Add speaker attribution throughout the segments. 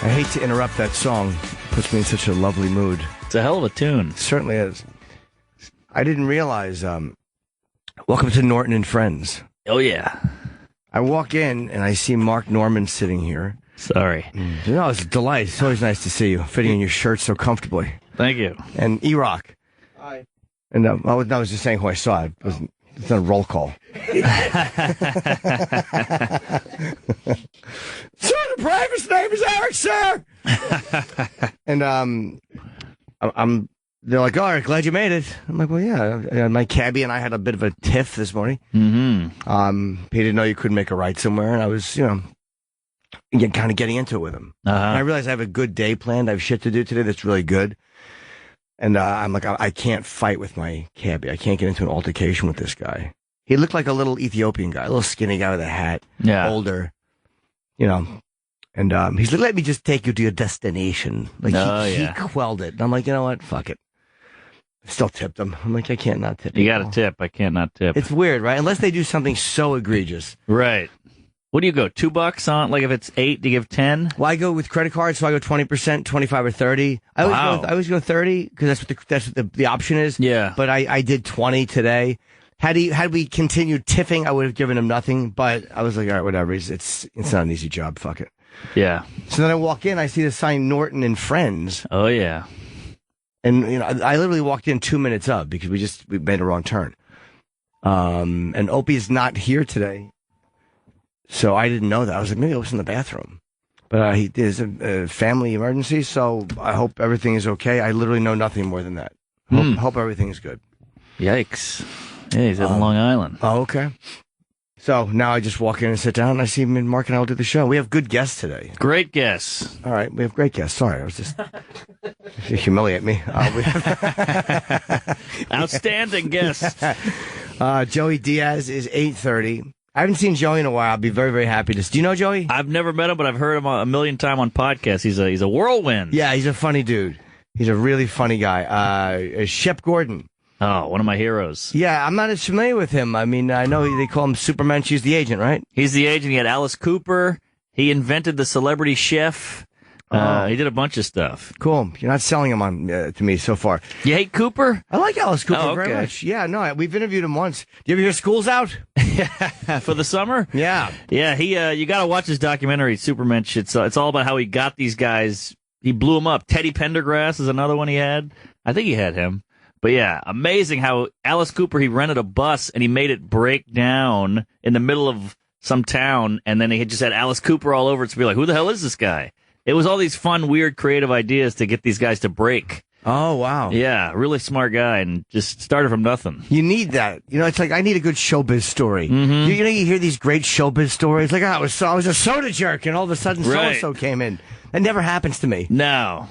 Speaker 1: I hate to interrupt that song. It puts me in such a lovely mood.
Speaker 2: It's a hell of a tune.
Speaker 1: It certainly is. I didn't realize, welcome to Norton and Friends.
Speaker 2: Oh, yeah.
Speaker 1: I walk in and I see Mark Norman sitting here.
Speaker 2: Sorry.
Speaker 1: No, it's a delight. It's always nice to see you, fitting in your shirt so comfortably.
Speaker 2: Thank you.
Speaker 1: And E-Rock.
Speaker 3: Hi.
Speaker 1: And I was just saying who I saw. It's not a roll call. Sir, the private's name is Eric, sir. And they're like, "Oh, glad you made it." I'm like, "Well, yeah." My cabbie and I had a bit of a tiff this morning.
Speaker 2: Mm-hmm.
Speaker 1: He didn't know you couldn't make a right somewhere, and I was, kind of getting into it with him.
Speaker 2: Uh-huh.
Speaker 1: And I realized I have a good day planned. I have shit to do today that's really good. And I'm like, I can't fight with my cabbie. I can't get into an altercation with this guy. He looked like a little Ethiopian guy, a little skinny guy with a hat, older, And he's like, "Let me just take you to your destination." Like he quelled it. And I'm like, you know what? Fuck it. Still tipped him. I'm like, I can't not tip.
Speaker 2: You got to tip. I can't not tip.
Speaker 1: It's weird, right? Unless they do something so egregious.
Speaker 2: Right. What do you go? $2 on? Like if it's 8, do you give 10?
Speaker 1: Well, I go with credit cards, so I go 20%, 25 or 30. I always go 30 because that's what the option is.
Speaker 2: Yeah.
Speaker 1: But I did 20 today. Had we continued tipping, I would have given him nothing. But I was like, all right, whatever. It's not an easy job. Fuck it.
Speaker 2: Yeah.
Speaker 1: So then I walk in, I see the sign Norton and Friends.
Speaker 2: Oh yeah.
Speaker 1: And I literally walked in 2 minutes up because we made a wrong turn. And Opie's not here today. So I didn't know that. I was like, maybe I was in the bathroom. But there's a family emergency, so I hope everything is okay. I literally know nothing more than that. Hope everything's good.
Speaker 2: Yikes. Yeah, he's in Long Island.
Speaker 1: Oh, okay. So now I just walk in and sit down, and I see Mark and I will do the show. We have good guests today.
Speaker 2: Great guests.
Speaker 1: All right, we have great guests. Sorry, I was just... you humiliate me.
Speaker 2: Outstanding guests.
Speaker 1: Joey Diaz is 8:30. I haven't seen Joey in a while. I'll be very, very happy to. Do you know Joey?
Speaker 2: I've never met him, but I've heard him a million times on podcasts. He's a whirlwind.
Speaker 1: Yeah, he's a funny dude. He's a really funny guy. Shep Gordon.
Speaker 2: Oh, one of my heroes.
Speaker 1: Yeah, I'm not as familiar with him. I mean, I know they call him Superman. She's the agent, right?
Speaker 2: He's the agent. He had Alice Cooper. He invented the celebrity chef. He did a bunch of stuff.
Speaker 1: Cool. You're not selling him on to me so far.
Speaker 2: You hate Cooper?
Speaker 1: I like Alice Cooper very
Speaker 2: okay.
Speaker 1: much. Yeah, no, we've interviewed him once. Do you ever hear School's Out?
Speaker 2: For the summer?
Speaker 1: Yeah.
Speaker 2: Yeah, you got to watch his documentary, Supermensch. It's all about how he got these guys. He blew them up. Teddy Pendergrass is another one he had. I think he had him. But yeah, amazing how Alice Cooper, he rented a bus and he made it break down in the middle of some town, and then he just had Alice Cooper all over it to be like, who the hell is this guy? It was all these fun, weird, creative ideas to get these guys to break.
Speaker 1: Oh, wow.
Speaker 2: Yeah, really smart guy, and just started from nothing.
Speaker 1: You need that. It's like I need a good showbiz story.
Speaker 2: Mm-hmm.
Speaker 1: You hear these great showbiz stories. Like, I was a soda jerk, and all of a sudden so-and-so came in. That never happens to me.
Speaker 2: No.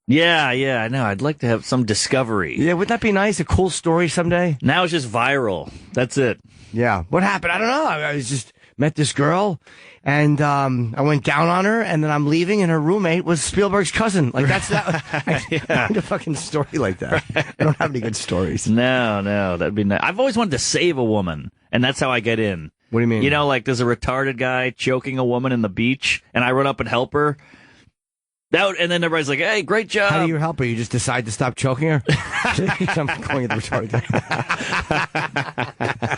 Speaker 2: Yeah, I know. I'd like to have some discovery.
Speaker 1: Yeah, wouldn't that be nice? A cool story someday?
Speaker 2: Now it's just viral. That's it.
Speaker 1: Yeah. What happened? I don't know. I was just met this girl, and I went down on her, and then I'm leaving, and her roommate was Spielberg's cousin. Like, that's that. I need a fucking story like that. I don't have any good stories.
Speaker 2: No, that'd be nice. I've always wanted to save a woman, and that's how I get in.
Speaker 1: What do you mean?
Speaker 2: Like there's a retarded guy choking a woman in the beach, and I run up and help her. And then everybody's like, hey, great job.
Speaker 1: How do you help her? You just decide to stop choking her? I'm calling it the retarded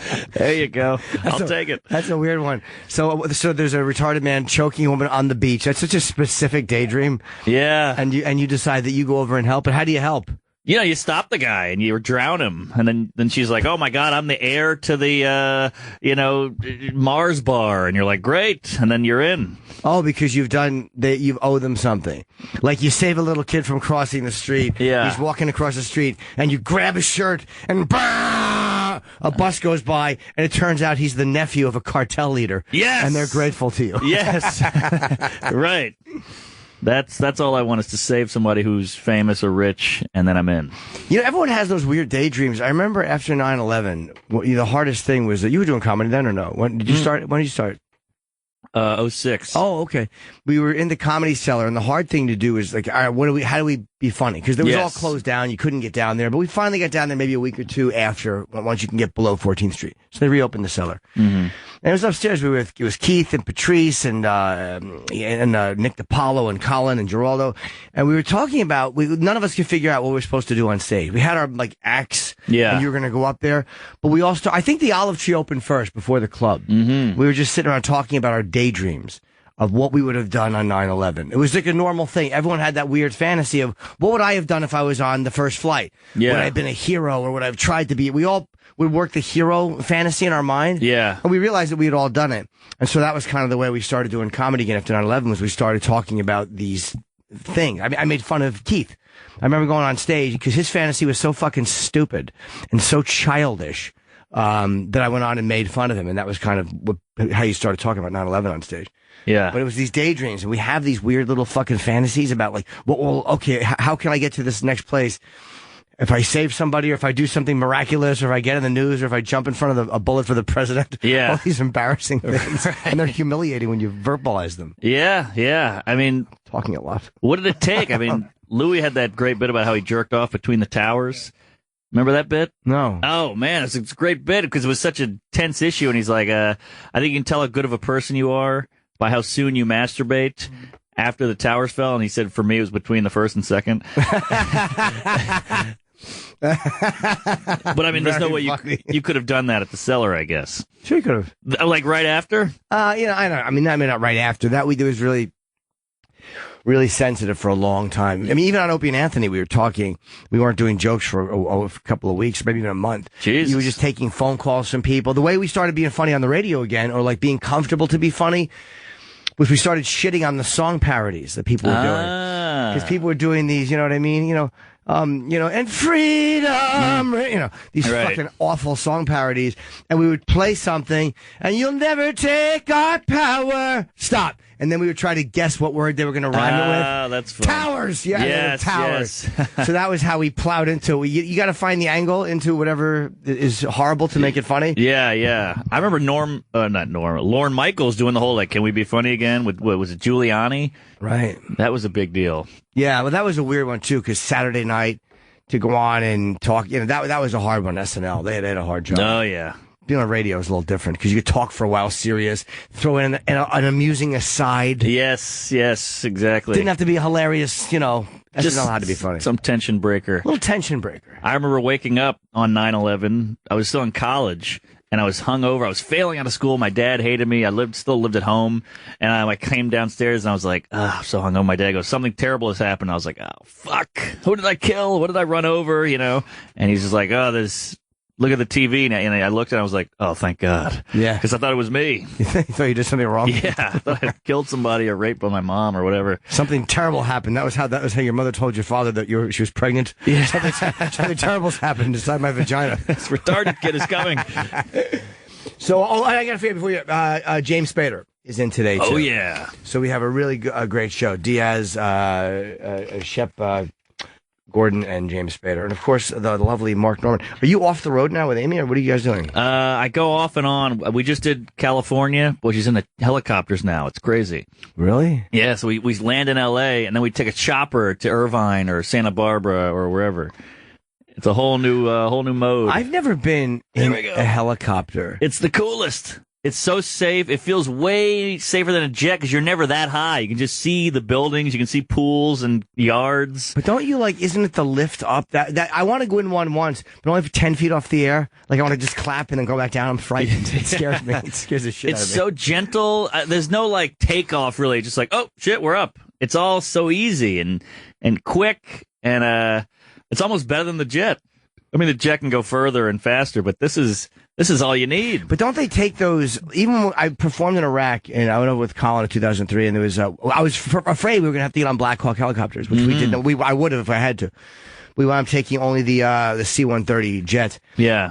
Speaker 1: guy.
Speaker 2: There you go. I'll take it.
Speaker 1: That's a weird one. So there's a retarded man choking a woman on the beach. That's such a specific daydream.
Speaker 2: Yeah.
Speaker 1: And you decide that you go over and help. And how do you help?
Speaker 2: You stop the guy and you drown him. And then she's like, oh, my God, I'm the heir to the, Mars bar. And you're like, great. And then you're in.
Speaker 1: Oh, because you've owed them something. Like you save a little kid from crossing the street.
Speaker 2: Yeah.
Speaker 1: He's walking across the street and you grab his shirt and a bus goes by and it turns out he's the nephew of a cartel leader.
Speaker 2: Yes.
Speaker 1: And they're grateful to you.
Speaker 2: Yes. Right. That's all I want is to save somebody who's famous or rich, and then I'm in.
Speaker 1: Everyone has those weird daydreams. I remember after 9/11, the hardest thing was that you were doing comedy then or no? When did you start? When did you start?
Speaker 2: 06.
Speaker 1: Oh, okay. We were in the Comedy Cellar, and the hard thing to do is like, all right, how do we be funny? Because it was all closed down. You couldn't get down there, but we finally got down there maybe a week or two after, once you can get below 14th Street. So they reopened the cellar.
Speaker 2: Mm-hmm.
Speaker 1: And it was upstairs. It was Keith and Patrice and Nick DiPaolo and Colin and Geraldo. And we were talking about, none of us could figure out what we were supposed to do on stage. We had our acts.
Speaker 2: Yeah.
Speaker 1: And you were going to go up there. But we all I think the Olive Tree opened first before the club.
Speaker 2: Mm-hmm.
Speaker 1: We were just sitting around talking about our daydreams of what we would have done on 9/11. It was like a normal thing. Everyone had that weird fantasy of what would I have done if I was on the first flight?
Speaker 2: Yeah.
Speaker 1: Would I have been a hero or would I have tried to be? We all would work the hero fantasy in our mind.
Speaker 2: Yeah.
Speaker 1: And we realized that we had all done it. And so that was kind of the way we started doing comedy again after 9/11 was we started talking about these things. I made fun of Keith. I remember going on stage because his fantasy was so fucking stupid and so childish that I went on and made fun of him. And that was kind of how you started talking about 9/11 on stage.
Speaker 2: Yeah.
Speaker 1: But it was these daydreams, and we have these weird little fucking fantasies about okay, how can I get to this next place? If I save somebody, or if I do something miraculous, or if I get in the news, or if I jump in front of a bullet for the president.
Speaker 2: Yeah.
Speaker 1: All these embarrassing things.
Speaker 2: Right.
Speaker 1: And they're humiliating when you verbalize them.
Speaker 2: Yeah, yeah. I mean,
Speaker 1: talking a lot.
Speaker 2: What did it take? I mean, Louis had that great bit about how he jerked off between the towers. Remember that bit?
Speaker 1: No.
Speaker 2: Oh, man, it's a great bit because it was such a tense issue. And he's like, I think you can tell how good of a person you are by how soon you masturbate after the towers fell. And he said, for me, it was between the first and second. But I mean, there's no way you could have done that at the Cellar, I guess.
Speaker 1: Sure, you could have.
Speaker 2: Like right after?
Speaker 1: I don't. I mean, not right after that. It was really, really sensitive for a long time. I mean, even on Opie and Anthony, we were talking. We weren't doing jokes for a couple of weeks, maybe even a month.
Speaker 2: Jesus.
Speaker 1: You were just taking phone calls from people. The way we started being funny on the radio again, or like being comfortable to be funny, was we started shitting on the song parodies that people were doing. Because people were doing these, you know what I mean? And freedom, these fucking awful song parodies. And we would play something, and you'll never take our power. Stop. And then we would try to guess what word they were going to rhyme it with.
Speaker 2: Ah, that's fun.
Speaker 1: Towers. Yeah,
Speaker 2: yes,
Speaker 1: towers.
Speaker 2: Yes.
Speaker 1: So that was how we plowed into it. You got to find the angle into whatever is horrible to make it funny.
Speaker 2: Yeah, yeah. I remember Lorne Michaels doing the whole, can we be funny again? With, what was it, Giuliani?
Speaker 1: Right.
Speaker 2: That was a big deal.
Speaker 1: Yeah, well, that was a weird one, too, because Saturday night to go on and talk, that was a hard one, SNL. They had a hard job.
Speaker 2: Oh, yeah.
Speaker 1: Being on radio is a little different because you could talk for a while serious, throw in an amusing aside.
Speaker 2: Yes, exactly.
Speaker 1: Didn't have to be hilarious, SNL
Speaker 2: Just
Speaker 1: had to be funny.
Speaker 2: Some tension breaker.
Speaker 1: A little tension breaker.
Speaker 2: I remember waking up on 9/11. I was still in college, and I was hungover. I was failing out of school. My dad hated me. I still lived at home, and I came downstairs, and I was like, I'm so hungover. My dad goes, something terrible has happened. I was like, oh, fuck. Who did I kill? What did I run over? And he's just like, look at the TV. And I looked and I was like, oh, thank God.
Speaker 1: Yeah.
Speaker 2: Because I thought it was me.
Speaker 1: You thought you did something wrong?
Speaker 2: Yeah. I thought I killed somebody or raped by my mom or whatever.
Speaker 1: Something terrible happened. That was how your mother told your father that she was pregnant?
Speaker 2: Yeah.
Speaker 1: Something terrible's happened inside my vagina.
Speaker 2: This retarded kid is coming.
Speaker 1: So, I got to forget before you, James Spader is in today, too.
Speaker 2: Oh, yeah.
Speaker 1: So we have a really great show. Diaz, Shep Gordon, and James Spader. And, of course, the lovely Mark Norman. Are you off the road now with Amy, or what are you guys doing?
Speaker 2: I go off and on. We just did California, which is in the helicopters now. It's crazy.
Speaker 1: Really?
Speaker 2: Yeah, so we land in L.A., and then we take a chopper to Irvine or Santa Barbara or wherever. It's a whole new mode.
Speaker 1: I've never been in a helicopter.
Speaker 2: It's the coolest. It's so safe. It feels way safer than a jet because you're never that high. You can just see the buildings. You can see pools and yards.
Speaker 1: But don't you isn't it the lift up? That I want to go in one once, but only for 10 feet off the air. I want to just clap and then go back down. I'm frightened. It scares me. It scares the shit out of me.
Speaker 2: It's so gentle. There's no takeoff really. Just oh shit, we're up. It's all so easy and quick and it's almost better than the jet. I mean, the jet can go further and faster, but this is all you need.
Speaker 1: But don't they take those? Even when I performed in Iraq, and I went over with Colin in 2003, and there was I was afraid we were going to have to get on Black Hawk helicopters, which we didn't. I would have if I had to. We wound up taking only the C-130 jet.
Speaker 2: Yeah.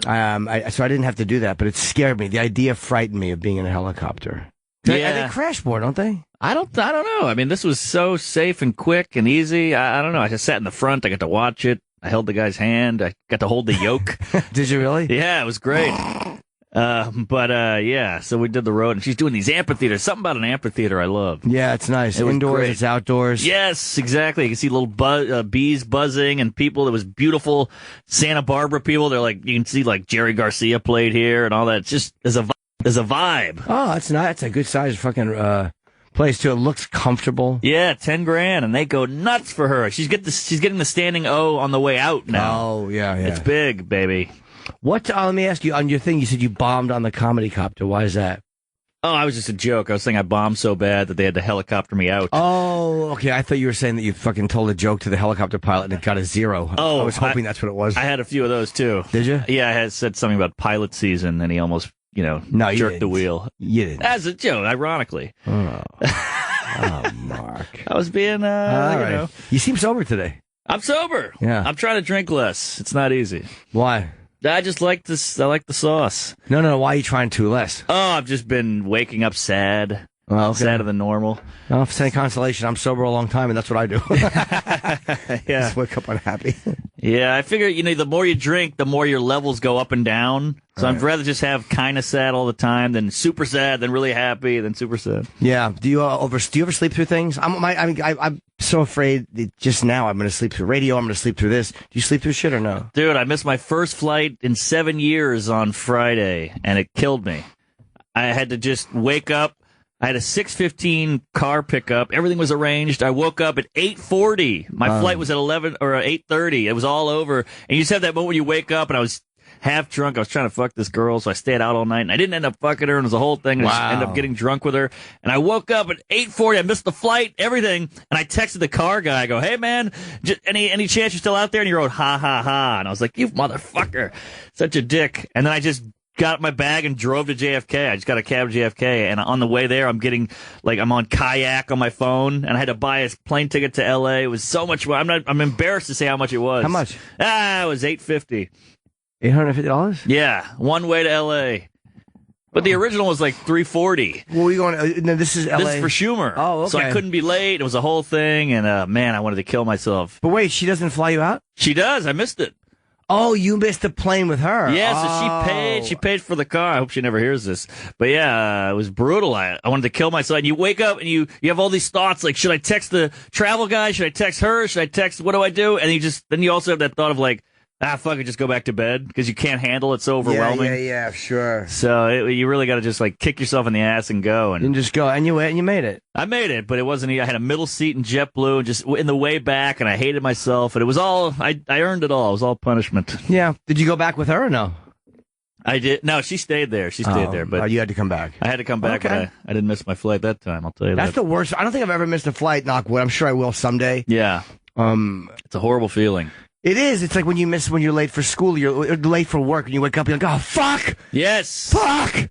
Speaker 1: So I didn't have to do that, but it scared me. The idea frightened me of being in a helicopter.
Speaker 2: Yeah.
Speaker 1: They crash more, don't they?
Speaker 2: I don't know. I mean, this was so safe and quick and easy. I don't know. I just sat in the front. I got to watch it. I held the guy's hand. I got to hold the yoke.
Speaker 1: Did you really?
Speaker 2: Yeah, it was great. Yeah, so we did the road, and she's doing these amphitheaters. Something about an amphitheater I love.
Speaker 1: Yeah, it's nice. Indoors, it's outdoors.
Speaker 2: Yes, exactly. You can see little bees buzzing and people. There was beautiful Santa Barbara people. They're you can see Jerry Garcia played here and all that. It's just, there's a vibe There's a vibe.
Speaker 1: Oh, that's nice. That's a good size fucking place too. It looks comfortable.
Speaker 2: Yeah, $10,000, and they go nuts for her. She's getting the standing O on the way out now.
Speaker 1: Oh, yeah.
Speaker 2: It's big, baby.
Speaker 1: What? Let me ask you. On your thing, you said you bombed on the comedy copter. Why is that?
Speaker 2: Oh, I was just a joke. I was saying I bombed so bad that they had to helicopter me out.
Speaker 1: Oh, okay. I thought you were saying that you fucking told a joke to the helicopter pilot and it got a 0.
Speaker 2: Oh,
Speaker 1: I was hoping that's what it was.
Speaker 2: I had a few of those too.
Speaker 1: Did you?
Speaker 2: Yeah, I had said something about pilot season, and he almost,
Speaker 1: No,
Speaker 2: jerked the wheel.
Speaker 1: You didn't.
Speaker 2: As a joke, ironically.
Speaker 1: Oh, Mark.
Speaker 2: I was being,
Speaker 1: right. You seem sober today.
Speaker 2: I'm sober.
Speaker 1: Yeah.
Speaker 2: I'm trying to drink less. It's not easy.
Speaker 1: Why?
Speaker 2: I just like this. I like the sauce.
Speaker 1: No. Why are you trying to less?
Speaker 2: Oh, I've just been waking up sad.
Speaker 1: Oh, okay.
Speaker 2: Sadder than normal.
Speaker 1: No, for any consolation, I'm sober a long time, and that's what I do.
Speaker 2: Yeah.
Speaker 1: Just wake up unhappy.
Speaker 2: Yeah, I figure, the more you drink, the more your levels go up and down. So I'd rather just have kind of sad all the time than super sad, then really happy, then super sad.
Speaker 1: Yeah. Do you ever sleep through things? I'm so afraid that just now I'm going to sleep through radio. I'm going to sleep through this. Do you sleep through shit or no?
Speaker 2: Dude, I missed my first flight in 7 years on Friday, and it killed me. I had to just wake up. I had a 6:15 car pickup. Everything was arranged. I woke up at 8:40. My flight was at 11 or 8:30. It was all over. And you just have that moment when you wake up, and I was half drunk. I was trying to fuck this girl, so I stayed out all night, and I didn't end up fucking her, and it was a whole thing. I just ended up getting drunk with her. And I woke up at 8:40. I missed the flight, everything. And I texted the car guy. I go, hey, man, any chance you're still out there? And he wrote, ha, ha, ha. And I was like, you motherfucker. Such a dick. And then I just got my bag and drove to JFK. I just got a cab to JFK, and on the way there, I'm on Kayak on my phone, and I had to buy a plane ticket to LA. It was so much. I'm embarrassed to say how much it was.
Speaker 1: How much?
Speaker 2: It was $850.
Speaker 1: $850?
Speaker 2: Yeah, one way to LA. But the original was like $340.
Speaker 1: Well, we going? No, this is LA.
Speaker 2: This is for Schumer.
Speaker 1: Oh, okay.
Speaker 2: So I couldn't be late. It was a whole thing, and man, I wanted to kill myself.
Speaker 1: But wait, she doesn't fly you out?
Speaker 2: She does. I missed it.
Speaker 1: Oh, you missed the plane with her.
Speaker 2: Yeah, so she paid for the car. I hope she never hears this. But yeah, it was brutal. I wanted to kill myself. And you wake up and you have all these thoughts like, should I text the travel guy? Should I text her? Should I text, what do I do? And then you also have that thought of like, fuck it, just go back to bed because you can't handle it. It's so overwhelming.
Speaker 1: Yeah, sure.
Speaker 2: So you really got to just like kick yourself in the ass and go. And
Speaker 1: just go. And you made it.
Speaker 2: I made it, but it wasn't. I had a middle seat in JetBlue, and just in the way back, and I hated myself. And it was all I earned it all. It was all punishment.
Speaker 1: Yeah. Did you go back with her or no?
Speaker 2: I did. No, she stayed there. She stayed there, but
Speaker 1: you had to come back.
Speaker 2: I had to come back,
Speaker 1: okay.
Speaker 2: But I didn't miss my flight that time. I'll tell you
Speaker 1: That's the worst. I don't think I've ever missed a flight. Knock wood. I'm sure I will someday.
Speaker 2: Yeah. It's a horrible feeling.
Speaker 1: It is. It's like when you're late for school, you're late for work, and you wake up, you're like, oh, fuck!
Speaker 2: Yes!
Speaker 1: Fuck!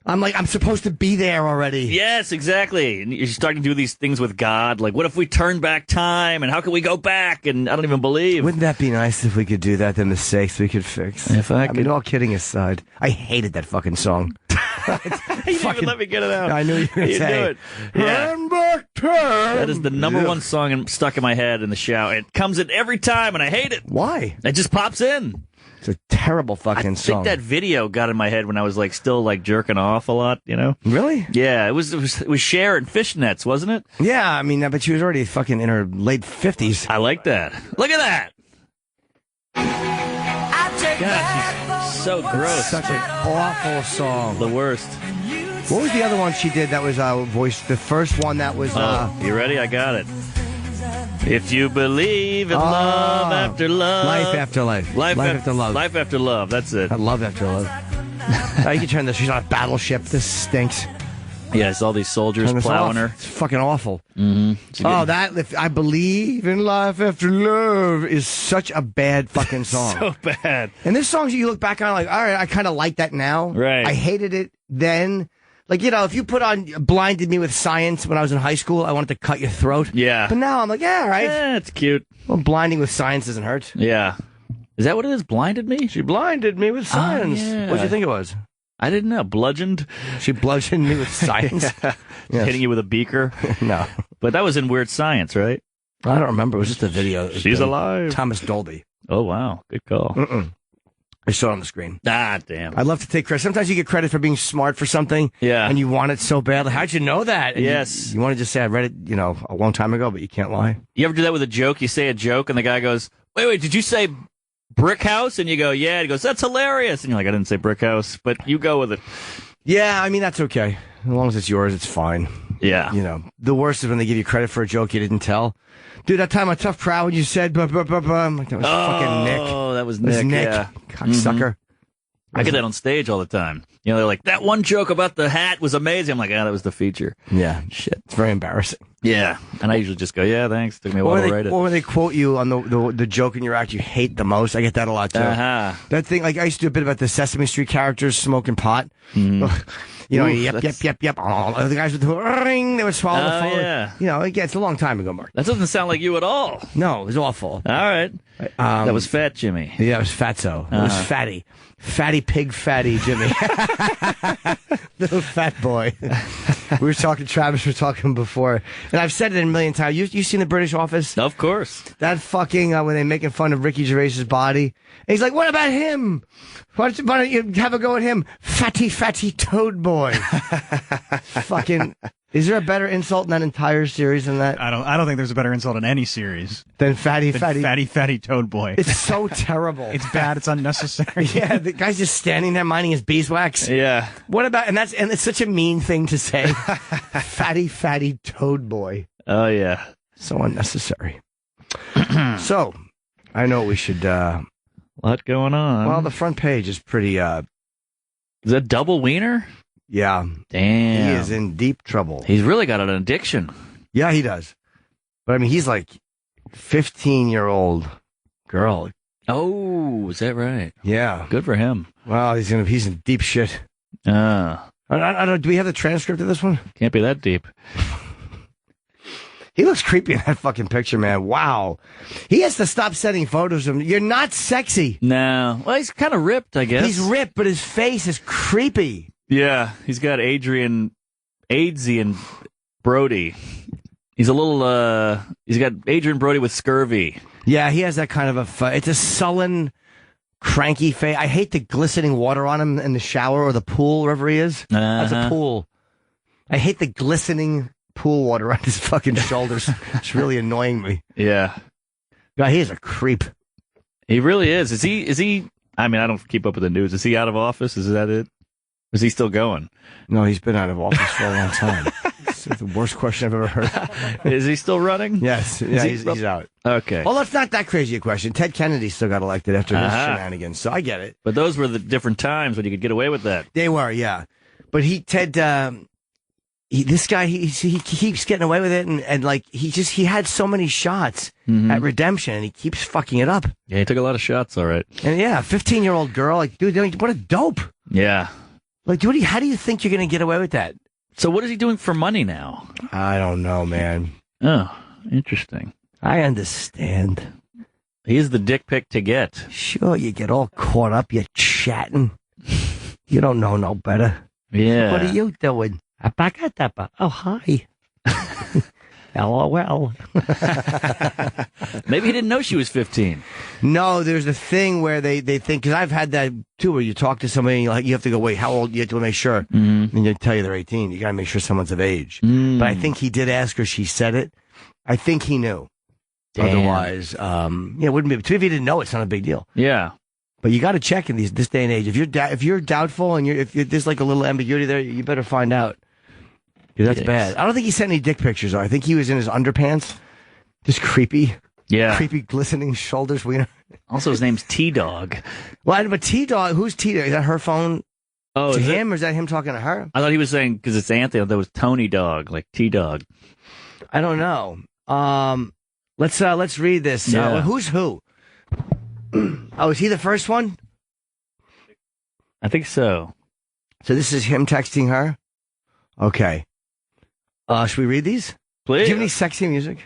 Speaker 1: I'm like, I'm supposed to be there already.
Speaker 2: Yes, exactly. And you're starting to do these things with God, like, what if we turn back time, and how can we go back? And I don't even believe.
Speaker 1: Wouldn't that be nice if we could do that, the mistakes we could fix? I mean, all kidding aside, I hated that fucking song.
Speaker 2: You didn't even let me get it out.
Speaker 1: I knew you were going to say
Speaker 2: it. Yeah.
Speaker 1: Turn.
Speaker 2: That is the number one song stuck in my head in the shower. It comes in every time, and I hate it.
Speaker 1: Why?
Speaker 2: It just pops in.
Speaker 1: It's a terrible fucking song.
Speaker 2: I think that video got in my head when I was like still like jerking off a lot,
Speaker 1: Really?
Speaker 2: Yeah, it was Cher and fishnets, wasn't it?
Speaker 1: Yeah, I mean, but she was already fucking in her late 50s.
Speaker 2: I like that. Look at that. God, she's so gross.
Speaker 1: Such an awful song.
Speaker 2: The worst.
Speaker 1: What was the other one she did that was voice? The first one that was.
Speaker 2: You ready? I got it. If you believe in love after love.
Speaker 1: Life after life.
Speaker 2: Life
Speaker 1: after love.
Speaker 2: Life after love. That's it.
Speaker 1: I love after love. You can turn this. She's on a battleship. This stinks.
Speaker 2: Yeah, it's all these soldiers plowing her.
Speaker 1: It's fucking awful.
Speaker 2: Mm-hmm.
Speaker 1: If I believe in life after love is such a bad fucking song.
Speaker 2: So bad.
Speaker 1: And this song, you look back on like, all right, I kind of like that now.
Speaker 2: Right.
Speaker 1: I hated it then. Like, if you put on Blinded Me with Science when I was in high school, I wanted to cut your throat.
Speaker 2: Yeah.
Speaker 1: But now I'm like, yeah, all right.
Speaker 2: Yeah, it's cute.
Speaker 1: Well, blinding with science doesn't hurt.
Speaker 2: Yeah. Is that what it is? Blinded me?
Speaker 1: She blinded me with science.
Speaker 2: Yeah.
Speaker 1: What did you think it was?
Speaker 2: I didn't know. Bludgeoned?
Speaker 1: She bludgeoned me with science.
Speaker 2: Yeah. Yes. Hitting you with a beaker?
Speaker 1: No.
Speaker 2: But that was in Weird Science, right?
Speaker 1: I don't remember. It was just a video.
Speaker 2: She's alive.
Speaker 1: Thomas Dolby.
Speaker 2: Oh, wow. Good call.
Speaker 1: I saw it on the screen.
Speaker 2: Ah, damn.
Speaker 1: I love to take credit. Sometimes you get credit for being smart for something.
Speaker 2: Yeah.
Speaker 1: And you want it so badly. How'd you know that? And
Speaker 2: yes.
Speaker 1: You want to just say, I read it, a long time ago, but you can't lie.
Speaker 2: You ever do that with a joke? You say a joke, and the guy goes, wait, did you say brick house? And you go, yeah. And he goes, that's hilarious. And you're like, I didn't say brick house, but you go with it.
Speaker 1: Yeah, I mean, that's okay. As long as it's yours, it's fine.
Speaker 2: Yeah.
Speaker 1: You know, the worst is when they give you credit for a joke you didn't tell. Dude, that time on Tough Crowd when you said, I'm like, that was fucking Nick.
Speaker 2: Oh, that was
Speaker 1: That was
Speaker 2: Nick.
Speaker 1: Nick.
Speaker 2: Yeah.
Speaker 1: Cocksucker.
Speaker 2: I get that on stage all the time. You know, they're like, that one joke about the hat was amazing. I'm like, that was the feature.
Speaker 1: Yeah.
Speaker 2: Shit.
Speaker 1: It's very embarrassing.
Speaker 2: Yeah. And I usually just go, yeah, thanks. Took me a while to write it.
Speaker 1: Or when they quote you on the joke in your act you hate the most. I get that a lot, too.
Speaker 2: Uh-huh.
Speaker 1: That thing, like, I used to do a bit about the Sesame Street characters smoking pot. You know,
Speaker 2: Oof,
Speaker 1: yep. Oh, the guys would ring, they would swallow the phone.
Speaker 2: Yeah.
Speaker 1: You know, again, it's a long time ago, Mark.
Speaker 2: That doesn't sound like you at all.
Speaker 1: No, it was awful.
Speaker 2: All right. That was Fat Jimmy.
Speaker 1: Yeah, it was Fatso. It was Fatty. Fatty pig, fatty Jimmy. Little fat boy. We were talking, Travis was talking before, and I've said it a million times. You seen The British Office?
Speaker 2: Of course.
Speaker 1: That fucking, when they're making fun of Ricky Gervais's body. And he's like, what about him? Why don't you have a go at him? Fatty toad boy. Fucking, is there a better insult in that entire series than that?
Speaker 3: I don't think there's a better insult in any series
Speaker 1: Than fatty.
Speaker 3: fatty toad boy.
Speaker 1: It's so terrible.
Speaker 3: It's bad. It's unnecessary.
Speaker 1: Yeah, the guy's just standing there minding his beeswax.
Speaker 2: Yeah.
Speaker 1: What about, and it's such a mean thing to say. fatty toad boy.
Speaker 2: Oh, yeah.
Speaker 1: So unnecessary. So, I know we should,
Speaker 2: Lot going on.
Speaker 1: well, the front page is pretty,
Speaker 2: Is that double wiener?
Speaker 1: yeah.
Speaker 2: Damn.
Speaker 1: He is in deep trouble.
Speaker 2: He's really got an addiction.
Speaker 1: Yeah, he does. But I mean, he's like 15-year-old girl.
Speaker 2: Oh, is that right?
Speaker 1: Yeah.
Speaker 2: Good for him.
Speaker 1: Well, he's in deep shit. I don't, do we have the transcript of this one?
Speaker 2: Can't be that deep.
Speaker 1: He looks creepy in that fucking picture, man. Wow. He has to stop sending photos of him. You're not sexy.
Speaker 2: No. Well, he's kind of ripped, I guess.
Speaker 1: He's ripped, but his face is creepy.
Speaker 2: Yeah, he's got Adrian Brody. He's a little, he's got Adrian Brody with scurvy.
Speaker 1: Yeah, he has that kind of it's a sullen, cranky face. I hate the glistening water on him in the shower or the pool, wherever he is. That's a pool. I hate the glistening pool water on his fucking shoulders. It's really annoying me.
Speaker 2: Yeah.
Speaker 1: God, he is a creep.
Speaker 2: He really is. Is he, I mean, I don't keep up with the news. Is he out of office? Is that it? Is he still going?
Speaker 1: No, he's been out of office for a long time. It's the worst question I've ever heard.
Speaker 2: Is he still running?
Speaker 1: Yes. Yeah, he's out.
Speaker 2: Okay.
Speaker 1: Well, that's not that crazy a question. Ted Kennedy still got elected after his shenanigans, so I get it.
Speaker 2: But those were the different times when you could get away with that.
Speaker 1: They were, yeah. But this guy, he keeps getting away with it, and like, he had so many shots at redemption, and he keeps fucking it up.
Speaker 2: Yeah, he took a lot of shots, all right.
Speaker 1: And yeah, 15-year-old girl, like, dude, what a dope.
Speaker 2: Yeah.
Speaker 1: Like, dude, how do you think you're going to get away with that?
Speaker 2: So what is he doing for money now?
Speaker 1: I don't know, man.
Speaker 2: Oh, interesting.
Speaker 1: I understand.
Speaker 2: He's the dick pic to get.
Speaker 1: Sure, you get all caught up, you're chatting. You don't know no better.
Speaker 2: Yeah.
Speaker 1: What are you doing? Oh, hi. LOL.
Speaker 2: Maybe he didn't know she was 15.
Speaker 1: No, there's a thing where they think, because I've had that too, where you talk to somebody and you have to go, wait, how old? You have to make sure. And they tell you they're 18. You got to make sure someone's of age. But I think he did ask her. She said it. I think he knew.
Speaker 2: Damn.
Speaker 1: Otherwise, it wouldn't be. If you didn't know, it's not a big deal.
Speaker 2: Yeah.
Speaker 1: But you got to check in this day and age. If you're doubtful and if there's like a little ambiguity there, you better find out. That's bad. I don't think he sent any dick pictures, though. I think he was in his underpants. Just creepy.
Speaker 2: Yeah.
Speaker 1: Creepy, glistening shoulders.
Speaker 2: Also, his name's T-Dog.
Speaker 1: Well, but T-Dog, who's T-Dog? Is that her phone to him, or is that him talking to her?
Speaker 2: I thought he was saying, because it's Anthony, that was Tony Dog, like T-Dog.
Speaker 1: I don't know. Let's read this.
Speaker 2: Yeah.
Speaker 1: Who's who? Oh, is he the first one?
Speaker 2: I think so.
Speaker 1: So this is him texting her? Okay. Should we read these?
Speaker 2: Please.
Speaker 1: Do you have any sexy music?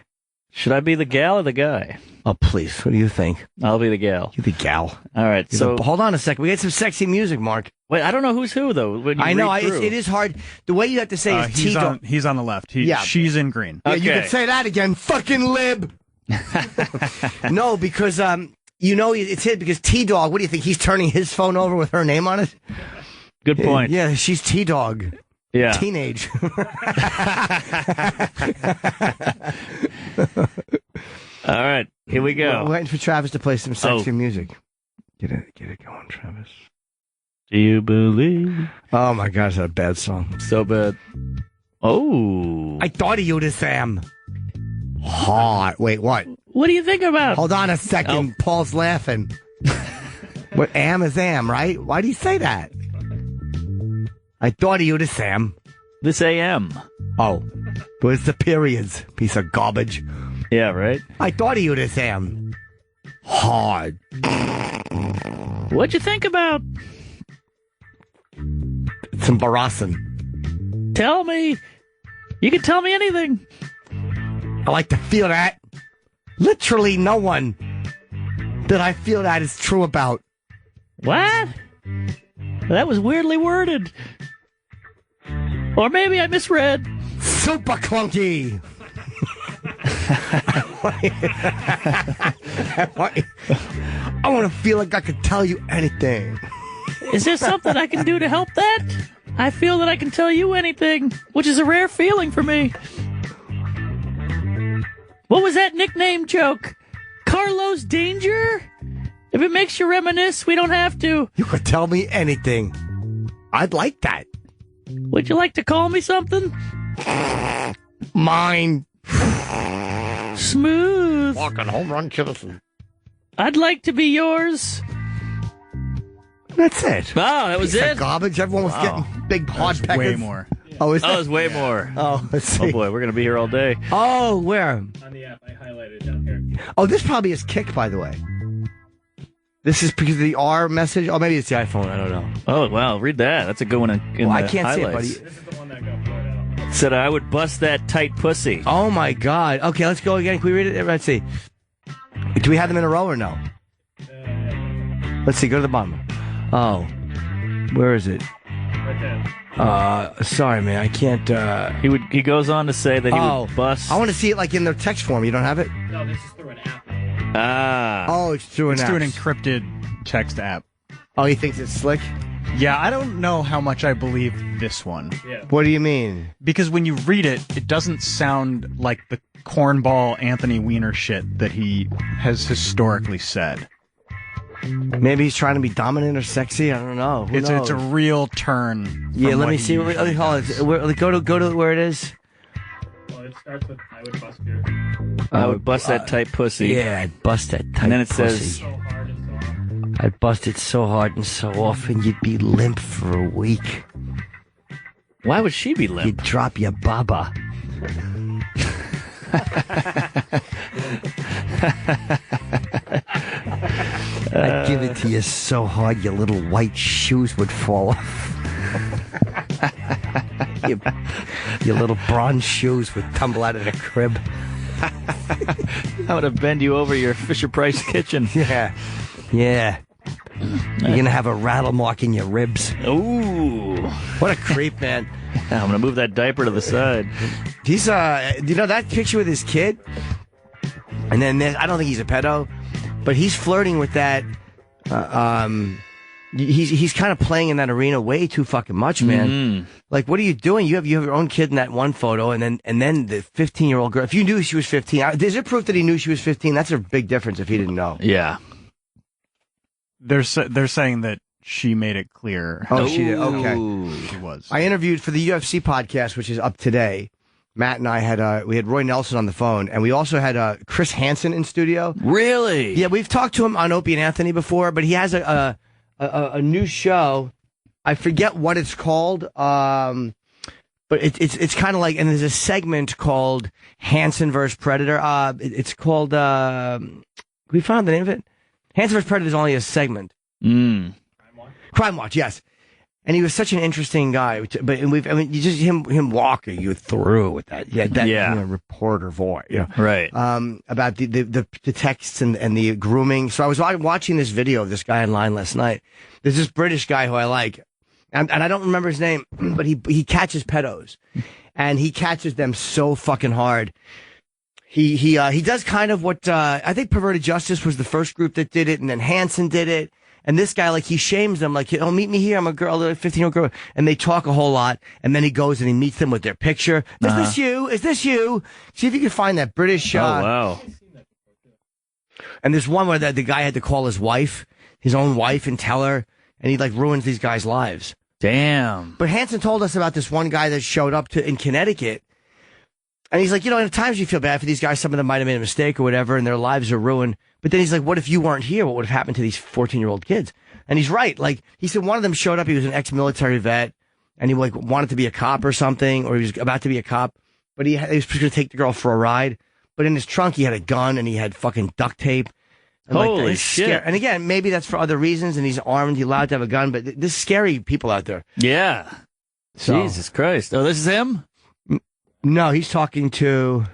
Speaker 2: Should I be the gal or the guy?
Speaker 1: Oh, please. What do you think?
Speaker 2: I'll be the gal.
Speaker 1: You the gal.
Speaker 2: All right.
Speaker 1: Hold on a second. We got some sexy music, Mark.
Speaker 2: Wait, I don't know who's who, though. When you
Speaker 1: I know.
Speaker 2: read through.
Speaker 1: It is hard. The way you have to say is T-Dog.
Speaker 3: He's on the left.
Speaker 1: Yeah.
Speaker 3: She's in green.
Speaker 1: Yeah,
Speaker 2: Okay.
Speaker 1: you could say that again. Fucking lib. No, because, it's it because T-Dog, what do you think? He's turning his phone over with her name on it?
Speaker 2: Good point.
Speaker 1: Yeah, she's T-Dog.
Speaker 2: Yeah.
Speaker 1: Teenage.
Speaker 2: All right, here we go.
Speaker 1: We're waiting for Travis to play some sexy music. Get it going, Travis.
Speaker 2: Do you believe?
Speaker 1: Oh my gosh, that's a bad song.
Speaker 2: So bad. Oh.
Speaker 1: I thought of you to Sam. Hard. Wait, what?
Speaker 2: What do you think about?
Speaker 1: Hold on a second. Paul's laughing. What? Am is am, right? Why do you say that? I thought of you to Sam.
Speaker 2: This AM.
Speaker 1: Oh. Where's the periods? Piece of garbage.
Speaker 2: Yeah, right?
Speaker 1: I thought of you to Sam. Hard.
Speaker 2: What'd you think about?
Speaker 1: It's embarrassing.
Speaker 2: Tell me. You can tell me anything.
Speaker 1: I like to feel that. Literally no one that I feel that is true about.
Speaker 2: What? That was weirdly worded. Or maybe I misread.
Speaker 1: Super clunky. I want to feel like I could tell you anything.
Speaker 2: Is there something I can do to help that? I feel that I can tell you anything, which is a rare feeling for me. What was that nickname joke? Carlos Danger? If it makes you reminisce, we don't have to.
Speaker 1: You could tell me anything. I'd like that.
Speaker 2: Would you like to call me something?
Speaker 1: Mine.
Speaker 2: Smooth.
Speaker 1: Walking home run citizen.
Speaker 2: I'd like to be yours.
Speaker 1: That's it.
Speaker 2: Oh, that was
Speaker 1: Piece of
Speaker 2: it?
Speaker 1: garbage. Everyone was getting big hard peckers.
Speaker 3: Way more.
Speaker 1: Oh, is
Speaker 2: Oh,
Speaker 1: that?
Speaker 2: there's way more.
Speaker 1: Oh, let's see.
Speaker 2: Oh, boy, we're going to be here all day.
Speaker 1: Oh, where?
Speaker 4: On the app, I highlighted down here.
Speaker 1: Oh, this probably is Kick, by the way. This is because of the R message. Oh, maybe it's the iPhone. I don't know.
Speaker 2: Oh, wow, read that. That's a good one in
Speaker 1: Well, I
Speaker 2: the
Speaker 1: can't see it,
Speaker 2: highlights.
Speaker 1: buddy.
Speaker 4: This is the one that got blurred out.
Speaker 2: Said I would bust that tight pussy.
Speaker 1: Oh, my God. Okay, let's go again. Can we read it? Let's see. Do we have them in a row or no? Let's see. Go to the bottom. Oh. Where is it?
Speaker 4: Right there.
Speaker 1: Sorry, man. I can't.
Speaker 2: He goes on to say that he
Speaker 1: Oh.
Speaker 2: would bust.
Speaker 1: I want to see it like in the text form. You don't have it?
Speaker 4: No, this is through an app.
Speaker 2: Ah.
Speaker 1: Oh, it's through an
Speaker 3: It's
Speaker 1: app.
Speaker 3: through an encrypted text app.
Speaker 1: Oh, he thinks it's slick?
Speaker 3: Yeah, I don't know how much I believe this one.
Speaker 4: Yeah.
Speaker 1: What do you mean?
Speaker 3: Because when you read it, it doesn't sound like the cornball Anthony Weiner shit that he has historically said.
Speaker 1: Maybe he's trying to be dominant or sexy. I don't know. Who
Speaker 3: It's
Speaker 1: knows?
Speaker 3: a real turn.
Speaker 1: Yeah,
Speaker 3: from
Speaker 1: let
Speaker 3: what
Speaker 1: me
Speaker 3: he
Speaker 1: see. Let
Speaker 3: usually
Speaker 1: me hold
Speaker 3: does.
Speaker 1: it. Go to where it is.
Speaker 4: Well, it starts with I would bust your
Speaker 2: I would bust that tight pussy.
Speaker 1: Yeah, I'd bust that tight
Speaker 2: And then it
Speaker 1: pussy.
Speaker 2: says-
Speaker 4: so hard and so often.
Speaker 1: I'd bust it so hard and so often you'd be limp for a week.
Speaker 2: Why would she be
Speaker 1: You'd
Speaker 2: limp?
Speaker 1: drop your baba. I'd give it to you so hard your little white shoes would fall off. your little bronze shoes would tumble out of the crib.
Speaker 2: I would have bend you over your Fisher Price kitchen.
Speaker 1: Yeah. Yeah. You're going to have a rattle mark in your ribs.
Speaker 2: Ooh.
Speaker 1: What a creep, man.
Speaker 2: I'm going to move that diaper to the side.
Speaker 1: He's, you know, that picture with his kid? And then I don't think he's a pedo, but he's flirting with that. He's kind of playing in that arena way too fucking much, man.
Speaker 2: Mm.
Speaker 1: Like, what are you doing? You have your own kid in that one photo, and then the 15-year-old girl. If you knew she was 15, is there proof that he knew she was 15? That's a big difference if he didn't know.
Speaker 2: Yeah.
Speaker 3: They're saying that she made it clear
Speaker 1: Oh,
Speaker 3: how
Speaker 1: she did. Okay.
Speaker 2: Ooh.
Speaker 3: she was.
Speaker 1: I interviewed for the UFC podcast, which is up today. Matt and I had we had Roy Nelson on the phone, and we also had Chris Hansen in studio.
Speaker 2: Really?
Speaker 1: Yeah, we've talked to him on Opie and Anthony before, but he has a new show. I forget what it's called, but it's kind of like, and there's a segment called Hansen versus Predator. It's called. We found the name of it. Hansen vs. Predator is only a segment.
Speaker 2: Mm.
Speaker 1: Crime Watch, yes. And he was such an interesting guy. But you just him walking you through with that, You know, reporter voice, you know,
Speaker 2: Right.
Speaker 1: about the texts and the grooming. So I was watching this video of this guy online last night. There's this British guy who I like, and I don't remember his name, but he catches pedos, and he catches them so fucking hard. He does kind of what I think Perverted Justice was the first group that did it, and then Hansen did it. And this guy, like, he shames them, like, oh, meet me here. I'm a girl, a 15-year-old girl. And they talk a whole lot. And then he goes and he meets them with their picture. Is this you? Is this you? See if you can find that British.
Speaker 2: Oh, wow.
Speaker 1: And there's one where the guy had to call his wife, his own wife, and tell her. and he like ruins these guys' lives.
Speaker 2: Damn.
Speaker 1: But Hanson told us about this one guy that showed up in Connecticut, and he's like, at times you feel bad for these guys. Some of them might have made a mistake or whatever, and their lives are ruined. But then he's like, what if you weren't here? What would have happened to these 14-year-old kids? And he's right. Like, he said one of them showed up. He was an ex-military vet, and he like wanted to be a cop or something, or he was about to be a cop. But he was going to take the girl for a ride. But in his trunk, he had a gun, and he had fucking duct tape. And
Speaker 2: Holy shit.
Speaker 1: And again, maybe that's for other reasons, and he's armed, he's allowed to have a gun, but there's scary people out there.
Speaker 2: Yeah.
Speaker 1: So,
Speaker 2: Jesus Christ. Oh, this is him?
Speaker 1: No, he's talking to...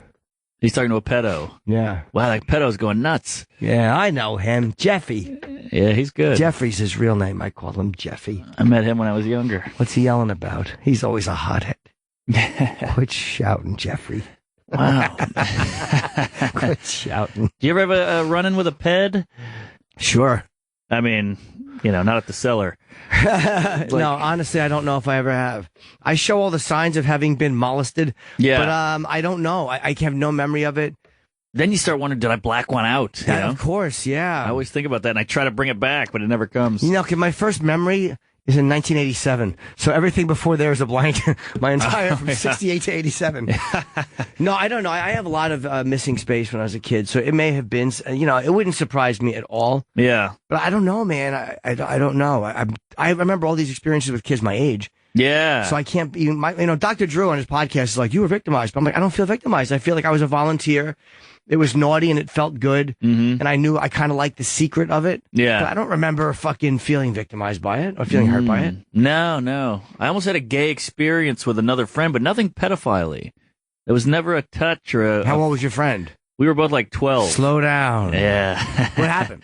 Speaker 2: He's talking to a pedo.
Speaker 1: Yeah.
Speaker 2: Wow, like pedo's going nuts.
Speaker 1: Yeah, I know him. Jeffy.
Speaker 2: Yeah, he's good.
Speaker 1: Jeffrey's his real name. I call him Jeffy.
Speaker 2: I met him when I was younger.
Speaker 1: What's he yelling about? He's always a hothead. Quit shouting, Jeffrey.
Speaker 2: Wow.
Speaker 1: Quit shouting.
Speaker 2: Do you ever have a run-in with a ped?
Speaker 1: Sure.
Speaker 2: I mean, not at the cellar.
Speaker 1: No, honestly, I don't know if I ever have. I show all the signs of having been molested.
Speaker 2: Yeah.
Speaker 1: But I don't know. I have no memory of it.
Speaker 2: Then you start wondering, did I black one out?
Speaker 1: Of course, yeah.
Speaker 2: I always think about that, and I try to bring it back, but it never comes.
Speaker 1: 'Cause my first memory is in 1987. So everything before there is a blank. My entire from 68 to 87. No, I don't know. I have a lot of missing space when I was a kid. So it may have been, it wouldn't surprise me at all.
Speaker 2: Yeah.
Speaker 1: But I don't know, man. I don't know. I remember all these experiences with kids my age.
Speaker 2: Yeah.
Speaker 1: So I can't even, Dr. Drew on his podcast is like, you were victimized. But I'm like, I don't feel victimized. I feel like I was a volunteer. It was naughty and it felt good.
Speaker 2: Mm-hmm.
Speaker 1: And I knew I kind of liked the secret of it.
Speaker 2: Yeah.
Speaker 1: But I don't remember fucking feeling victimized by it or feeling hurt by it.
Speaker 2: No. I almost had a gay experience with another friend, but nothing pedophile-y. There was never a touch or a...
Speaker 1: How old was your friend?
Speaker 2: We were both like 12.
Speaker 1: Slow down.
Speaker 2: Yeah.
Speaker 1: What happened?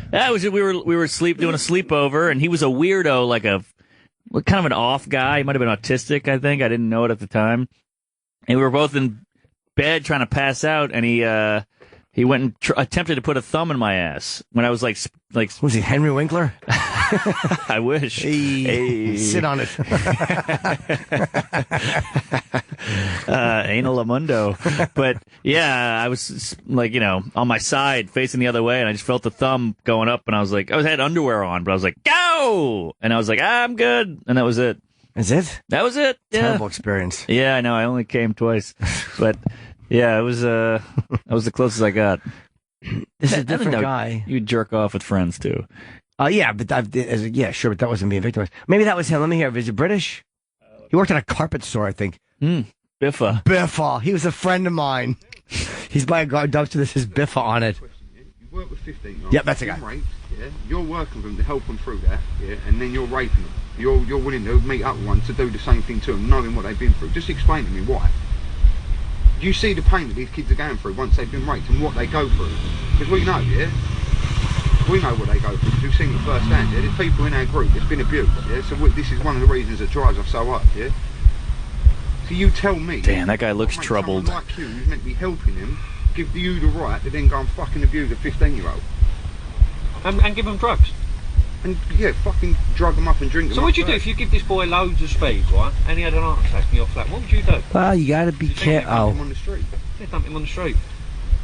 Speaker 2: That was we were doing a sleepover, and he was a weirdo, like kind of an off guy. He might have been autistic, I think. I didn't know it at the time. And we were both in bed trying to pass out, and he went and attempted to put a thumb in my ass when I was like
Speaker 1: Was he Henry Winkler?
Speaker 2: I wish.
Speaker 1: Hey. Sit on it.
Speaker 2: Anal Amundo. But yeah, I was like, on my side facing the other way, and I just felt the thumb going up, and I had underwear on, but I was like, go! And I was like, I'm good. And that was it.
Speaker 1: Is it?
Speaker 2: That was it. Yeah.
Speaker 1: Terrible experience.
Speaker 2: Yeah, I know. I only came twice. But yeah, it was that was the closest I got.
Speaker 1: This is a different guy.
Speaker 2: You jerk off with friends too.
Speaker 1: Yeah, but sure, but that wasn't being victimized. Maybe that was him. Let me hear. Is he British? He worked at a carpet store, I think.
Speaker 2: Biffa.
Speaker 1: Biffa. He was a friend of mine. He's by a dumpster that says Biffa on it.
Speaker 5: You work with 15-year-olds.
Speaker 1: Yep, that's a guy.
Speaker 5: Raped, yeah? You're working with them to help them through that, yeah? And then you're raping them. You're willing to meet up with one to do the same thing to them, knowing what they've been through. Just explain to me why. You see the pain that these kids are going through once they've been raped and what they go through. Because we know, yeah? We know what they go through because we've seen it firsthand, yeah? There's people in our group that's been abused, yeah? So this is one of the reasons that drives us so up, yeah? So you tell me...
Speaker 2: Damn, that guy looks troubled.
Speaker 5: Someone like you, who's meant to be helping him, give you the right to then go and fucking abuse a 15-year-old.
Speaker 6: And give them drugs.
Speaker 5: And yeah, fucking drug them up and drink them.
Speaker 6: So
Speaker 5: up
Speaker 6: what'd you do
Speaker 5: first.
Speaker 6: if you give this boy loads of speed, right, and he had an heart attack in your flat? What would you do?
Speaker 1: Well, you gotta be
Speaker 5: Dump him
Speaker 1: careful.
Speaker 5: on the street.
Speaker 6: They'd dump him on the street.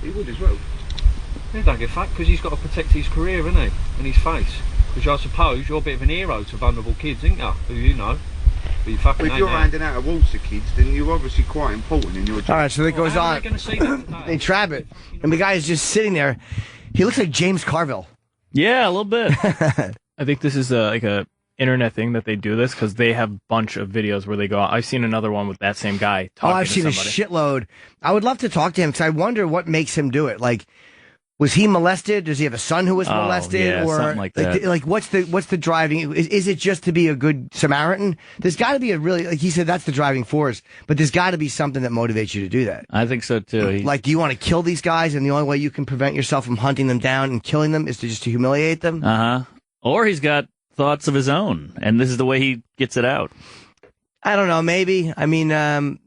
Speaker 5: He would as well.
Speaker 6: He don't give a fuck because he's got to protect his career, isn't he? And his face. Because I suppose you're a bit of an hero to vulnerable kids, ain't you? Who you know. But you fucking
Speaker 5: But if
Speaker 6: ain't
Speaker 5: you're
Speaker 6: now.
Speaker 5: handing out awards to kids, then you're obviously quite important in your job.
Speaker 1: All right, so that goes
Speaker 6: How are
Speaker 1: on.
Speaker 6: they going to see that today?
Speaker 1: They trap it. And the guy is just sitting there. He looks like James Carville.
Speaker 2: Yeah, a little bit.
Speaker 7: I think this is like a internet thing that they do this because they have a bunch of videos where they go. I've seen another one with that same guy talking
Speaker 1: I've
Speaker 7: to
Speaker 1: seen
Speaker 7: somebody.
Speaker 1: a shitload. I would love to talk to him because I wonder what makes him do it. Like, was he molested? Does he have a son who was
Speaker 2: Oh,
Speaker 1: molested?
Speaker 2: yeah,
Speaker 1: or
Speaker 2: something like that.
Speaker 1: Like, what's the driving? Is it just to be a good Samaritan? There's got to be a really, like he said, that's the driving force. But there's got to be something that motivates you to do that.
Speaker 2: I think so too.
Speaker 1: Like, do you want to kill these guys, and the only way you can prevent yourself from hunting them down and killing them is to just to humiliate them?
Speaker 2: Or he's got thoughts of his own, and this is the way he gets it out.
Speaker 1: I don't know. Maybe. I mean, I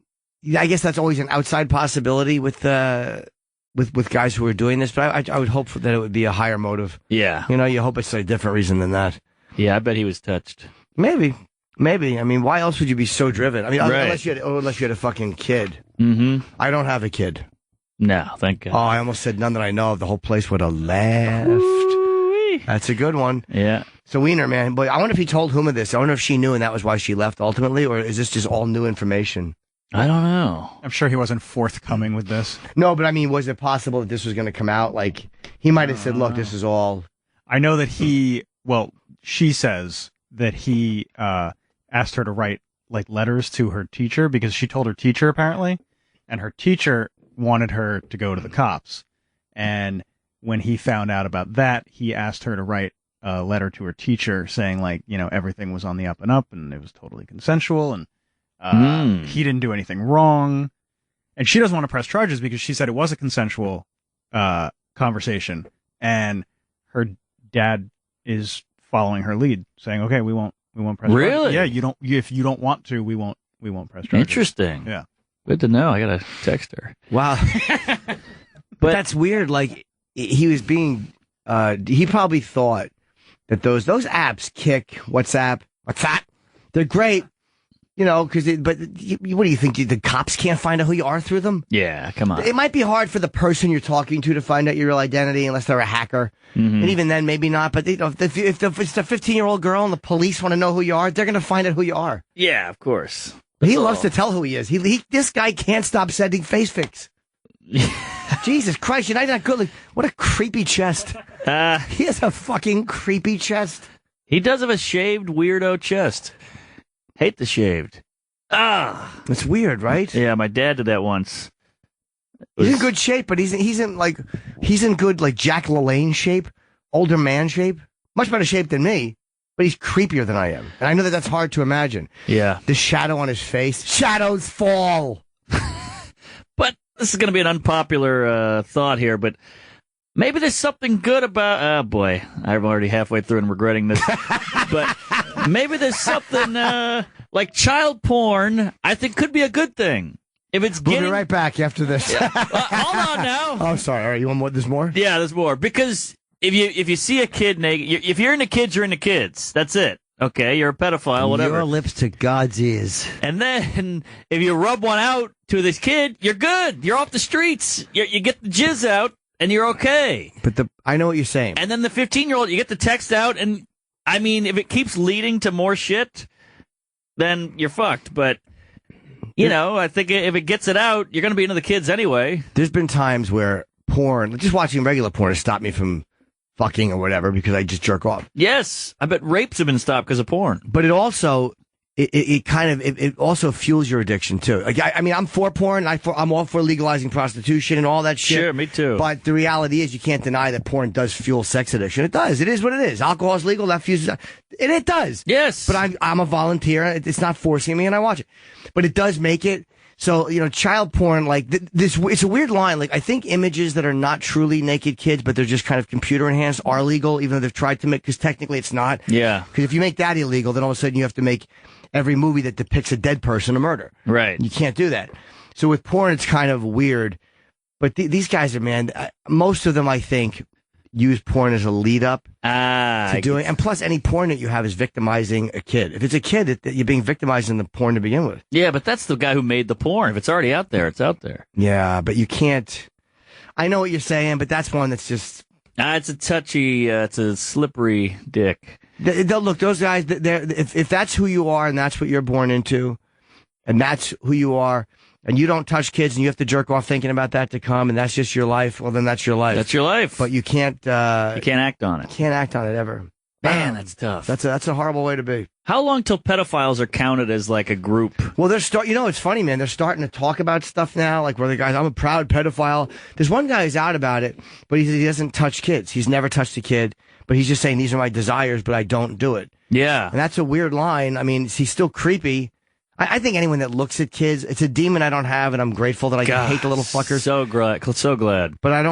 Speaker 1: guess that's always an outside possibility with guys who are doing this. But I would hope that it would be a higher motive.
Speaker 2: Yeah.
Speaker 1: You hope it's a different reason than that.
Speaker 2: Yeah, I bet he was touched.
Speaker 1: Maybe. I mean, why else would you be so driven? I mean,
Speaker 2: Right.
Speaker 1: unless you had a fucking kid.
Speaker 2: Mm-hmm.
Speaker 1: I don't have a kid.
Speaker 2: No, thank God.
Speaker 1: Oh, I almost said none that I know of. The whole place would have laughed. That's a good one.
Speaker 2: Yeah.
Speaker 1: So Weiner, man, but I wonder if he told Huma this. I wonder if she knew and that was why she left ultimately, or is this just all new information?
Speaker 2: I don't know.
Speaker 3: I'm sure he wasn't forthcoming with this.
Speaker 1: No, but I mean, was it possible that this was going to come out? Like, he might have said, look, this is all...
Speaker 3: I know that she says that he asked her to write like letters to her teacher because she told her teacher apparently, and her teacher wanted her to go to the cops. And when he found out about that, he asked her to write a letter to her teacher saying like, everything was on the up and up and it was totally consensual and he didn't do anything wrong. And she doesn't want to press charges because she said it was a consensual conversation, and her dad is following her lead, saying, "Okay, we won't press
Speaker 2: Really?
Speaker 3: charges." Yeah, if you don't want to, we won't press charges.
Speaker 2: Interesting.
Speaker 3: Yeah.
Speaker 2: Good to know. I gotta text her.
Speaker 1: Wow. But that's weird. Like, he was being, he probably thought that those apps, Kick, WhatsApp, they're great, but what do you think? The cops can't find out who you are through them?
Speaker 2: Yeah, come on.
Speaker 1: It might be hard for the person you're talking to find out your real identity unless they're a hacker.
Speaker 2: Mm-hmm.
Speaker 1: And even then, maybe not. But if it's a 15-year-old girl and the police want to know who you are, they're going to find out who you are.
Speaker 2: Yeah, of course.
Speaker 1: He loves to tell who he is. This guy can't stop sending face fics. Jesus Christ, you're not good. Like, what a creepy chest. He has a fucking creepy chest.
Speaker 2: He does have a shaved weirdo chest. Hate the shaved.
Speaker 1: It's weird, right?
Speaker 2: Yeah, my dad did that once.
Speaker 1: He's in good shape, but he's in good like Jack LaLanne shape, older man shape, much better shape than me. But he's creepier than I am, and I know that that's hard to imagine.
Speaker 2: Yeah,
Speaker 1: the shadow on his face. Shadows fall.
Speaker 2: But this is going to be an unpopular thought here, but maybe there's something good about... Oh, boy. I'm already halfway through and regretting this. But maybe there's something like child porn, I think, could be a good thing. If it's
Speaker 1: We'll be right back after this.
Speaker 2: Hold on now.
Speaker 1: Oh, sorry. All right, you want more? There's more?
Speaker 2: Yeah, there's more. Because if you see a kid naked... If you're into kids, you're into kids. That's it. Okay, you're a pedophile, whatever.
Speaker 1: Your lips to God's ears.
Speaker 2: And then if you rub one out to this kid, you're good. You're off the streets. You get the jizz out, and you're okay.
Speaker 1: But I know what you're saying.
Speaker 2: And then the 15-year-old, you get the text out, and I mean, if it keeps leading to more shit, then you're fucked. But I think if it gets it out, you're going to be into the kids anyway.
Speaker 1: There's been times where porn, just watching regular porn, has stopped me from fucking or whatever because I just jerk off.
Speaker 2: Yes, I bet rapes have been stopped because of porn.
Speaker 1: But it also, it also fuels your addiction too. Like I mean, I'm for porn. I'm all for legalizing prostitution and all that shit.
Speaker 2: Sure, me too.
Speaker 1: But the reality is, you can't deny that porn does fuel sex addiction. It does. It is what it is. Alcohol is legal. That fuses, and it does.
Speaker 2: Yes.
Speaker 1: But I'm a volunteer. It's not forcing me, and I watch it. But it does make it. So, child porn, like, it's a weird line. Like, I think images that are not truly naked kids, but they're just kind of computer enhanced, are legal, even though they've tried to make, because technically it's not.
Speaker 2: Yeah.
Speaker 1: Because if you make that illegal, then all of a sudden you have to make every movie that depicts a dead person a murder.
Speaker 2: Right.
Speaker 1: You can't do that. So with porn, it's kind of weird. But these guys are, man, most of them, I think, use porn as a lead up to doing, and plus any porn that you have is victimizing a kid. If it's a kid, you're being victimized in the porn to begin with.
Speaker 2: Yeah, but that's the guy who made the porn. If it's already out there, it's out there.
Speaker 1: Yeah, but you can't. I know what you're saying, but that's one that's just.
Speaker 2: It's a touchy. It's a slippery dick.
Speaker 1: Look, those guys. If that's who you are and that's what you're born into, and that's who you are. And you don't touch kids, and you have to jerk off thinking about that to come, and that's just your life. Well, then that's your life.
Speaker 2: That's your life.
Speaker 1: But you can't.
Speaker 2: You can't act on it.
Speaker 1: Can't act on it ever.
Speaker 2: Man, that's tough.
Speaker 1: That's a horrible way to be.
Speaker 2: How long till pedophiles are counted as like a group?
Speaker 1: Well, it's funny, man. They're starting to talk about stuff now, like where the guys, I'm a proud pedophile. There's one guy who's out about it, but he doesn't touch kids. He's never touched a kid, but he's just saying these are my desires, but I don't do it.
Speaker 2: Yeah,
Speaker 1: and that's a weird line. I mean, he's still creepy. I think anyone that looks at kids, it's a demon I don't have, and I'm grateful that I hate the little fuckers.
Speaker 2: So glad.
Speaker 1: But I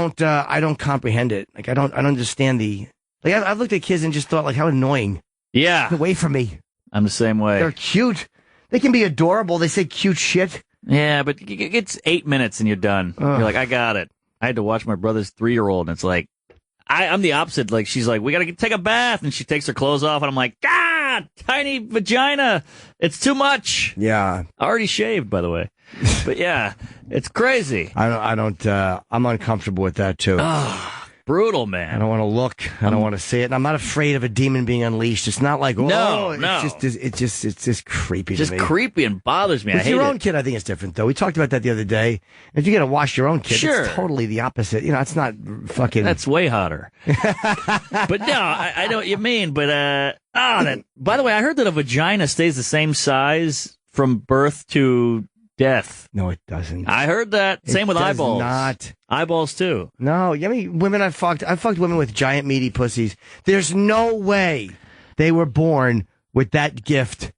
Speaker 1: don't comprehend it. Like I don't understand I've looked at kids and just thought, like, how annoying.
Speaker 2: Yeah.
Speaker 1: Get away from me.
Speaker 2: I'm the same way.
Speaker 1: They're cute. They can be adorable. They say cute shit.
Speaker 2: Yeah, but it's 8 minutes and you're done. You're like, I got it. I had to watch my brother's 3-year-old, and it's like, I'm the opposite. Like, she's like, we got to take a bath, and she takes her clothes off, and I'm like, tiny vagina. It's too much.
Speaker 1: Yeah.
Speaker 2: Already shaved, by the way. But yeah, it's crazy.
Speaker 1: I'm uncomfortable with that too.
Speaker 2: brutal,
Speaker 1: I
Speaker 2: man.
Speaker 1: don't want to look. I don't want to see it. And I'm not afraid of a demon being unleashed. It's not like,
Speaker 2: No.
Speaker 1: it's just creepy
Speaker 2: Just
Speaker 1: to me.
Speaker 2: creepy and bothers me. I
Speaker 1: With
Speaker 2: hate
Speaker 1: your
Speaker 2: it.
Speaker 1: own kid, I think it's different, though. We talked about that the other day. If you got to wash your own kid,
Speaker 2: Sure.
Speaker 1: it's totally the opposite. You know, it's not fucking...
Speaker 2: That's way hotter. But no, I know what you mean. But by the way, I heard that a vagina stays the same size from birth to death.
Speaker 1: No, it doesn't.
Speaker 2: I heard that. Same with
Speaker 1: does
Speaker 2: eyeballs.
Speaker 1: not.
Speaker 2: Eyeballs too.
Speaker 1: No, I mean, women I've fucked women with giant meaty pussies. There's no way they were born with that gift.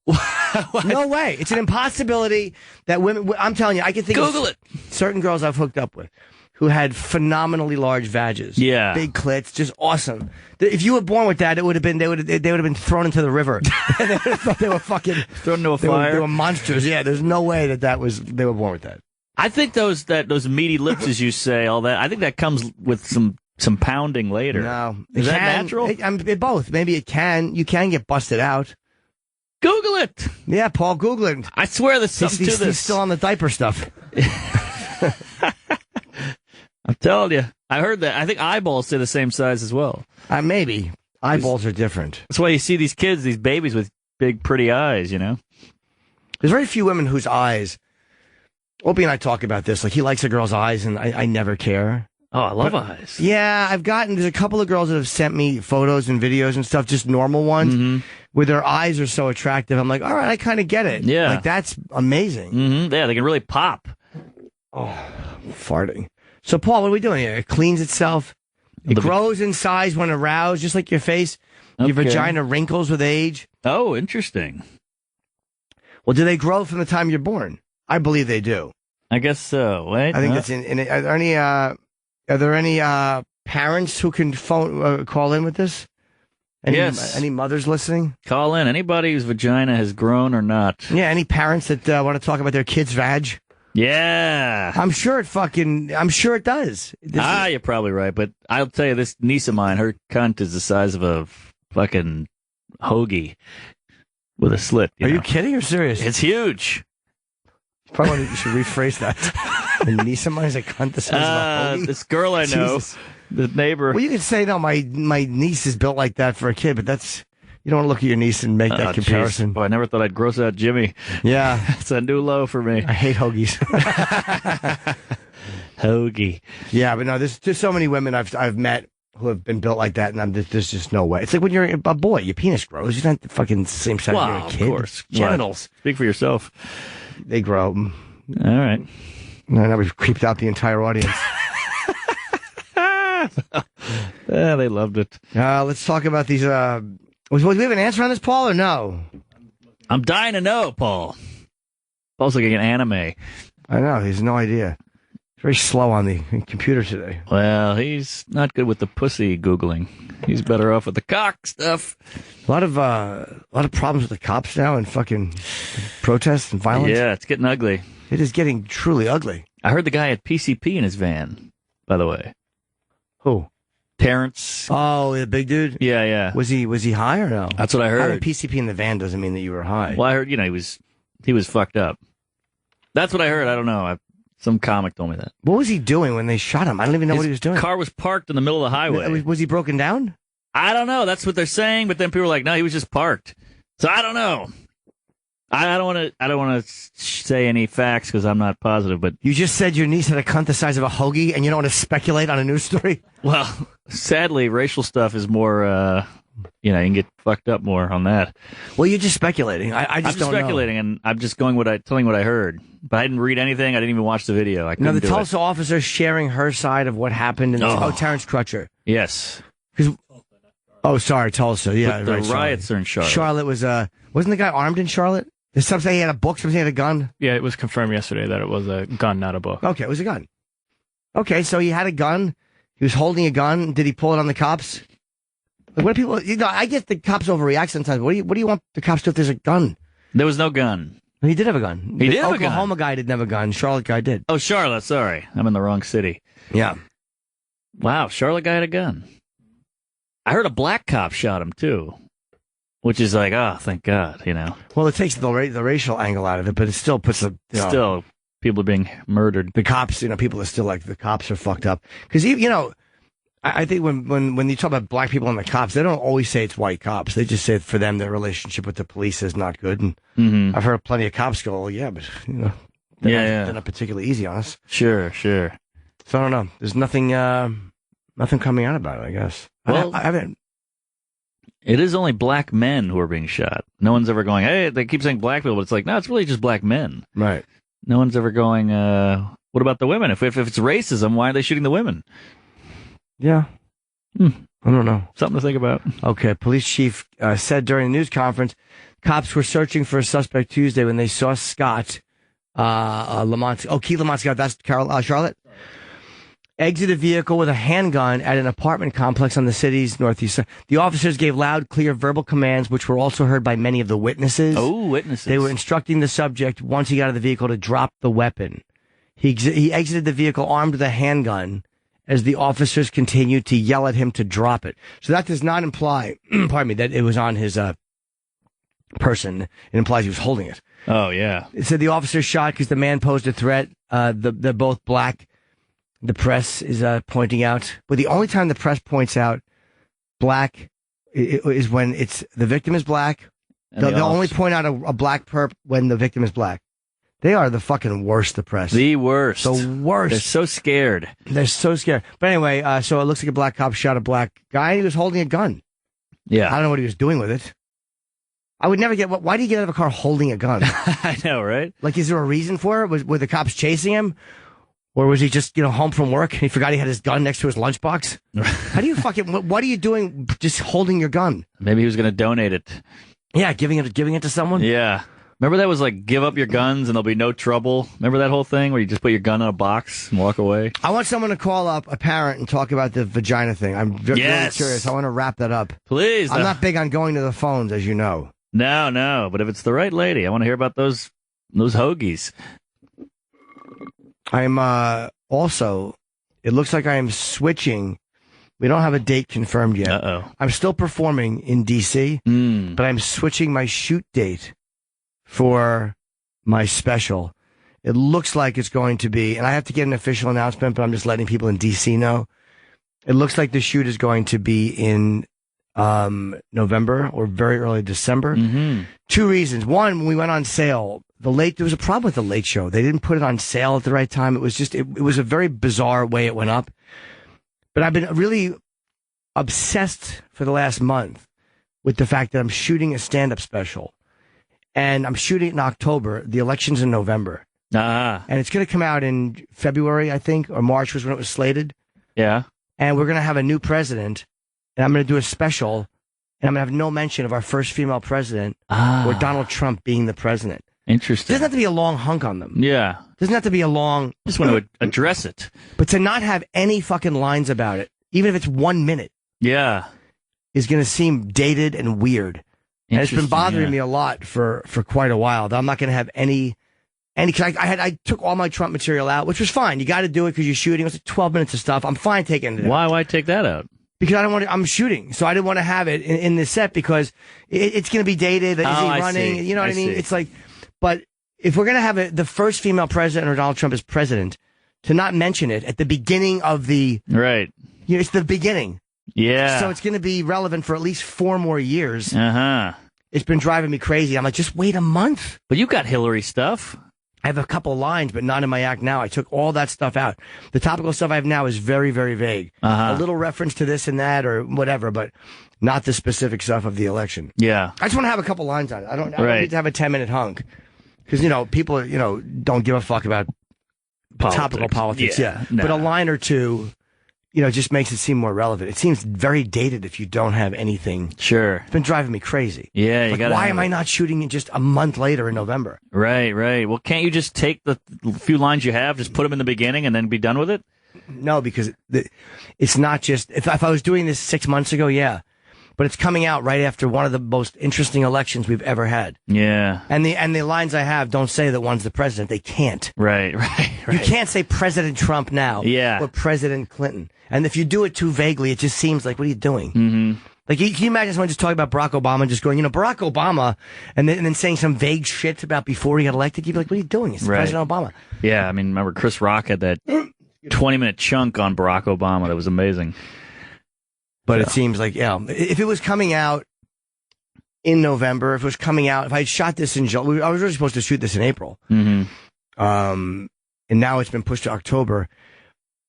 Speaker 1: No way. It's an impossibility that women, I'm telling you, I can think
Speaker 2: Google
Speaker 1: of certain girls I've hooked up with who had phenomenally large vages.
Speaker 2: Yeah.
Speaker 1: Big clits, just awesome. If you were born with that, it would have been, they would have been thrown into the river. They would have thought they were fucking,
Speaker 2: Thrown into a
Speaker 1: they
Speaker 2: fire.
Speaker 1: were monsters. Yeah, there's no way they were born with that.
Speaker 2: I think those meaty lips, as you say, all that. I think that comes with some pounding later.
Speaker 1: No.
Speaker 2: Is
Speaker 1: It
Speaker 2: that
Speaker 1: can-
Speaker 2: natural?
Speaker 1: both. Maybe it can. You can get busted out.
Speaker 2: Google it.
Speaker 1: Yeah, Paul, Google it.
Speaker 2: I swear there's something
Speaker 1: He's
Speaker 2: to this.
Speaker 1: still on the diaper stuff.
Speaker 2: I'm telling you. I heard that. I think eyeballs stay the same size as well.
Speaker 1: Maybe. Eyeballs are different.
Speaker 2: That's why you see these kids, these babies with big, pretty eyes, you know?
Speaker 1: There's very few women whose eyes... Opie and I talk about this. Like, he likes a girl's eyes, and I never care.
Speaker 2: Oh, I love eyes.
Speaker 1: Yeah, there's a couple of girls that have sent me photos and videos and stuff, just normal ones, where their eyes are so attractive. I'm like, all right, I kind of get it.
Speaker 2: Yeah.
Speaker 1: Like, that's amazing.
Speaker 2: Mm-hmm. Yeah, they can really pop.
Speaker 1: Oh, farting. So, Paul, what are we doing here? It cleans itself. It grows in size when aroused, just like your face. Your
Speaker 2: Okay.
Speaker 1: vagina wrinkles with age.
Speaker 2: Oh, interesting.
Speaker 1: Well, do they grow from the time you're born? I believe they do.
Speaker 2: I guess so. Wait.
Speaker 1: I think that's in it. Are there any parents who can call in with this?
Speaker 2: Yes.
Speaker 1: Any mothers listening?
Speaker 2: Call in. Anybody whose vagina has grown or not.
Speaker 1: Yeah, any parents that want to talk about their kid's vag?
Speaker 2: Yeah.
Speaker 1: I'm sure it does.
Speaker 2: You're probably right, but I'll tell you, this niece of mine, her cunt is the size of a fucking hoagie with a slit.
Speaker 1: Are you kidding or serious?
Speaker 2: It's huge.
Speaker 1: Probably you should rephrase that. A niece of mine is a cunt the size of a hoagie?
Speaker 2: This girl I know,
Speaker 1: Jesus.
Speaker 2: the neighbor.
Speaker 1: Well, you could say, no, my niece is built like that for a kid, but you don't want to look at your niece and make that comparison.
Speaker 2: Boy, I never thought I'd gross out Jimmy.
Speaker 1: Yeah.
Speaker 2: It's a new low for me.
Speaker 1: I hate hoagies.
Speaker 2: Hoagie.
Speaker 1: Yeah, but no, there's so many women I've met who have been built like that, and there's just no way. It's like when you're a boy, your penis grows. You're not the fucking same size when you're a kid.
Speaker 2: Of course.
Speaker 1: Genitals.
Speaker 2: What? Speak for yourself.
Speaker 1: They grow.
Speaker 2: All right.
Speaker 1: Now we've creeped out the entire audience.
Speaker 2: They loved it.
Speaker 1: Let's talk about these. Do we have an answer on this, Paul, or no?
Speaker 2: I'm dying to know, Paul. Paul's looking at anime.
Speaker 1: I know. He has no idea. He's very slow on the computer today.
Speaker 2: Well, he's not good with the pussy Googling. He's better off with the cock stuff.
Speaker 1: A lot of problems with the cops now and fucking protests and violence.
Speaker 2: Yeah, it's getting ugly.
Speaker 1: It is getting truly ugly.
Speaker 2: I heard the guy had PCP in his van, by the way.
Speaker 1: Who?
Speaker 2: Terrence.
Speaker 1: Oh, the big dude?
Speaker 2: Yeah.
Speaker 1: Was he high or no?
Speaker 2: That's what I heard.
Speaker 1: Having PCP in the van doesn't mean that you were high.
Speaker 2: Well, I heard, he was fucked up. That's what I heard. I don't know. Some comic told me that.
Speaker 1: What was he doing when they shot him? I don't even know what he was doing.
Speaker 2: His car was parked in the middle of the highway.
Speaker 1: Was he broken down?
Speaker 2: I don't know. That's what they're saying, but then people were like, no, he was just parked. So I don't know. I don't want to say any facts because I'm not positive, but
Speaker 1: You just said your niece had a cunt the size of a hoagie, and you don't want to speculate on a news story?
Speaker 2: well, sadly, racial stuff is more, you can get fucked up more on that.
Speaker 1: Well, you're just speculating. I
Speaker 2: I'm
Speaker 1: just
Speaker 2: just
Speaker 1: don't
Speaker 2: speculating, and I'm just telling what I heard. But I didn't read anything. I didn't even watch the video. I
Speaker 1: know.
Speaker 2: couldn't
Speaker 1: No, the
Speaker 2: do
Speaker 1: Tulsa officer sharing her side of what happened. Terrence Crutcher.
Speaker 2: Yes.
Speaker 1: Oh, sorry, Tulsa. Yeah,
Speaker 2: But the
Speaker 1: right,
Speaker 2: riots are in Charlotte.
Speaker 1: Charlotte was wasn't the guy armed in Charlotte? Did some say he had a book? Some say he had a gun?
Speaker 7: Yeah, it was confirmed yesterday that it was a gun, not a book.
Speaker 1: Okay, it was a gun. Okay, so he had a gun. He was holding a gun. Did he pull it on the cops? Like, what do people? I get the cops overreact sometimes. What do you want the cops to do if there's a gun?
Speaker 2: There was no gun.
Speaker 1: He did have a gun.
Speaker 2: He
Speaker 1: The
Speaker 2: did have a gun.
Speaker 1: Oklahoma guy didn't have a gun. Charlotte guy did.
Speaker 2: Oh, Charlotte. Sorry. I'm in the wrong city.
Speaker 1: Yeah.
Speaker 2: Wow, Charlotte guy had a gun. I heard a black cop shot him, too. Which is like, oh, thank God,
Speaker 1: Well, it takes the racial angle out of it, but it still puts
Speaker 2: Still, people are being murdered.
Speaker 1: the cops. People are still like the cops are fucked up because I think when you talk about black people and the cops, they don't always say it's white cops. They just say for them their relationship with the police is not good. And I've heard plenty of cops go, well, yeah, but they're not particularly easy on us.
Speaker 2: Sure.
Speaker 1: So I don't know. There's nothing coming out about it, I guess.
Speaker 2: Well,
Speaker 1: I haven't.
Speaker 2: It is only black men who are being shot. No one's ever going, hey, they keep saying black people, but it's like, no, it's really just black men.
Speaker 1: Right.
Speaker 2: No one's ever going, what about the women? If it's racism, why are they shooting the women?
Speaker 1: Yeah. I don't know.
Speaker 2: Something to think about.
Speaker 1: Okay. Police chief said during a news conference, cops were searching for a suspect Tuesday when they saw Scott Lamont. Oh, Keith Lamont Scott. That's Charlotte. Exit a vehicle with a handgun at an apartment complex on the city's northeast side. The officers gave loud, clear verbal commands, which were also heard by many of the witnesses.
Speaker 2: Oh, witnesses.
Speaker 1: They were instructing the subject, once he got out of the vehicle, to drop the weapon. He exited the vehicle armed with a handgun as the officers continued to yell at him to drop it. So that does not imply, pardon me, that it was on his person. It implies he was holding it.
Speaker 2: Oh, yeah.
Speaker 1: It said the officer shot because the man posed a threat. They're both black. The press is pointing out, but the only time the press points out black is when it's the victim is black. They'll only point out a black perp when the victim is black. They are the fucking worst, the press.
Speaker 2: The worst.
Speaker 1: The worst.
Speaker 2: They're so scared.
Speaker 1: They're so scared. But anyway, so it looks like a black cop shot a black guy. He was holding a gun.
Speaker 2: Yeah.
Speaker 1: I don't know what he was doing with it. I would never get, why do you get out of a car holding a gun?
Speaker 2: I know, right?
Speaker 1: Like, is there a reason for it? Were the cops chasing him? Or was he just, home from work and he forgot he had his gun next to his lunchbox? How do you what are you doing just holding your gun?
Speaker 2: Maybe he was going to donate it.
Speaker 1: Yeah, giving it to someone?
Speaker 2: Yeah. Remember that was like, give up your guns and there'll be no trouble? Remember that whole thing where you just put your gun in a box and walk away? I
Speaker 1: want someone to call up a parent and talk about the vagina thing. I'm very curious. I want to wrap that up.
Speaker 2: Please.
Speaker 1: I'm not big on going to the phones, as you know.
Speaker 2: No. But if it's the right lady, I want to hear about those hoagies.
Speaker 1: I'm also, it looks like I am switching. We don't have a date confirmed yet.
Speaker 2: Uh-oh.
Speaker 1: I'm still performing in D.C., but I'm switching my shoot date for my special. It looks like it's going to be, and I have to get an official announcement, but I'm just letting people in D.C. know. It looks like the shoot is going to be in November or very early December.
Speaker 2: Mm-hmm.
Speaker 1: Two reasons. One, when we went on sale, there was a problem with the Late Show. They didn't put it on sale at the right time. It was just, it was a very bizarre way it went up. But I've been really obsessed for the last month with the fact that I'm shooting a stand-up special. And I'm shooting it in October. The election's in November.
Speaker 2: And
Speaker 1: it's going to come out in February, I think, or March was when it was slated.
Speaker 2: Yeah.
Speaker 1: And we're going to have a new president. And I'm going to do a special. And I'm going to have no mention of our first female president or Donald Trump being the president.
Speaker 2: Interesting.
Speaker 1: It doesn't have to be a long hunk on them.
Speaker 2: Yeah.
Speaker 1: Doesn't have to be a long...
Speaker 2: Just want to address it.
Speaker 1: But to not have any fucking lines about it, even if it's 1 minute...
Speaker 2: Yeah.
Speaker 1: ...is going to seem dated and weird. And it's been bothering me a lot for quite a while. That I'm not going to have any... Cause I took all my Trump material out, which was fine. You got to do it because you're shooting. It was like 12 minutes of stuff. I'm fine taking it out.
Speaker 2: Why take that out?
Speaker 1: Because I don't want to, I'm shooting. So I didn't want to have it in the set because it's going to be dated. Is he running?
Speaker 2: See.
Speaker 1: You know what I mean?
Speaker 2: See.
Speaker 1: It's like... But if we're going to have the first female president or Donald Trump as president, to not mention it at the beginning of the...
Speaker 2: Right.
Speaker 1: It's the beginning.
Speaker 2: Yeah.
Speaker 1: So it's going to be relevant for at least 4 more years.
Speaker 2: Uh-huh.
Speaker 1: It's been driving me crazy. I'm like, just wait a month.
Speaker 2: But you got Hillary stuff.
Speaker 1: I have a couple lines, but not in my act now. I took all that stuff out. The topical stuff I have now is very, very vague.
Speaker 2: Uh-huh.
Speaker 1: A little reference to this and that or whatever, but not the specific stuff of the election.
Speaker 2: Yeah.
Speaker 1: I just want to have a couple lines on it. I don't need to have a 10-minute hunk. Because, people, don't give a fuck about topical politics. Yeah.
Speaker 2: No.
Speaker 1: But a line or two, just makes it seem more relevant. It seems very dated if you don't have anything.
Speaker 2: Sure.
Speaker 1: It's been driving me crazy.
Speaker 2: Yeah, you gotta
Speaker 1: why am I not shooting it just a month later in November?
Speaker 2: Right. Well, can't you just take the few lines you have, just put them in the beginning and then be done with it?
Speaker 1: No, because it's not just... If I was doing this 6 months ago, yeah. But it's coming out right after one of the most interesting elections we've ever had.
Speaker 2: Yeah.
Speaker 1: And the lines I have don't say that one's the president. They can't.
Speaker 2: Right.
Speaker 1: You can't say President Trump now.
Speaker 2: Yeah.
Speaker 1: Or President Clinton. And if you do it too vaguely, it just seems like, what are you doing?
Speaker 2: Mm-hmm.
Speaker 1: Like, can you imagine someone just talking about Barack Obama and just going, Barack Obama, and then saying some vague shit about before he got elected? You'd be like, what are you doing? It's President Obama.
Speaker 2: Yeah, I mean, remember Chris Rock had that 20-minute chunk on Barack Obama that was amazing.
Speaker 1: But it seems like, if it was coming out in November, if I had shot this in July, I was really supposed to shoot this in April.
Speaker 2: Mm-hmm.
Speaker 1: And now it's been pushed to October.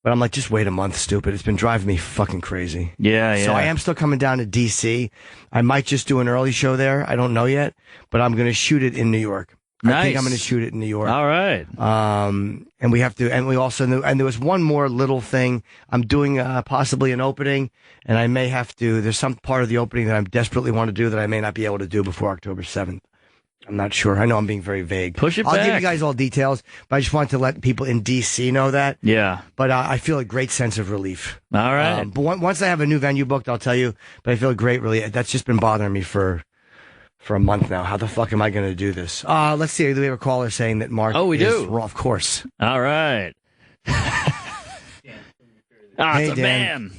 Speaker 1: But I'm like, just wait a month, stupid. It's been driving me fucking crazy.
Speaker 2: Yeah.
Speaker 1: So I am still coming down to D.C. I might just do an early show there. I don't know yet. But I'm going to shoot it in New York.
Speaker 2: Nice.
Speaker 1: I think I'm going to shoot it in New York.
Speaker 2: All right.
Speaker 1: And we have to, and we also knew, and there was one more little thing. I'm doing possibly an opening, and I may have to, there's some part of the opening that I desperately want to do that I may not be able to do before October 7th. I'm not sure. I know I'm being very vague.
Speaker 2: Push it
Speaker 1: I'll
Speaker 2: back.
Speaker 1: give you guys all details, but I just wanted to let people in D.C. know that.
Speaker 2: Yeah.
Speaker 1: But I feel a great sense of relief.
Speaker 2: All right.
Speaker 1: But once I have a new venue booked, I'll tell you. But I feel great relief. That's just been bothering me for a month now. How the fuck am I going to do this? Let's see. Do we have a caller saying that Mark
Speaker 2: we
Speaker 1: is
Speaker 2: do.
Speaker 1: raw? Of course.
Speaker 2: All right.
Speaker 1: Hey,
Speaker 2: it's a
Speaker 1: Dan.
Speaker 2: man.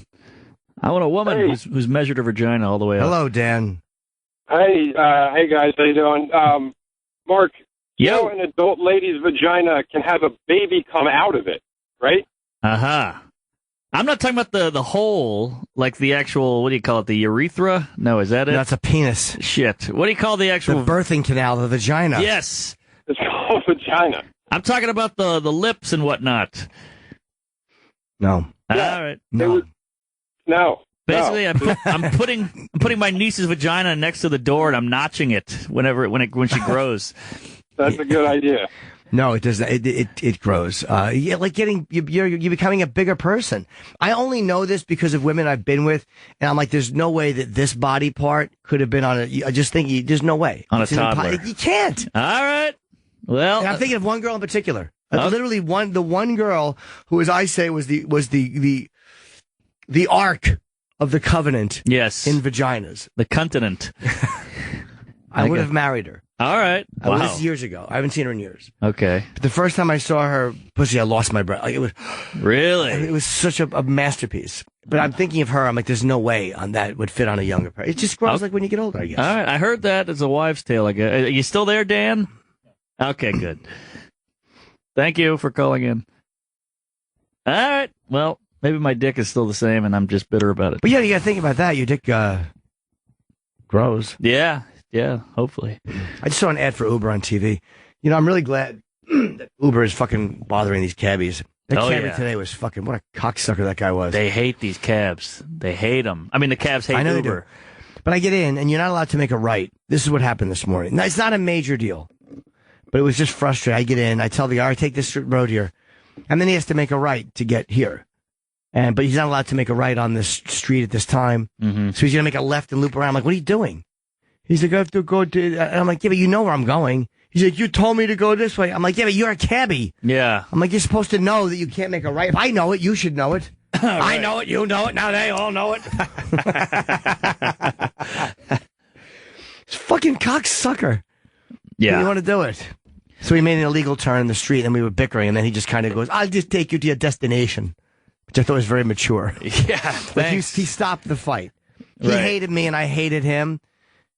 Speaker 2: I want a woman who's measured her vagina all the way up.
Speaker 1: Hello, Dan.
Speaker 8: Hey guys, how you doing? Mark, you know an adult lady's vagina can have a baby come out of it, right?
Speaker 2: Uh-huh. I'm not talking about the hole, like the actual, what do you call it, the urethra? No, is that it?
Speaker 1: No, that's a penis.
Speaker 2: Shit. What do you call the
Speaker 1: The
Speaker 2: actual...
Speaker 1: birthing canal, the vagina.
Speaker 2: Yes.
Speaker 8: It's called vagina.
Speaker 2: I'm talking about the lips and whatnot.
Speaker 1: No.
Speaker 8: Yeah.
Speaker 2: All right.
Speaker 1: No.
Speaker 8: No.
Speaker 2: Basically, I'm putting my niece's vagina next to the door and I'm notching it when she grows.
Speaker 8: That's a good idea.
Speaker 1: No, it doesn't. It grows. Yeah, like you're becoming a bigger person. I only know this because of women I've been with, and I'm like, there's no way that this body part could have been on a. I just think there's no way
Speaker 2: On a
Speaker 1: It's
Speaker 2: toddler.
Speaker 1: You can't.
Speaker 2: All right. Well,
Speaker 1: And I'm thinking of one girl in particular.
Speaker 2: Okay.
Speaker 1: Literally the one girl who, as I say, was the ark of the covenant.
Speaker 2: yes,
Speaker 1: In vaginas.
Speaker 2: the continent.
Speaker 1: I would
Speaker 2: Okay.
Speaker 1: have married her.
Speaker 2: All right. Wow.
Speaker 1: This is years ago. I haven't seen her in years.
Speaker 2: Okay.
Speaker 1: But the first time I saw her pussy, I lost my breath. Like, it
Speaker 2: Really?
Speaker 1: was such a masterpiece. But I'm thinking of her. I'm like, there's no way on that would fit on a younger person. It just grows like when you get older, I guess.
Speaker 2: All right. I heard that as a wives' tale. I guess. Are you still there, Dan? Okay, good. Thank you for calling in. All right. Well, maybe my dick is still the same, and I'm just bitter about it.
Speaker 1: But yeah, you got to think about that. Your dick grows.
Speaker 2: Yeah. Hopefully.
Speaker 1: I just saw an ad for Uber on TV. You know, I'm really glad that Uber is fucking bothering these cabbies. That cabbie today was fucking, what a cocksucker that guy was.
Speaker 2: They hate these cabs. They hate them. I mean, the cabs hate
Speaker 1: I know
Speaker 2: Uber.
Speaker 1: they do. But I get in, and you're not allowed to make a right. This is what happened this morning. Now, it's not a major deal, but it was just frustrating. I get in, I tell the guy, all right, take this road here. And then he has to make a right to get here. But he's not allowed to make a right on this street at this time.
Speaker 2: Mm-hmm.
Speaker 1: So he's going to make a left and loop around. I'm like, what are you doing? He's like, I have to go to, and I'm like, yeah, but you know where I'm going. He's like, you told me to go this way. I'm like, yeah, but you're a cabbie.
Speaker 2: Yeah.
Speaker 1: I'm like, you're supposed to know that you can't make a right. If I know it, you should know it. I know it, you know it, now they all know it. It's fucking cocksucker.
Speaker 2: Yeah.
Speaker 1: You want to do it. So he made an illegal turn in the street, and we were bickering, and then he just kind of goes, I'll just take you to your destination. Which I thought was very mature.
Speaker 2: Yeah.
Speaker 1: Like he
Speaker 2: Thanks.
Speaker 1: stopped the fight. He
Speaker 2: Right.
Speaker 1: hated me, and I hated him.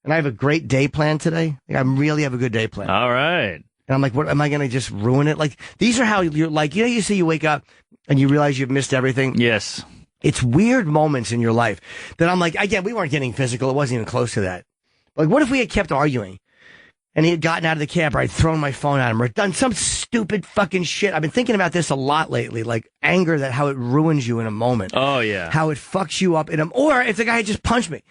Speaker 1: And I have a great day plan today. Like, I really have a good day plan.
Speaker 2: All right.
Speaker 1: And I'm like, what, am I going to just ruin it? Like, these are how you're like, you say you wake up and you realize you've missed everything.
Speaker 2: Yes.
Speaker 1: It's weird moments in your life that I'm like, again, we weren't getting physical. It wasn't even close to that. Like, what if we had kept arguing and he had gotten out of the cab or I'd thrown my phone at him or done some stupid fucking shit? I've been thinking about this a lot lately, like anger, that how it ruins you in a moment.
Speaker 2: Oh, yeah.
Speaker 1: How it fucks you up or if the guy had just punched me.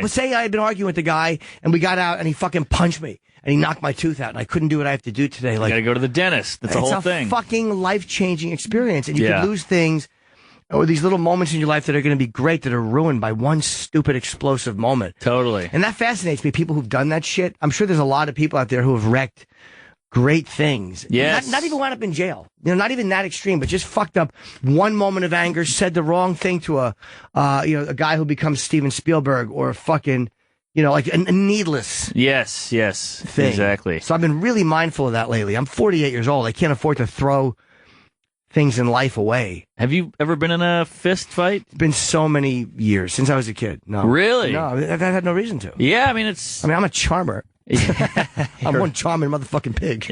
Speaker 1: Say I had been arguing with the guy and we got out and he fucking punched me and he knocked my tooth out and I couldn't do what I have to do today.
Speaker 2: You
Speaker 1: Like,
Speaker 2: got to go to the dentist. That's the whole thing.
Speaker 1: It's a fucking life-changing experience, and you
Speaker 2: Yeah.
Speaker 1: could lose things or these little moments in your life that are going to be great that are ruined by one stupid explosive moment.
Speaker 2: Totally.
Speaker 1: And that fascinates me, people who've done that shit. I'm sure there's a lot of people out there who have wrecked great things.
Speaker 2: Yes.
Speaker 1: Not even wound up in jail. You know, not even that extreme, but just fucked up one moment of anger, said the wrong thing to a guy who becomes Steven Spielberg or a fucking, like a needless
Speaker 2: Yes.
Speaker 1: thing.
Speaker 2: Exactly.
Speaker 1: So I've been really mindful of that lately. I'm 48 years old. I can't afford to throw things in life away.
Speaker 2: Have you ever been in a fist fight?
Speaker 1: It's been so many years since I was a kid. No.
Speaker 2: Really?
Speaker 1: No, I've had no reason to.
Speaker 2: Yeah, I mean, it's...
Speaker 1: I'm a charmer. I'm one charming motherfucking pig.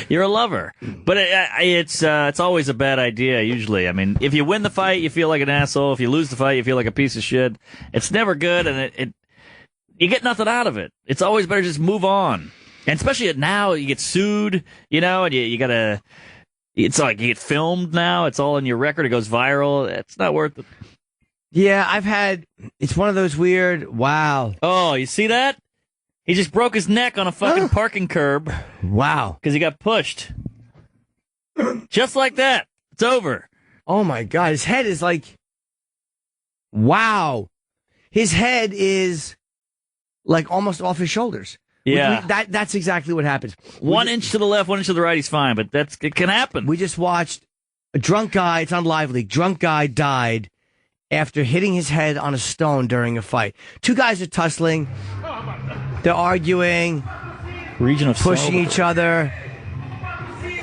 Speaker 2: You're a lover, but it's always a bad idea. Usually, I mean, if you win the fight, you feel like an asshole. If you lose the fight, you feel like a piece of shit. It's never good, and you get nothing out of it. It's always better to just move on. And especially now, you get sued, and you gotta. It's like you get filmed now. It's all in your record. It goes viral. It's not worth it.
Speaker 1: Yeah, it's one of those weird, wow.
Speaker 2: Oh, you see that? He just broke his neck on a fucking parking curb.
Speaker 1: Wow.
Speaker 2: Because he got pushed. Just like that. It's over.
Speaker 1: Oh my God. His head is like, wow. His head is like almost off his shoulders.
Speaker 2: Yeah.
Speaker 1: That's exactly what happens.
Speaker 2: 1 inch to the left, 1 inch to the right, he's fine, but it can happen.
Speaker 1: We just watched a drunk guy, it's on Live Leak, drunk guy died after hitting his head on a stone during a fight. Two guys are tussling. They're arguing.
Speaker 2: Region of
Speaker 1: pushing
Speaker 2: soul.
Speaker 1: each other.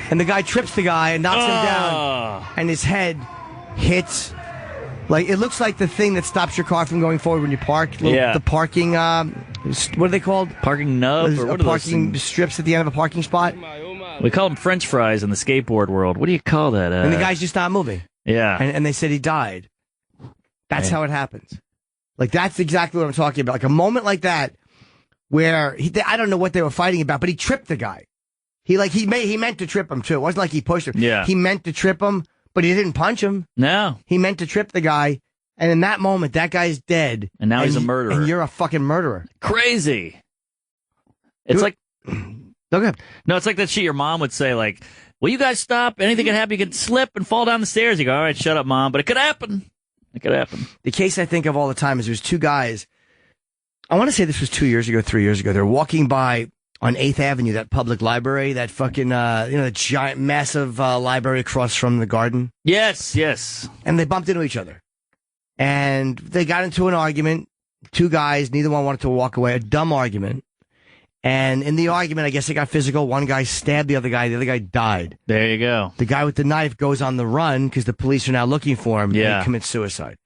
Speaker 1: And the guy trips the guy and knocks him down. And his head hits. Like, it looks like the thing that stops your car from going forward when you park. The parking, what are they called?
Speaker 2: Parking nub? Or what are
Speaker 1: parking strips at the end of a parking spot?
Speaker 2: We call them French fries in the skateboard world. What do you call that?
Speaker 1: And the guy's just not moving.
Speaker 2: Yeah.
Speaker 1: And they said he died. That's how it happens. Like, that's exactly what I'm talking about. Like, a moment like that where I don't know what they were fighting about, but he tripped the guy. He meant to trip him, too. It wasn't like he pushed him.
Speaker 2: Yeah.
Speaker 1: He meant to trip him, but he didn't punch him.
Speaker 2: No.
Speaker 1: He meant to trip the guy, and in that moment, that guy's dead.
Speaker 2: And now he's a murderer.
Speaker 1: And you're a fucking murderer.
Speaker 2: Crazy. It's like...
Speaker 1: Okay.
Speaker 2: No, it's like that shit your mom would say, like, will you guys stop? Anything can happen. You could slip and fall down the stairs. You go, all right, shut up, Mom. But it could happen. It could happen.
Speaker 1: The case I think of all the time is there's two guys. I want to say this was 2 years ago, 3 years ago. They're walking by on 8th Avenue, that public library, that fucking, the giant, massive library across from the garden.
Speaker 2: Yes, yes.
Speaker 1: And they bumped into each other. And they got into an argument. Two guys, neither one wanted to walk away. A dumb argument. And in the argument, I guess it got physical. One guy stabbed the other guy. The other guy died.
Speaker 2: There you go.
Speaker 1: The guy with the knife goes on the run because the police are now looking for him.
Speaker 2: Yeah.
Speaker 1: And he commits suicide.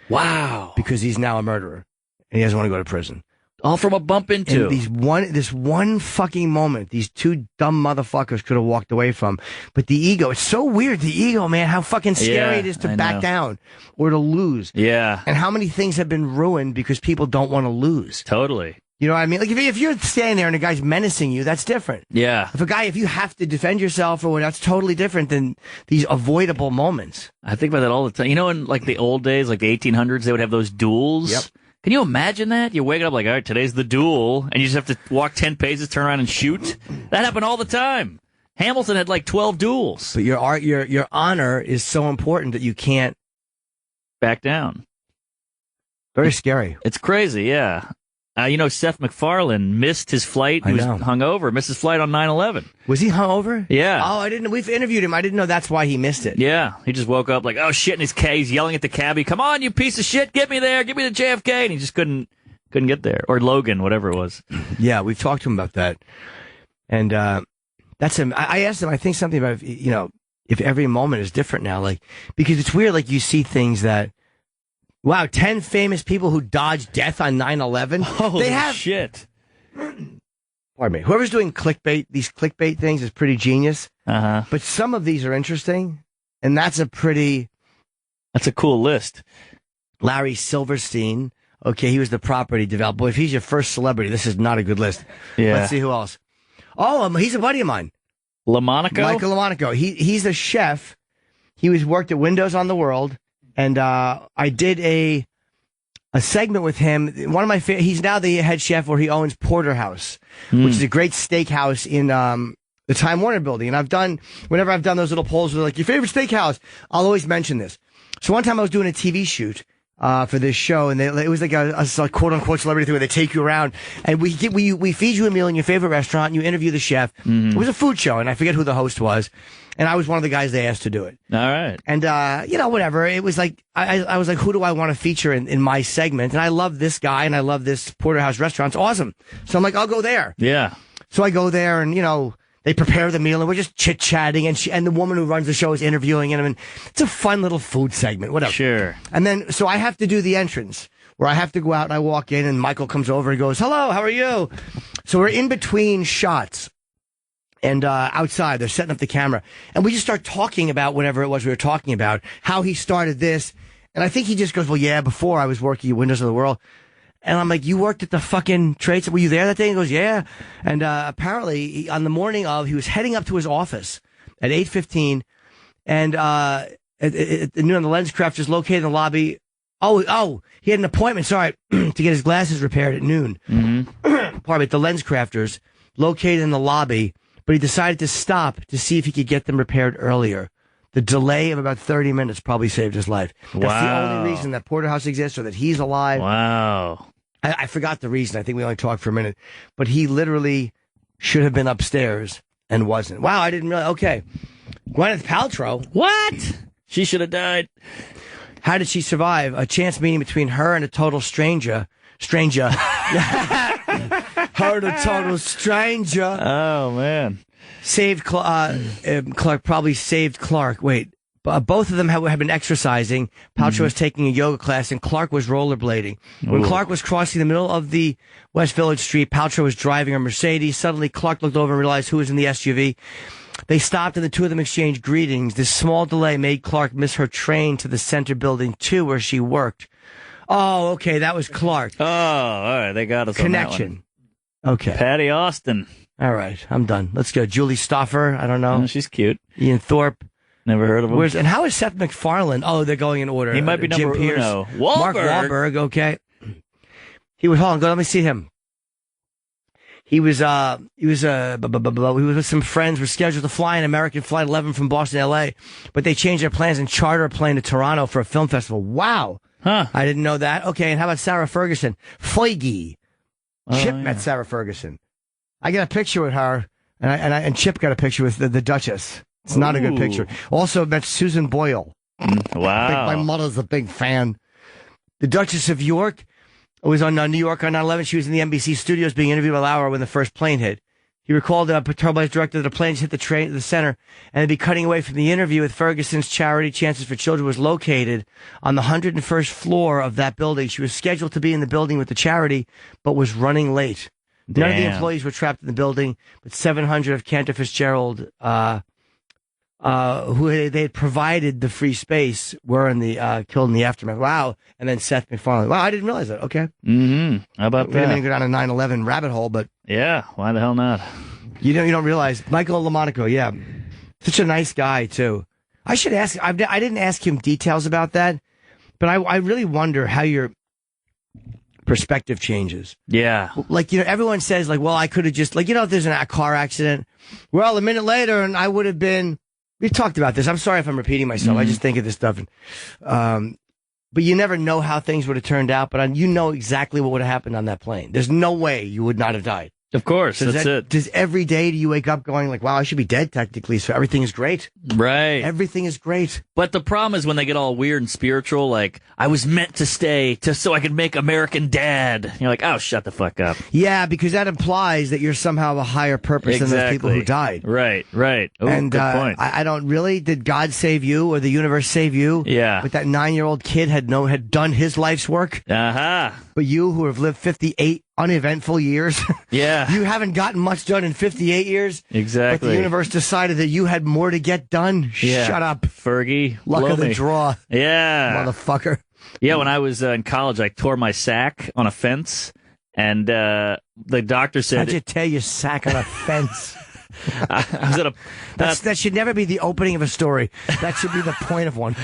Speaker 2: Wow.
Speaker 1: Because he's now a murderer. And he doesn't want to go to prison.
Speaker 2: All from a bump into.
Speaker 1: And this one fucking moment, these two dumb motherfuckers could have walked away from. But the ego, it's so weird. The ego, man, how fucking scary it is to back down or to lose.
Speaker 2: Yeah.
Speaker 1: And how many things have been ruined because people don't want to lose.
Speaker 2: Totally.
Speaker 1: You know what I mean? Like, if you're standing there and a guy's menacing you, that's different.
Speaker 2: Yeah.
Speaker 1: If you have to defend yourself or whatever, that's totally different than these avoidable moments.
Speaker 2: I think about that all the time. You know, in like the old days, like the 1800s, they would have those duels.
Speaker 1: Yep.
Speaker 2: Can you imagine that? You wake up like, all right, today's the duel, and you just have to walk 10 paces, turn around and shoot? That happened all the time. Hamilton had like 12 duels.
Speaker 1: But your honor is so important that you can't
Speaker 2: back down.
Speaker 1: Very scary.
Speaker 2: It's crazy, yeah. Seth MacFarlane missed his flight. He was hungover. Missed his flight on 9/11.
Speaker 1: Was he hungover?
Speaker 2: Yeah.
Speaker 1: Oh, I didn't. We've interviewed him. I didn't know that's why he missed it.
Speaker 2: Yeah. He just woke up like, oh shit, in his cab. He's yelling at the cabbie, "Come on, you piece of shit! Get me there! Get me to JFK!" And he just couldn't get there. Or Logan, whatever it was.
Speaker 1: Yeah, we've talked to him about that, and that's him. I asked him. I think something about if every moment is different now, like because it's weird. Like you see things that. Wow, 10 famous people who dodged death on 9/11.
Speaker 2: Holy shit.
Speaker 1: Pardon me. Whoever's doing these clickbait things is pretty genius.
Speaker 2: Uh-huh.
Speaker 1: But some of these are interesting, and that's a
Speaker 2: cool list.
Speaker 1: Larry Silverstein. Okay, he was the property developer. Boy, if he's your first celebrity, this is not a good list.
Speaker 2: Yeah.
Speaker 1: Let's see who else. Oh, he's a buddy of mine.
Speaker 2: Michael
Speaker 1: LaMonaco. He's a chef. He worked at Windows on the World. And I did a segment with him. One of my he's now the head chef where he owns Porterhouse, which is a great steakhouse in the Time Warner building. And whenever I've done those little polls with like your favorite steakhouse, I'll always mention this. So one time I was doing a TV shoot for this show, and it was like a quote unquote celebrity thing where they take you around and we feed you a meal in your favorite restaurant and you interview the chef. It was a food show, and I forget who the host was. And I was one of the guys they asked to do it.
Speaker 2: All right.
Speaker 1: And, whatever. It was like, I was like, who do I want to feature in my segment? And I love this guy and I love this Porterhouse restaurant. It's awesome. So I'm like, I'll go there.
Speaker 2: Yeah.
Speaker 1: So I go there and, They prepare the meal, and we're just chit-chatting, and the woman who runs the show is interviewing him, and it's a fun little food segment, whatever.
Speaker 2: Sure.
Speaker 1: And then, so I have to do the entrance, where I have to go out, and I walk in, and Michael comes over and goes, hello, how are you? So we're in between shots, and outside, they're setting up the camera, and we just start talking about whatever it was we were talking about, how he started this, and I think he just goes, well, yeah, before I was working at Windows of the World. And I'm like, you worked at the fucking trade center? Were you there that day? He goes, yeah. And apparently, on the morning of, he was heading up to his office at 8:15, and at noon, the lens craft is located in the lobby. Oh, he had an appointment, sorry, to get his glasses repaired at noon.
Speaker 2: Mm-hmm.
Speaker 1: Pardon me, the lens crafters located in the lobby, but he decided to stop to see if he could get them repaired earlier. The delay of about 30 minutes probably saved his life. That's the only reason that Porterhouse exists, or that he's alive.
Speaker 2: Wow.
Speaker 1: I forgot the reason. I think we only talked for a minute. But he literally should have been upstairs and wasn't. Wow, I didn't realize. Okay. Gwyneth Paltrow.
Speaker 2: What? She should have died.
Speaker 1: How did she survive? A chance meeting between her and a total stranger. Her and a total stranger.
Speaker 2: Oh, man.
Speaker 1: Saved Clark, probably saved Clark. Wait, both of them have been exercising. Paltrow was taking a yoga class, and Clark was rollerblading. When Clark was crossing the middle of the West Village Street, Paltrow was driving a Mercedes. Suddenly, Clark looked over and realized who was in the SUV. They stopped, and the two of them exchanged greetings. This small delay made Clark miss her train to the Center Building 2, where she worked. Oh, okay, that was Clark.
Speaker 2: Oh, all right, they got us
Speaker 1: Connection.
Speaker 2: on that one.
Speaker 1: Okay.
Speaker 2: Patty Austin.
Speaker 1: All right, I'm done. Let's go. Julie Stoffer, I don't know.
Speaker 2: Oh, she's cute.
Speaker 1: Ian Thorpe.
Speaker 2: Never heard of him.
Speaker 1: And how is Seth MacFarlane? Oh, they're going in order.
Speaker 2: He might be
Speaker 1: Jim
Speaker 2: number
Speaker 1: Pierce.
Speaker 2: uno.
Speaker 1: Mark Wahlberg, okay. He was, hold on, let me see him. He was with some friends, were scheduled to fly an American Flight 11 from Boston to L.A., but they changed their plans and charter a plane to Toronto for a film festival. Wow.
Speaker 2: Huh.
Speaker 1: I didn't know that. Okay, and how about Sarah Ferguson? Feige. Chip met Sarah Ferguson. I got a picture with her, and Chip got a picture with the Duchess. It's not a good picture. Also met Susan Boyle.
Speaker 2: Wow.
Speaker 1: My mother's a big fan. The Duchess of York was on New York on 9/11. She was in the NBC studios being interviewed by Lauer when the first plane hit. He recalled that Patrol's director that the plane hit the center, and they'd be cutting away from the interview with Ferguson's charity Chances for Children was located on the 101st floor of that building. She was scheduled to be in the building with the charity, but was running late. None of the employees were trapped in the building, but 700 of Cantor Fitzgerald, who they had provided the free space, were killed in the aftermath. Wow. And then Seth MacFarlane. Wow, I didn't realize that. Okay.
Speaker 2: Mm-hmm. How about
Speaker 1: we didn't
Speaker 2: that?
Speaker 1: even go down a 9/11 rabbit hole, but
Speaker 2: yeah, why the hell not?
Speaker 1: You don't realize Michael LaMonaco. Yeah, such a nice guy too. I should ask. I didn't ask him details about that, but I really wonder how your perspective changes.
Speaker 2: Yeah.
Speaker 1: Like, everyone says, like, well, I could have just, like, if there's a car accident, well, a minute later, and I would have been. We've talked about this. I'm sorry if I'm repeating myself. I just think of this stuff. But you never know how things would have turned out. But you know exactly what would have happened on that plane. There's no way you would not have died.
Speaker 2: Of course, that's it.
Speaker 1: Does every day do you wake up going like, wow, I should be dead technically, so everything is great?
Speaker 2: Right.
Speaker 1: Everything is great.
Speaker 2: But the problem is when they get all weird and spiritual, like, I was meant to stay so I could make American Dad. You're like, oh, shut the fuck up.
Speaker 1: Yeah, because that implies that you're somehow a higher purpose than those people who died.
Speaker 2: Right. Ooh, and good point.
Speaker 1: I don't really, did God save you or the universe save you?
Speaker 2: Yeah.
Speaker 1: But that 9-year-old kid had done his life's work?
Speaker 2: Uh-huh.
Speaker 1: But you who have lived 58 uneventful years.
Speaker 2: Yeah.
Speaker 1: You haven't gotten much done in 58 years.
Speaker 2: Exactly.
Speaker 1: But the universe decided that you had more to get done.
Speaker 2: Yeah.
Speaker 1: Shut up.
Speaker 2: Fergie.
Speaker 1: Luck of the draw.
Speaker 2: Yeah.
Speaker 1: Motherfucker.
Speaker 2: Yeah, when I was in college, I tore my sack on a fence, and the doctor said...
Speaker 1: How'd you tear your sack on a fence?
Speaker 2: I was at a...
Speaker 1: That should never be the opening of a story. That should be the point of one.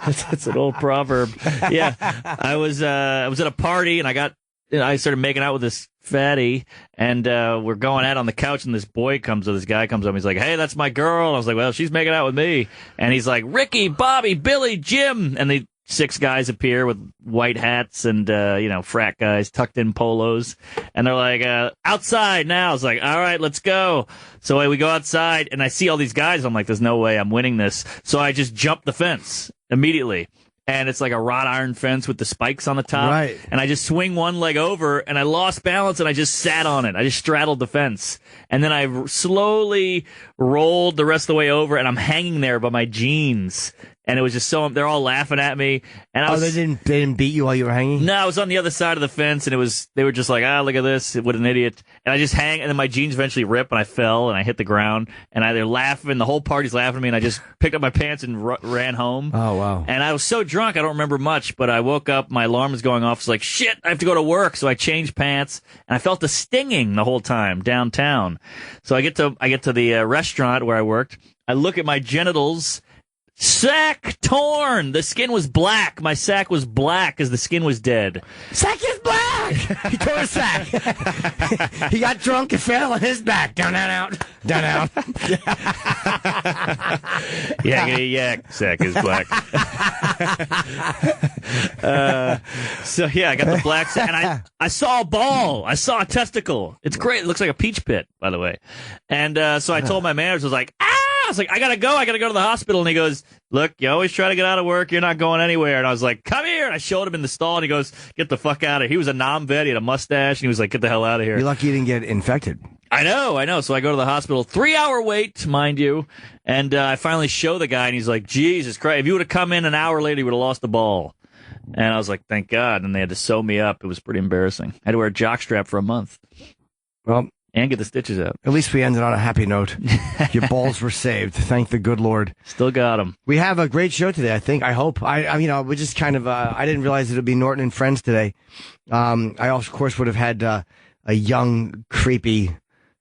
Speaker 2: That's an old proverb. Yeah, I was at a party, and I started making out with this fatty, and we're going out on the couch, and this guy comes up, he's like, hey, that's my girl. And I was like, well, she's making out with me. And he's like, Ricky, Bobby, Billy, Jim. And the 6 guys appear with white hats and, frat guys, tucked in polos. And they're like, outside now. I was like, all right, let's go. So we go outside, and I see all these guys. I'm like, there's no way I'm winning this. So I just jump the fence immediately. and it's like a wrought iron fence with the spikes on the top.
Speaker 1: Right.
Speaker 2: And I just swing one leg over, and I lost balance, and I just sat on it. I just straddled the fence. And then I slowly rolled the rest of the way over, and I'm hanging there by my jeans. And it was just so, they're all laughing at me. And I was,
Speaker 1: they didn't beat you while you were hanging?
Speaker 2: No, I was on the other side of the fence, and they were just like, look at this, what an idiot. And I just hang, and then my jeans eventually rip, and I fell, and I hit the ground, and they're laughing, the whole party's laughing at me, and I just picked up my pants and ran home.
Speaker 1: Oh, wow.
Speaker 2: And I was so drunk, I don't remember much, but I woke up, my alarm was going off, it's like, shit, I have to go to work, so I changed pants, and I felt the stinging the whole time downtown. So I get to the restaurant where I worked, I look at my genitals, sack torn. The skin was black. My sack was black because the skin was dead.
Speaker 1: Sack is black. He tore a sack. He got drunk and fell on his back. Down, out. Down, out.
Speaker 2: Yakety yak. Sack is black. So yeah, I got the black sack, and I saw a ball. I saw a testicle. It's great. It looks like a peach pit, by the way. And so I told my manager, I was like, I was like, I gotta go to the hospital. And he goes, look, you always try to get out of work. You're not going anywhere. And I was like, come here. And I showed him in the stall, and he goes, get the fuck out of here. He was a non-vet. He had a mustache, and he was like, get the hell out of here.
Speaker 1: You're lucky you didn't get infected.
Speaker 2: I know. So I go to the hospital, 3-hour wait, mind you. And I finally show the guy, and he's like, Jesus Christ. If you would have come in an hour later, you would have lost the ball. And I was like, thank God. And they had to sew me up. It was pretty embarrassing. I had to wear a jockstrap for a month.
Speaker 1: Well,
Speaker 2: and get the stitches out.
Speaker 1: At least we ended on a happy note. Your balls were saved. Thank the good Lord.
Speaker 2: Still got them.
Speaker 1: We have a great show today, I think. I hope. We just kind of, I didn't realize it would be Norton and Friends today. I, of course, would have had a young, creepy,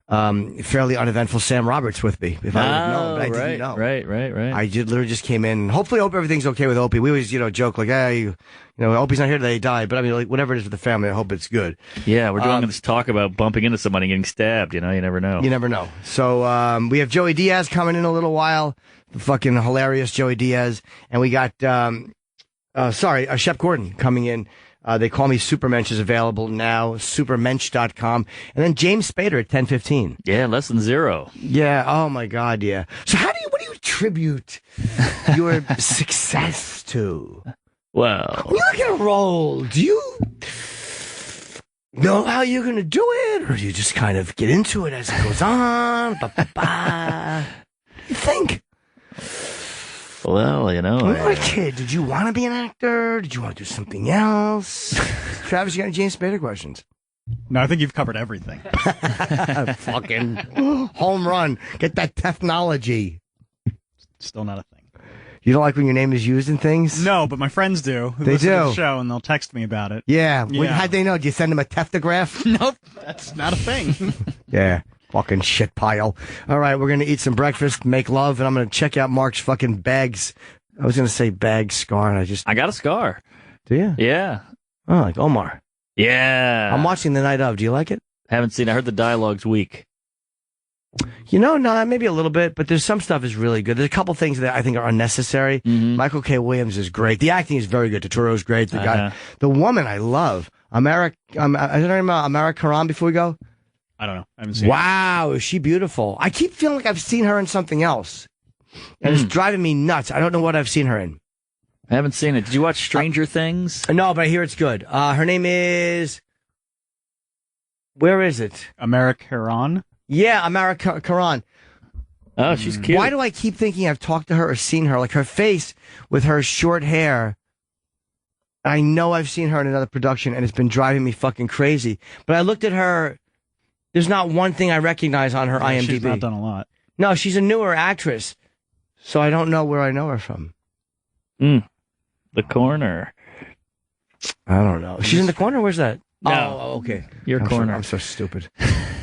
Speaker 1: fairly uneventful Sam Roberts with me if I would have known, but I didn't know.
Speaker 2: Right. I
Speaker 1: literally just came in. Hopefully, I hope everything's okay with Opie. We always, joke like, hey, Opie's not here today, he died. But I mean, like, whatever it is with the family, I hope it's good.
Speaker 2: Yeah, we're doing this talk about bumping into somebody and getting stabbed. You never know.
Speaker 1: You never know. So we have Joey Diaz coming in a little while. The fucking hilarious Joey Diaz. And we got, Shep Gordon coming in. They call me Supermensch is available now, supermensch.com. And then James Spader at 10:15.
Speaker 2: Yeah, less than zero.
Speaker 1: Yeah, oh my God, yeah. So what do you attribute your success to?
Speaker 2: Well,
Speaker 1: when you look at a role, do you know how you're going to do it? Or do you just kind of get into it as it goes on? You think?
Speaker 2: Well,
Speaker 1: when you were a kid, did you want to be an actor? Did you want to do something else? Travis, you got any James Spader questions?
Speaker 3: No, I think you've covered everything.
Speaker 1: Fucking home run. Get that technology.
Speaker 3: Still not a thing.
Speaker 1: You don't like when your name is used in things?
Speaker 3: No, but my friends do. Who
Speaker 1: They
Speaker 3: listen to
Speaker 1: do.
Speaker 3: the show, and they'll text me about it.
Speaker 1: Yeah.
Speaker 3: Yeah.
Speaker 1: How'd they know? Do you send them a teftograph?
Speaker 3: Nope, that's not a thing.
Speaker 1: Yeah. Fucking shit pile. All right, we're going to eat some breakfast, make love, and I'm going to check out Mark's fucking bags. I was going to say bag scar, and I got
Speaker 2: a scar.
Speaker 1: Do you?
Speaker 2: Yeah.
Speaker 1: Oh, like Omar.
Speaker 2: Yeah.
Speaker 1: I'm watching The Night Of. Do you like it?
Speaker 2: Haven't seen it. I heard the dialogue's weak.
Speaker 1: No, maybe a little bit, but there's some stuff is really good. There's a couple things that I think are unnecessary.
Speaker 2: Mm-hmm.
Speaker 1: Michael K. Williams is great. The acting is very good. Turturro's great. The guy, the woman I love, Amara Karan before we go?
Speaker 3: I don't know. I haven't seen it.
Speaker 1: Wow, is she beautiful? I keep feeling like I've seen her in something else. And it's driving me nuts. I don't know what I've seen her in.
Speaker 2: I haven't seen it. Did you watch Stranger Things?
Speaker 1: No, but I hear it's good. Her name is... Where is it?
Speaker 3: Amara Karan?
Speaker 1: Yeah, Amara Karan.
Speaker 2: Oh, she's cute.
Speaker 1: Why do I keep thinking I've talked to her or seen her? Like her face with her short hair. I know I've seen her in another production, and it's been driving me fucking crazy. But I looked at her... There's not one thing I recognize on her IMDb.
Speaker 3: She's not done a lot.
Speaker 1: No, she's a newer actress, so I don't know where I know her from.
Speaker 2: The Corner.
Speaker 1: I don't know. She's in The Corner? Where's that?
Speaker 2: No.
Speaker 1: Oh, okay.
Speaker 2: Your Corner.
Speaker 1: I'm so stupid.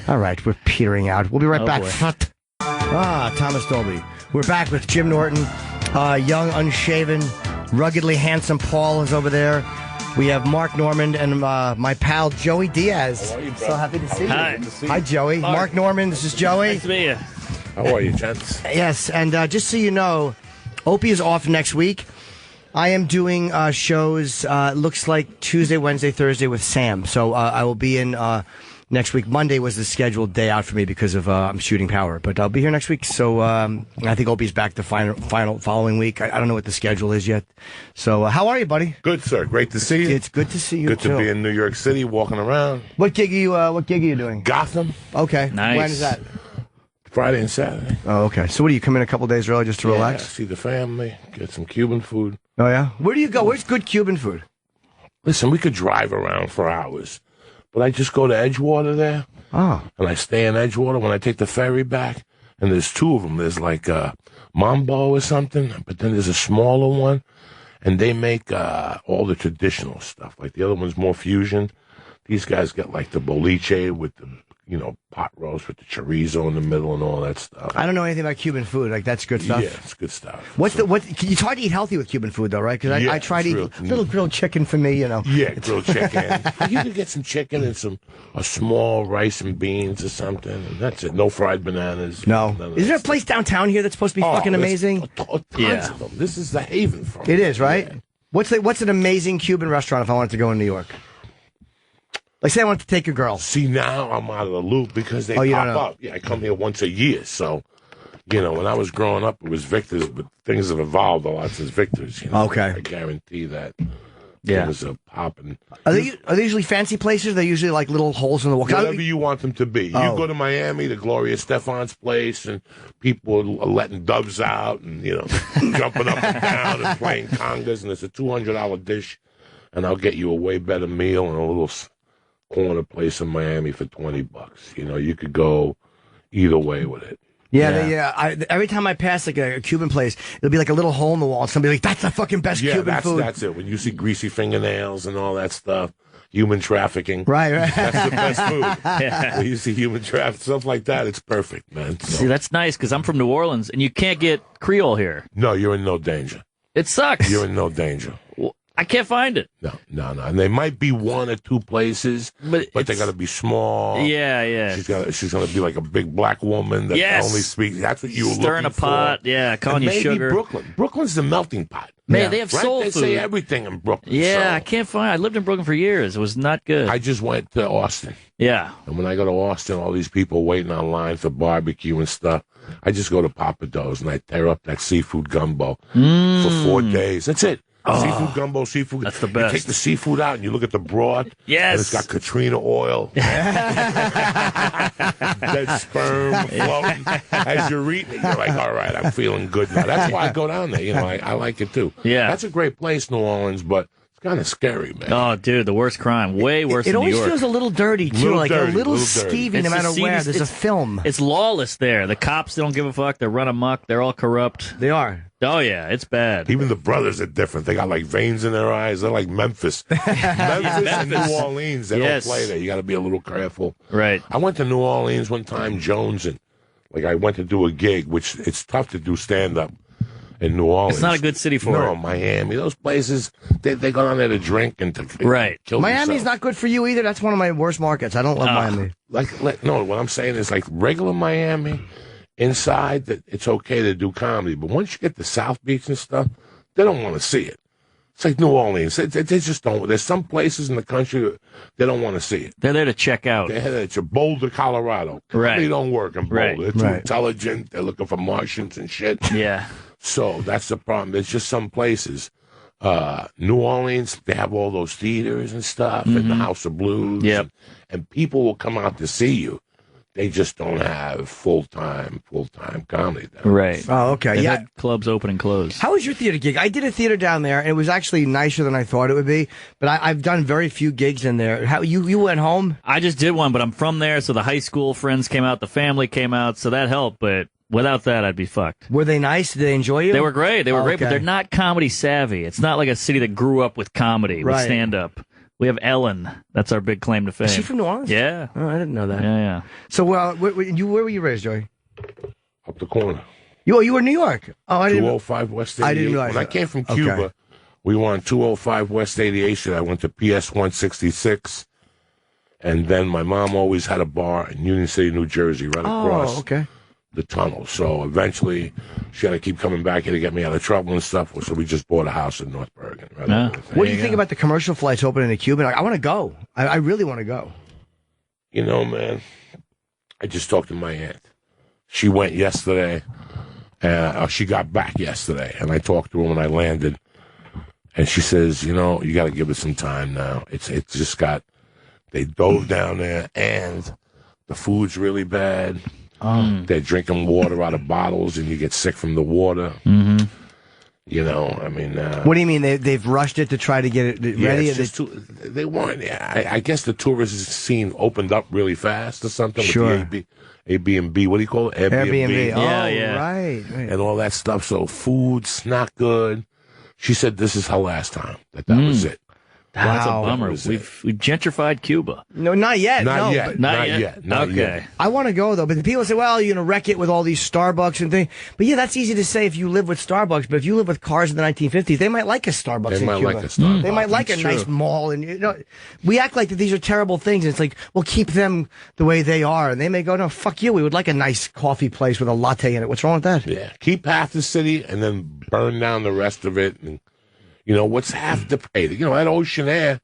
Speaker 1: All right, we're petering out. We'll be right back.
Speaker 2: Boy.
Speaker 1: Thomas Dolby. We're back with Jim Norton, young, unshaven, ruggedly handsome Paul is over there. We have Mark Normand and my pal Joey Diaz.
Speaker 9: How are you,
Speaker 1: so happy to see you.
Speaker 2: Hi.
Speaker 1: Hi, Joey. Mark Normand, this is Joey.
Speaker 2: Nice to meet you.
Speaker 9: How are you, gents?
Speaker 1: Yes, and just so you know, Opie is off next week. I am doing shows, looks like Tuesday, Wednesday, Thursday with Sam. So I will be in next week. Monday was the scheduled day out for me because of I'm shooting Power, but I'll be here next week. So I think Opie's back the final following week. I don't know what the schedule is yet. So how are you, buddy?
Speaker 9: Good, sir. Great to see you.
Speaker 1: It's good to see you.
Speaker 9: Good
Speaker 1: too.
Speaker 9: to be in New York City, walking around.
Speaker 1: What gig are you doing?
Speaker 9: Gotham.
Speaker 1: Okay.
Speaker 2: Nice.
Speaker 1: When is that?
Speaker 9: Friday and Saturday.
Speaker 1: Oh, okay. So what do you come in a couple days early just to relax?
Speaker 9: See the family, get some Cuban food.
Speaker 1: Oh yeah. Where do you go? Where's good Cuban food?
Speaker 9: Listen, we could drive around for hours, but I just go to Edgewater there.
Speaker 1: Oh.
Speaker 9: And I stay in Edgewater when I take the ferry back. And there's two of them. There's like Mambo or something, but then there's a smaller one, and they make all the traditional stuff. Like the other one's more fusion. These guys get like the boliche with the pot roast with the chorizo in the middle and all that stuff.
Speaker 1: I don't know anything about Cuban food. Like that's good stuff.
Speaker 9: Yeah, it's good stuff.
Speaker 1: You try to eat healthy with Cuban food though, right? Because I try to eat a little grilled chicken for me,
Speaker 9: Yeah, grilled chicken. You can get some chicken and a small rice and beans or something. And that's it. No fried bananas.
Speaker 1: No. Is there a place downtown here that's supposed to be fucking amazing?
Speaker 9: Tons of them. This is the haven for
Speaker 1: it. Is, right?
Speaker 9: Yeah.
Speaker 1: What's an amazing Cuban restaurant if I wanted to go in New York? Like, say I want to take a girl.
Speaker 9: See, now I'm out of the loop because they pop up. Yeah, I come here once a year. So, when I was growing up, it was Victor's, but things have evolved a lot since Victor's.
Speaker 1: Okay.
Speaker 9: I guarantee that.
Speaker 2: Yeah.
Speaker 9: Things are popping.
Speaker 1: Are they usually fancy places? They're usually like little holes in the wall.
Speaker 9: Whatever you want them to be. You go to Miami, to Gloria Stefan's place, and people are letting doves out and, jumping up and down and playing congas, and it's a $200 dish, and I'll get you a way better meal and a little corner place in Miami for $20. You could go either way with it.
Speaker 1: Yeah. Every time I pass like a Cuban place, it'll be like a little hole in the wall, and somebody like, that's the fucking best Cuban food.
Speaker 9: That's it. When you see greasy fingernails and all that stuff, human trafficking.
Speaker 1: Right.
Speaker 9: That's the best food. When you see human trafficking, stuff like that, it's perfect, man. So.
Speaker 2: See, that's nice because I'm from New Orleans, and you can't get Creole here.
Speaker 9: No, you're in no danger.
Speaker 2: It sucks.
Speaker 9: You're in no danger.
Speaker 2: I can't find it.
Speaker 9: No. And there might be one or two places, but they got to be small.
Speaker 2: Yeah.
Speaker 9: She's gonna be like a big black woman that only speaks. That's what you were
Speaker 2: stirring
Speaker 9: looking
Speaker 2: a pot.
Speaker 9: for.
Speaker 2: Yeah, calling
Speaker 9: and
Speaker 2: you
Speaker 9: maybe
Speaker 2: sugar.
Speaker 9: Brooklyn's the melting pot.
Speaker 2: Man, they have soul
Speaker 9: They
Speaker 2: food.
Speaker 9: say everything in Brooklyn.
Speaker 2: Yeah,
Speaker 9: so.
Speaker 2: I can't find. I lived in Brooklyn for years. It was not good.
Speaker 9: I just went to Austin.
Speaker 2: Yeah.
Speaker 9: And when I go to Austin, all these people waiting online for barbecue and stuff. I just go to Papa Do's and I tear up that seafood gumbo for 4 days. That's it. Seafood gumbo, seafood.
Speaker 2: That's the best.
Speaker 9: You take the seafood out and you look at the broth.
Speaker 2: Yes.
Speaker 9: And it's got Katrina oil. Dead sperm floating. As you're eating it, you're like, all right, I'm feeling good now. That's why I go down there. I like it too.
Speaker 2: Yeah.
Speaker 9: That's a great place, New Orleans, but it's kind of scary, man.
Speaker 2: Oh, dude, the worst crime. Way worse than New York.
Speaker 1: It always feels a little dirty, too. A little skeevy no matter where. There's a film.
Speaker 2: It's lawless there. The cops don't give a fuck. They run amok. They're all corrupt.
Speaker 1: They are.
Speaker 2: Oh, yeah, it's bad.
Speaker 9: Even the brothers are different. They got like veins in their eyes. They're like Memphis. Memphis and New Orleans, they don't play there. You got to be a little careful.
Speaker 2: Right.
Speaker 9: I went to New Orleans one time, Jones, and I went to do a gig, which it's tough to do stand-up in New Orleans.
Speaker 2: It's not a good city for it.
Speaker 9: No, Miami. Those places, they go down there to drink and to kill
Speaker 1: Miami's
Speaker 9: themselves.
Speaker 1: not good for you either. That's one of my worst markets. I don't love Miami.
Speaker 9: No, what I'm saying is like regular Miami, inside, that it's okay to do comedy. But once you get to South Beach and stuff, they don't want to see it. It's like New Orleans. They just don't. There's some places in the country that they don't want to see it.
Speaker 2: They're there to check out.
Speaker 9: It's a Boulder, Colorado. Comedy don't work in Boulder. They're too intelligent. They're looking for Martians and shit.
Speaker 2: Yeah.
Speaker 9: So that's the problem. There's just some places. New Orleans, they have all those theaters and stuff, and the House of Blues.
Speaker 2: Yep.
Speaker 9: And people will come out to see you. They just don't have full-time comedy there.
Speaker 2: Right.
Speaker 1: Oh, okay.
Speaker 2: They've
Speaker 1: yeah.
Speaker 2: had clubs open and close.
Speaker 1: How was your theater gig? I did a theater down there, and it was actually nicer than I thought it would be. But I've done very few gigs in there. How you went home?
Speaker 2: I just did one, but I'm from there, so the high school friends came out, the family came out, so that helped. But without that, I'd be fucked.
Speaker 1: Were they nice? Did they enjoy you?
Speaker 2: They were great. They were great, but
Speaker 1: okay.
Speaker 2: they're not comedy savvy. It's not like a city that grew up with comedy, with
Speaker 1: Right.
Speaker 2: stand-up. We have Ellen. That's our big claim to fame.
Speaker 1: Is she from New Orleans?
Speaker 2: Yeah.
Speaker 1: Oh, I didn't know that.
Speaker 2: Yeah.
Speaker 1: So, where were you raised, Joey?
Speaker 9: Up the corner.
Speaker 1: You were in New York. Oh, I didn't.
Speaker 9: 205 West 88.
Speaker 1: I didn't realize
Speaker 9: When I
Speaker 1: that.
Speaker 9: came from Cuba,
Speaker 1: Okay.
Speaker 9: we were on 205 West 88 Street. I went to PS 166. And then my mom always had a bar in Union City, New Jersey, right across the tunnel. So eventually, she had to keep coming back here to get me out of trouble and stuff. So we just bought a house in North Bergen. Right over the thing.
Speaker 1: What do you think about the commercial flights opening to Cuba? I want to go. I really want to go.
Speaker 9: You know, man, I just talked to my aunt. She went yesterday. She got back yesterday, and I talked to her when I landed. And she says, you know, you got to give it some time now. It's just got, they dove down there, and the food's really bad. They're drinking water out of bottles, and you get sick from the water.
Speaker 2: Mm-hmm.
Speaker 9: You know, I mean.
Speaker 1: What do you mean? They've rushed it to try to get it ready?
Speaker 9: It's just they weren't. I guess the tourist scene opened up really fast or something.
Speaker 1: Sure.
Speaker 9: With the Airbnb, what do you call it?
Speaker 1: Airbnb.
Speaker 2: Yeah.
Speaker 1: Right.
Speaker 9: And all that stuff. So food's not good. She said this is her last time. That was it.
Speaker 2: That's
Speaker 1: Wow.
Speaker 2: a bummer. We've gentrified Cuba.
Speaker 1: No, not yet.
Speaker 9: Not
Speaker 1: no,
Speaker 9: yet.
Speaker 1: but-
Speaker 9: Not yet. Not
Speaker 2: Okay.
Speaker 9: yet.
Speaker 1: I want to go though, but the people say, "Well, you're gonna wreck it with all these Starbucks and things." But yeah, that's easy to say if you live with Starbucks. But if you live with cars in the 1950s, they might like a Starbucks.
Speaker 9: They
Speaker 1: in
Speaker 9: might
Speaker 1: Cuba.
Speaker 9: like a Starbucks.
Speaker 1: They might like a
Speaker 2: That's
Speaker 1: nice
Speaker 2: true.
Speaker 1: mall, and you know, we act like that these are terrible things. And it's like, well, keep them the way they are, and they may go, "No, fuck you. We would like a nice coffee place with a latte in it. What's wrong with that?"
Speaker 9: Yeah. Keep half the city and then burn down the rest of it. And, you know, what's half the pay? You know, that ocean air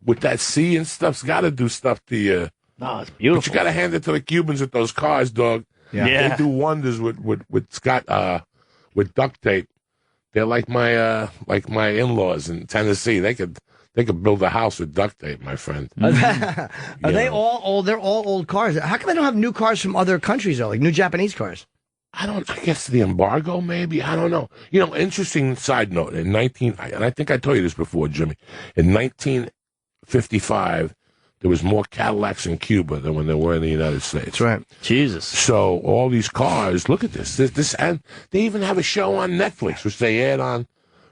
Speaker 9: with that sea and stuff's got to do stuff to you.
Speaker 2: No, it's beautiful.
Speaker 9: But you got to hand it to the Cubans with those cars, dog.
Speaker 2: Yeah.
Speaker 9: They do wonders with with duct tape. They're like my in-laws in Tennessee. They could build a house with duct tape, my friend.
Speaker 1: Are
Speaker 9: Yeah.
Speaker 1: they all old? They're all old cars. How come they don't have new cars from other countries though, like new Japanese cars?
Speaker 9: I guess the embargo, maybe. I don't know. You know, interesting side note. And I think I told you this before, Jimmy. In 1955, there was more Cadillacs in Cuba than when there were in the United States.
Speaker 1: That's right.
Speaker 2: Jesus.
Speaker 9: So all these cars, look at this. And they even have a show on Netflix, which they add on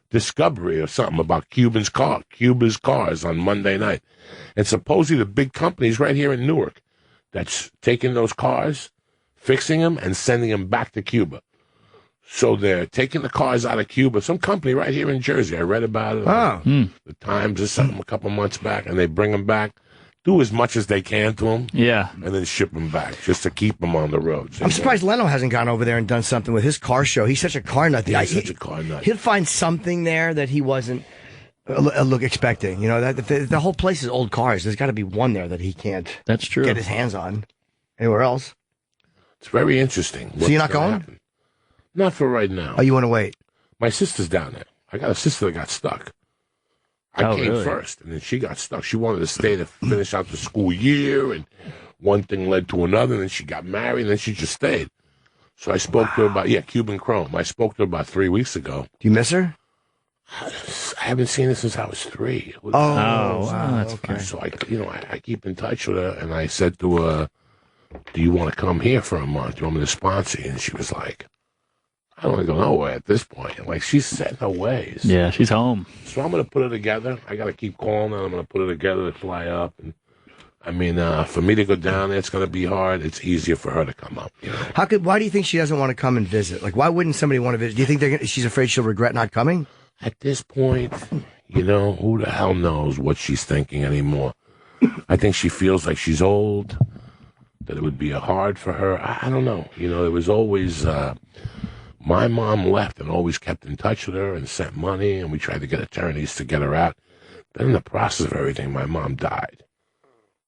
Speaker 9: Discovery or something about Cuba's cars on Monday night. And supposedly the big companies right here in Newark that's taking those cars, fixing them, and sending them back to Cuba. So they're taking the cars out of Cuba. Some company right here in Jersey. I read about it. The Times or something a couple months back, and they bring them back, do as much as they can to them,
Speaker 2: Yeah.
Speaker 9: and then ship them back just to keep them on the roads.
Speaker 1: I'm surprised Leno hasn't gone over there and done something with his car show. He's such a car nut.
Speaker 9: He's such a car nut.
Speaker 1: He'll find something there that he wasn't expecting. You know, that the whole place is old cars. There's got to be one there that he can't
Speaker 2: That's true.
Speaker 1: get his hands on. Anywhere else?
Speaker 9: It's very interesting.
Speaker 1: So you're not
Speaker 9: what's gonna
Speaker 1: going?
Speaker 9: happen. Not for right now.
Speaker 1: Oh, you want to wait?
Speaker 9: My sister's down there. I got a sister that got stuck. I came
Speaker 2: really?
Speaker 9: first, and then she got stuck. She wanted to stay to finish out the school year, and one thing led to another, and then she got married, and then she just stayed. So I spoke to her about, Cuban Chrome. I spoke to her about 3 weeks ago.
Speaker 1: Do you miss her?
Speaker 9: I haven't seen her since I was 3.
Speaker 2: wow. That's
Speaker 1: okay.
Speaker 9: So I keep in touch with her, and I said to her, do you want to come here for a month? Do you want me to sponsor you? And she was like, I don't want to go nowhere at this point. Like, she's set in her ways.
Speaker 2: Yeah, she's home.
Speaker 9: So I'm going to put her together. I got to keep calling her. I'm going to put her together to fly up. And I mean, for me to go down there, it's going to be hard. It's easier for her to come up. You know?
Speaker 1: Why do you think she doesn't want to come and visit? Like, why wouldn't somebody want to visit? Do you think she's afraid she'll regret not coming?
Speaker 9: At this point, you know, who the hell knows what she's thinking anymore? I think she feels like she's old, that it would be hard for her. I don't know. You know, it was always, my mom left and always kept in touch with her and sent money, and we tried to get attorneys to get her out. Then in the process of everything, my mom died.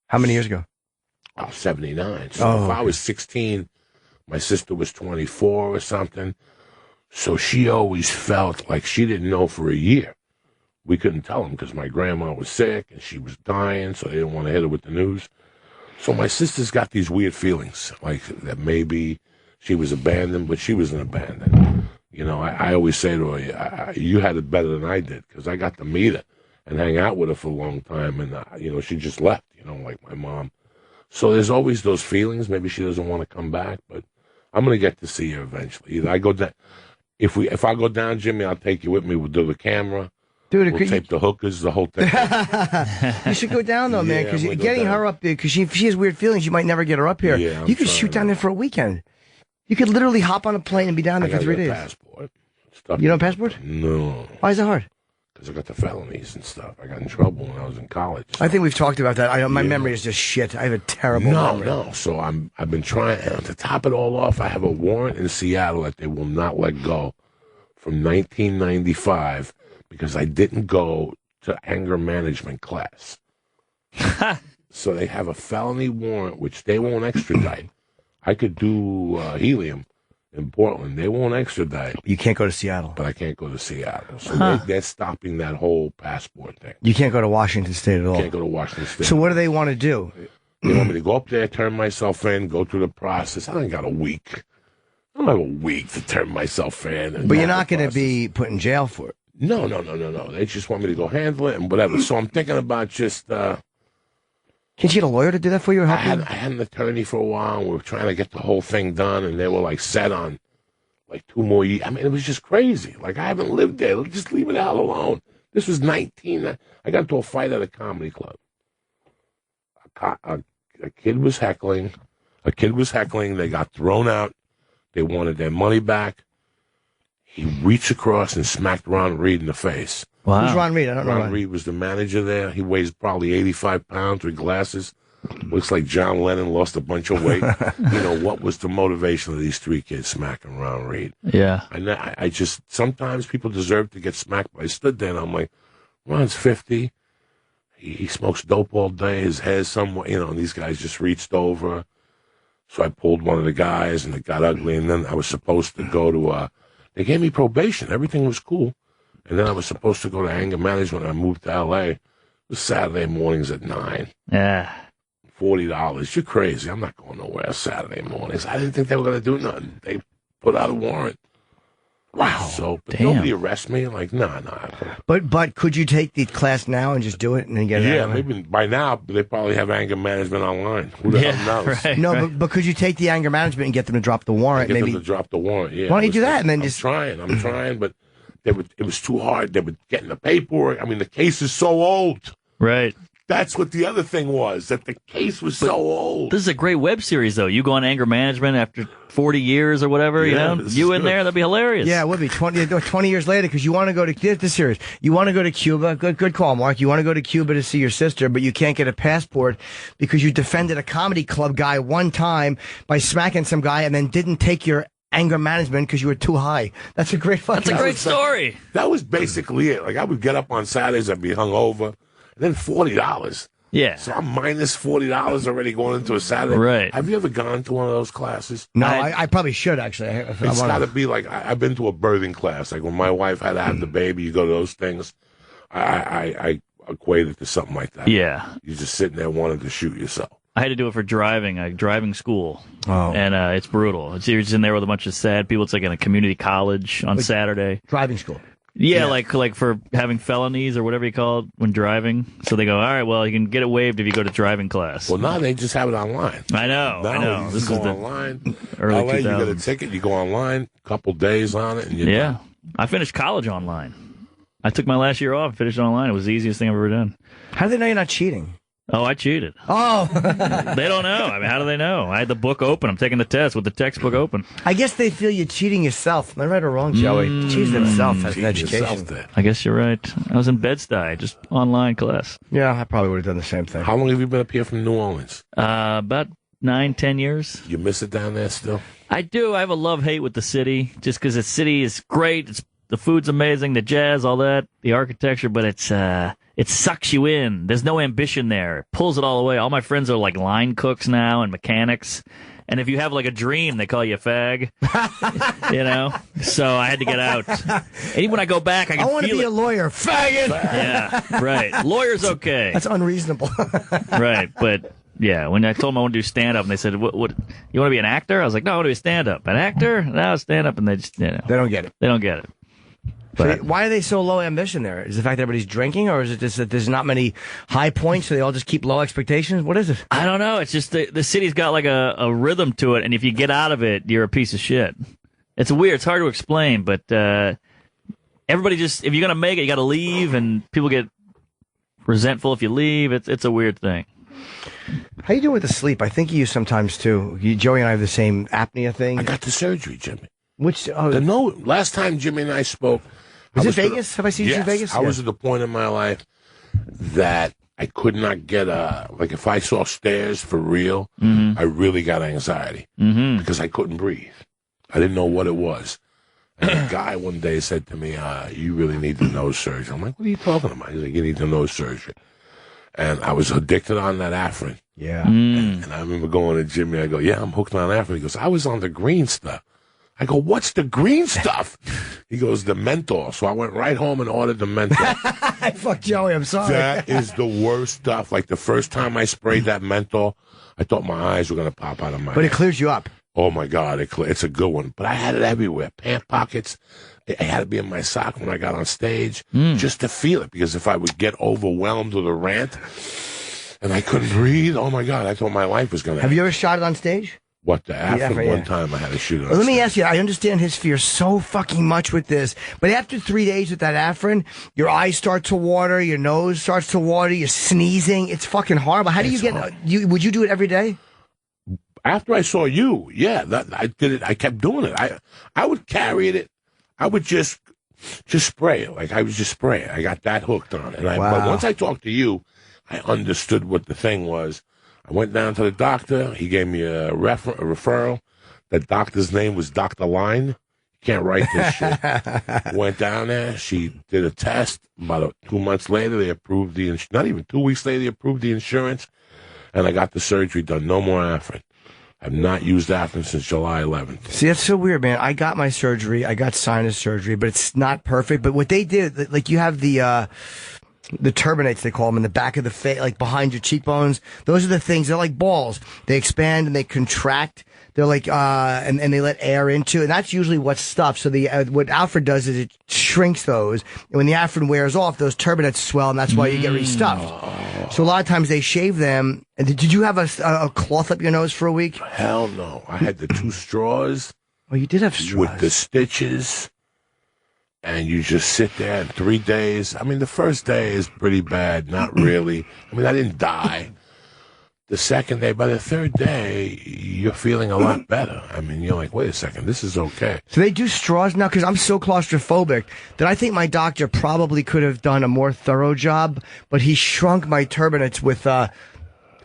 Speaker 1: How many years ago?
Speaker 9: 79. So if I was 16, my sister was 24 or something. So she always felt like she didn't know for a year. We couldn't tell them because my grandma was sick and she was dying, so they didn't want to hit her with the news. So my sister's got these weird feelings, like that maybe she was abandoned, but she wasn't abandoned. You know, I always say to her, you had it better than I did because I got to meet her and hang out with her for a long time. And, you know, she just left, you know, like my mom. So there's always those feelings. Maybe she doesn't want to come back, but I'm going to get to see her eventually. Either I go down. If I go down, Jimmy, I'll take you with me. We'll do the camera.
Speaker 1: Dude,
Speaker 9: we'll tape the hookers, the whole thing.
Speaker 1: You should go down though, man, because
Speaker 9: I'm gonna go
Speaker 1: getting
Speaker 9: down.
Speaker 1: her up there, because she has weird feelings, you might never get her up here.
Speaker 9: Yeah, I'm
Speaker 1: you could
Speaker 9: trying
Speaker 1: shoot down there for a weekend. You could literally hop on a plane and be down there for 3 days.
Speaker 9: Passport. Stuff.
Speaker 1: You don't have a passport?
Speaker 9: No,
Speaker 1: Why is it hard?
Speaker 9: because I got the felonies and stuff. I got in trouble when I was in college.
Speaker 1: I think we've talked about that. My memory is just shit. I have a terrible memory.
Speaker 9: No. So I've been trying. And to top it all off, I have a warrant in Seattle that they will not let go from 1995 because I didn't go to anger management class. So they have a felony warrant, which they won't extradite. I could do helium in Portland. They won't extradite.
Speaker 1: You can't go to Seattle.
Speaker 9: But I can't go to Seattle. So they're stopping that whole passport thing.
Speaker 1: You can't go to Washington State at all.
Speaker 9: Can't go to Washington State.
Speaker 1: So what do they want to do?
Speaker 9: They want me to go up there, turn myself in, go through the process. I ain't got a week. I don't have a week to turn myself in.
Speaker 1: But you're not going to be put in jail for it.
Speaker 9: No. They just want me to go handle it and whatever. So I'm thinking about just...
Speaker 1: Can't you get a lawyer to do that for you? Or
Speaker 9: I had an attorney for a while. We were trying to get the whole thing done, and they were like set on like 2 more years. I mean, it was just crazy. Like, I haven't lived there. Just leave it the hell alone. This was 19. I got into a fight at a comedy club. A kid was heckling. They got thrown out. They wanted their money back. He reached across and smacked Ron Reed in the face.
Speaker 1: Wow. Who's Ron Reed? I don't know.
Speaker 9: Ron Reed was the manager there. He weighs probably 85 pounds with glasses. Looks like John Lennon, lost a bunch of weight. You know, what was the motivation of these 3 kids smacking Ron Reed?
Speaker 2: Yeah.
Speaker 9: And I just, sometimes people deserve to get smacked. But I stood there and I'm like, Ron's 50. He smokes dope all day. His hair's somewhat, you know, and these guys just reached over. So I pulled one of the guys and it got ugly. And then I was supposed to go to, they gave me probation. Everything was cool. And then I was supposed to go to anger management. I moved to L.A. It was Saturday mornings at 9.
Speaker 2: Yeah.
Speaker 9: $40. You're crazy. I'm not going nowhere Saturday mornings. I didn't think they were going to do nothing. They put out a warrant.
Speaker 2: Wow.
Speaker 9: So, but
Speaker 2: damn.
Speaker 9: nobody arrest me. Like, nah.
Speaker 1: But could you take the class now and just do it and then get it
Speaker 9: Yeah,
Speaker 1: out of
Speaker 9: maybe by now they probably have anger management online. Who the hell knows?
Speaker 2: Right,
Speaker 1: No, but could you take the anger management and get them to drop the warrant?
Speaker 9: Get
Speaker 1: Maybe
Speaker 9: them to drop the warrant. Yeah.
Speaker 1: Why don't you do that and then
Speaker 9: I'm
Speaker 1: just
Speaker 9: trying, but it was too hard. They were getting the paperwork. I mean, the case is so old.
Speaker 2: Right.
Speaker 9: That's what the other thing was, that the case was so old.
Speaker 2: This is a great web series, though. You go on anger management after 40 years or whatever, you know? You in there, that'd be hilarious.
Speaker 1: Yeah, it would be 20 years later because you want to go to this series. You want to go to Cuba. Good call, Mark. You want to go to Cuba to see your sister, but you can't get a passport because you defended a comedy club guy one time by smacking some guy and then didn't take your anger management because you were too high. That's a great fucking.
Speaker 2: That's a great story.
Speaker 9: That was basically it. Like, I would get up on Saturdays, I'd be hungover, and then $40.
Speaker 2: Yeah.
Speaker 9: So I'm minus $40 already going into a Saturday.
Speaker 2: Right.
Speaker 9: Have you ever gone to one of those classes?
Speaker 1: No, I probably should actually.
Speaker 9: It's got to be like, I've been to a birthing class. Like when my wife had to have the baby, you go to those things. I equate it to something like that.
Speaker 2: Yeah.
Speaker 9: You're just sitting there wanting to shoot yourself.
Speaker 2: I had to do it for driving school.
Speaker 1: Oh.
Speaker 2: And it's brutal. You're just in there with a bunch of sad people. It's like in a community college on Saturday.
Speaker 1: Driving school.
Speaker 2: Yeah, like for having felonies or whatever you call it when driving. So they go, all right, well, you can get it waived if you go to driving class.
Speaker 9: Well, now they just have it online.
Speaker 2: I know.
Speaker 9: You
Speaker 2: This
Speaker 9: go
Speaker 2: is the
Speaker 9: online.
Speaker 2: early
Speaker 9: LA, you get a
Speaker 2: 2000s.
Speaker 9: ticket, you go online, a couple days on it, and you're
Speaker 2: Yeah.
Speaker 9: done.
Speaker 2: I finished college online. I took my last year off and finished online. It was the easiest thing I've ever done.
Speaker 1: How do they know you're not cheating?
Speaker 2: Oh, I cheated.
Speaker 1: Oh.
Speaker 2: They don't know. I mean, how do they know? I had the book open. I'm taking the test with the textbook open.
Speaker 1: I guess they feel you're cheating yourself. Am I right or wrong, Joey? Cheating themselves as an education.
Speaker 2: I guess you're right. I was in Bed-Stuy, just online class.
Speaker 1: Yeah, I probably would have done the same thing.
Speaker 9: How long have you been up here from New Orleans?
Speaker 2: About 9-10 years.
Speaker 9: You miss it down there still?
Speaker 2: I do. I have a love-hate with the city, just because the city is great. The food's amazing, the jazz, all that, the architecture, but it sucks you in. There's no ambition there. It pulls it all away. All my friends are like line cooks now and mechanics. And if you have like a dream, they call you a fag. You know? So I had to get out. And even when I go back, I can
Speaker 1: want to
Speaker 2: feel
Speaker 1: be
Speaker 2: it.
Speaker 1: a lawyer. Faggot!
Speaker 2: Yeah, right. Lawyer's okay.
Speaker 1: That's unreasonable.
Speaker 2: Right, but yeah, when I told them I want to do stand-up, and they said, "What? You want to be an actor?" I was like, "No, I want to be a stand-up." An actor? No, stand-up. And they just,
Speaker 1: They don't get it.
Speaker 2: They don't get it.
Speaker 1: So why are they so low ambition there? Is it the fact that everybody's drinking, or is it just that there's not many high points, so they all just keep low expectations? What is it?
Speaker 2: I don't know. It's just the city's got like a rhythm to it, and if you get out of it, you're a piece of shit. It's weird. It's hard to explain, but everybody just, if you're going to make it, you got to leave, and people get resentful if you leave. It's a weird thing.
Speaker 1: How you doing with the sleep? I think you sometimes too. Joey and I have the same apnea thing.
Speaker 9: I got the surgery, Jimmy.
Speaker 1: Which
Speaker 9: last time Jimmy and I spoke,
Speaker 1: was it Vegas? Have I seen you in
Speaker 9: yes,
Speaker 1: Vegas?
Speaker 9: I was at the point in my life that I could not get like if I saw stairs for real, I really got anxiety because I couldn't breathe. I didn't know what it was. And a guy one day said to me, "You really need the nose surgery." I'm like, "What are you talking about?" He's like, "You need the nose surgery." And I was addicted on that Afrin.
Speaker 1: Yeah.
Speaker 9: And I remember going to Jimmy. I go, yeah, I'm hooked on Afrin. He goes, I was on the green stuff. I go, what's the green stuff? He goes, the menthol. So I went right home and ordered the menthol.
Speaker 1: I fucked Joey. I'm sorry.
Speaker 9: That is the worst stuff. Like the first time I sprayed that menthol, I thought my eyes were going to pop out of my
Speaker 1: But
Speaker 9: head.
Speaker 1: it clears you up.
Speaker 9: Oh, my God. It's a good one. But I had it everywhere. Pant pockets. It had to be in my sock when I got on stage just to feel it. Because if I would get overwhelmed with a rant and I couldn't breathe, oh, my God, I thought my life was going to
Speaker 1: Have you ever shot it on stage?
Speaker 9: What, the Afrin?
Speaker 1: Yeah.
Speaker 9: One time I had to shoot it on
Speaker 1: Well, let me
Speaker 9: stage.
Speaker 1: ask you, I understand his fear so fucking much with this, but after 3 days with that Afrin, your eyes start to water, your nose starts to water, you're sneezing. It's fucking horrible. How do you
Speaker 9: It's
Speaker 1: get, would you do it every day?
Speaker 9: After I saw you, yeah, I did it. I kept doing it. I would carry it. I would just spray it. Like I was just spray it. I got that hooked on it. But once I talked to you, I understood what the thing was. I went down to the doctor. He gave me a referral. The doctor's name was Dr. Line. You can't write this shit. Went down there. She did a test. About 2 months later, they approved the not even 2 weeks later, they approved the insurance. And I got the surgery done. No more Afrin. I've not used Afrin since July 11th.
Speaker 1: See, that's so weird, man. I got my surgery. I got sinus surgery, but it's not perfect. But what they did, like you have the turbinates, they call them, in the back of the face, like behind your cheekbones. Those are the things. They're like balls. They expand and they contract. They're like, and they let air into, and that's usually what's stuffed. So what Alfred does is it shrinks those. And when the Alfred wears off, those turbinates swell, and that's why you get restuffed. So a lot of times they shave them. And did you have a cloth up your nose for a week?
Speaker 9: Hell no. I had the 2 straws.
Speaker 1: Oh, you did have straws.
Speaker 9: With the stitches. And you just sit there in 3 days. I mean, the first day is pretty bad. Not really. I mean, I didn't die. The second day, by the third day, you're feeling a lot better. I mean, you're like, wait a second, this is okay.
Speaker 1: So they do straws now? Because I'm so claustrophobic that I think my doctor probably could have done a more thorough job, but he shrunk my turbinates with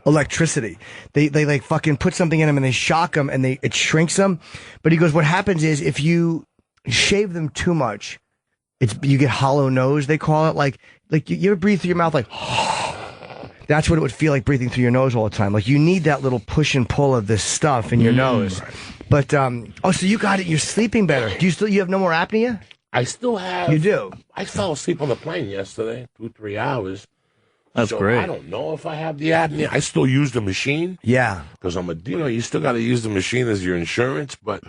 Speaker 1: electricity. They like fucking put something in them and they shock them and it shrinks them. But he goes, what happens is if you shave them too much, you get hollow nose, they call it. Like you ever breathe through your mouth like... That's what it would feel like breathing through your nose all the time. Like you need that little push and pull of this stuff in your nose. But so you got it. You're sleeping better. Do you have no more apnea?
Speaker 9: I still have.
Speaker 1: You do.
Speaker 9: I fell asleep on the plane yesterday, 2-3 hours.
Speaker 2: That's great.
Speaker 9: I don't know if I have the apnea. I still use the machine.
Speaker 1: Yeah.
Speaker 9: Because you still got to use the machine as your insurance. But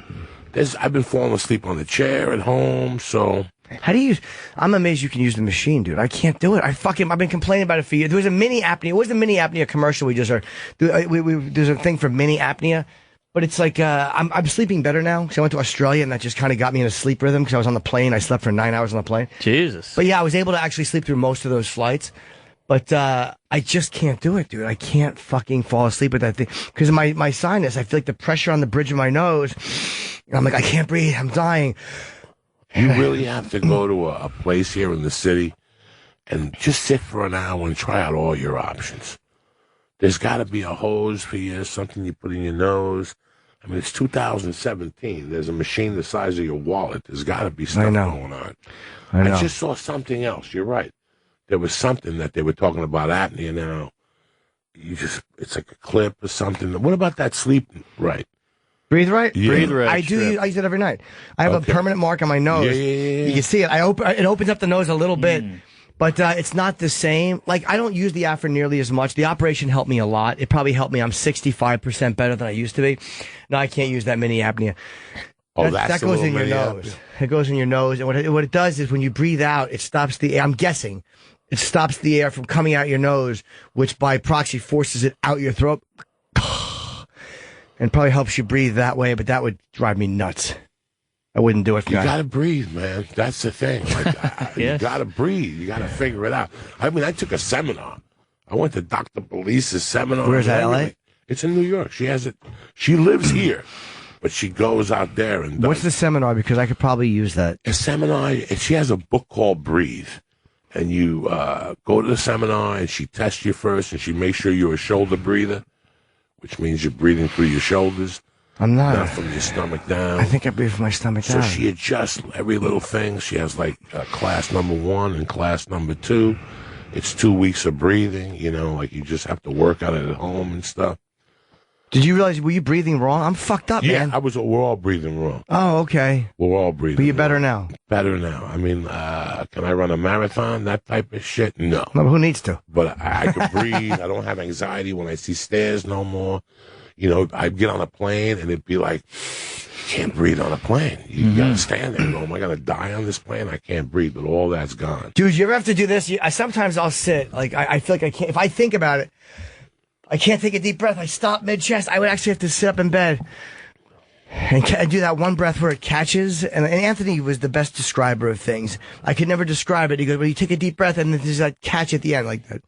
Speaker 9: I've been falling asleep on the chair at home. So.
Speaker 1: How do you? I'm amazed you can use the machine, dude. I can't do it. I've been complaining about it for years. There was a mini apnea. What was the mini apnea commercial we just heard? There's a thing for mini apnea, but it's like I'm sleeping better now because I went to Australia and that just kind of got me in a sleep rhythm because I was on the plane. I slept for 9 hours on the plane.
Speaker 2: Jesus.
Speaker 1: But yeah, I was able to actually sleep through most of those flights. But I just can't do it, dude. I can't fucking fall asleep with that thing because of my sinus. I feel like the pressure on the bridge of my nose. And I'm like, I can't breathe. I'm dying.
Speaker 9: You really have to go to a place here in the city and just sit for an hour and try out all your options. There's got to be a hose for you, something you put in your nose. I mean, it's 2017. There's a machine the size of your wallet. There's got to be stuff going on. I just saw something else. You're right. There was something that they were talking about apnea now. It's like a clip or something. What about that sleep right?
Speaker 1: Breathe right?
Speaker 9: Yeah.
Speaker 2: Breathe right.
Speaker 1: I do. I use it every night. I have a permanent mark on my nose.
Speaker 9: Yeah.
Speaker 1: You can see it. It opens up the nose a little bit, but it's not the same. Like, I don't use the Afrin nearly as much. The operation helped me a lot. It probably helped me. I'm 65% better than I used to be. No, I can't use that mini apnea.
Speaker 9: Oh,
Speaker 1: that goes in your nose. It goes in your nose. And what it does is when you breathe out, it stops the air. I'm guessing it stops the air from coming out your nose, which by proxy forces it out your throat. And probably helps you breathe that way, but that would drive me nuts. I wouldn't do it for
Speaker 9: You
Speaker 1: that.
Speaker 9: got to breathe, man. That's the thing. Like, You got to breathe. You got to figure it out. I mean, I took a seminar. I went to Dr. Police's seminar.
Speaker 1: Where's that, LA?
Speaker 9: It's in New York. She has it. She lives here, but she goes out there and does.
Speaker 1: What's the seminar? Because I could probably use that.
Speaker 9: A seminar. She has a book called Breathe. And you go to the seminar, and she tests you first, and she makes sure you're a shoulder breather, which means you're breathing through your shoulders.
Speaker 1: I'm not.
Speaker 9: Not from your stomach down.
Speaker 1: I think I breathe from my stomach down.
Speaker 9: So she adjusts every little thing. She has like class number 1 and class number 2. It's 2 weeks of breathing, you know, like you just have to work on it at home and stuff.
Speaker 1: Did you realize, were you breathing wrong? I'm fucked up, man.
Speaker 9: Yeah, we're all breathing wrong.
Speaker 1: Oh, okay.
Speaker 9: We're all breathing
Speaker 1: But you're
Speaker 9: wrong.
Speaker 1: better now.
Speaker 9: Better now. I mean, can I run a marathon? That type of shit? No.
Speaker 1: No, but who needs to?
Speaker 9: But I can breathe. I don't have anxiety when I see stairs no more. You know, I'd get on a plane and it'd be like, can't breathe on a plane. You gotta stand there and go, am I gonna die on this plane? I can't breathe, but all that's gone.
Speaker 1: Dude, you ever have to do this? Sometimes I'll sit, like, I feel like I can't, if I think about it, I can't take a deep breath. I stop mid-chest. I would actually have to sit up in bed and do that one breath where it catches. And Anthony was the best describer of things. I could never describe it. He goes, well, you take a deep breath and there's that catch at the end, like that.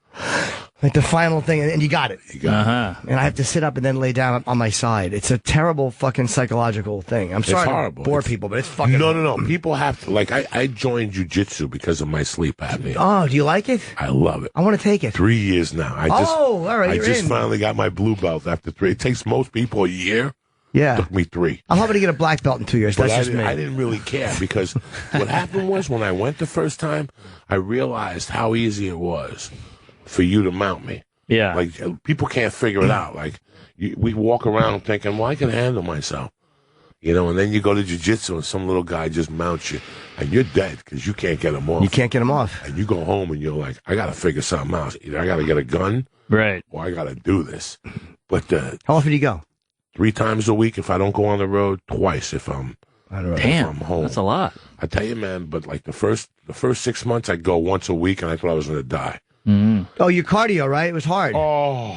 Speaker 1: Like the final thing, and you got it.
Speaker 9: You got it.
Speaker 1: And I have to sit up and then lay down on my side. It's a terrible fucking psychological thing. I'm sorry
Speaker 9: horrible.
Speaker 1: to bore people, but it's fucking...
Speaker 9: No. People have to, like, I joined jiu-jitsu because of my sleep apnea.
Speaker 1: Oh, do you like it?
Speaker 9: I love it.
Speaker 1: I want to take it.
Speaker 9: 3 years now.
Speaker 1: All right,
Speaker 9: I
Speaker 1: you're
Speaker 9: just
Speaker 1: in.
Speaker 9: finally got my blue belt after 3. It takes most people a year.
Speaker 1: Yeah.
Speaker 9: It took me 3.
Speaker 1: I'm hoping to get a black belt in 2 years.
Speaker 9: But
Speaker 1: That's just me.
Speaker 9: I didn't really care because what happened was when I went the first time, I realized how easy it was for you to mount me.
Speaker 2: Yeah.
Speaker 9: Like, people can't figure it out. Like, we walk around thinking, well, I can handle myself. You know, and then you go to jiu-jitsu and some little guy just mounts you, and you're dead because you can't get him off.
Speaker 1: You can't get him off.
Speaker 9: And you go home and you're like, I got to figure something out. Either I got to get a gun,
Speaker 2: right,
Speaker 9: or I got to do this. But
Speaker 1: how often do you go?
Speaker 9: 3 times a week if I don't go on the road, twice if I'm home.
Speaker 2: That's a lot.
Speaker 9: I tell you, man, but like the first 6 months, I'd go once a week, and I thought I was going to die.
Speaker 1: Oh, your cardio, right? It was hard.
Speaker 9: Oh,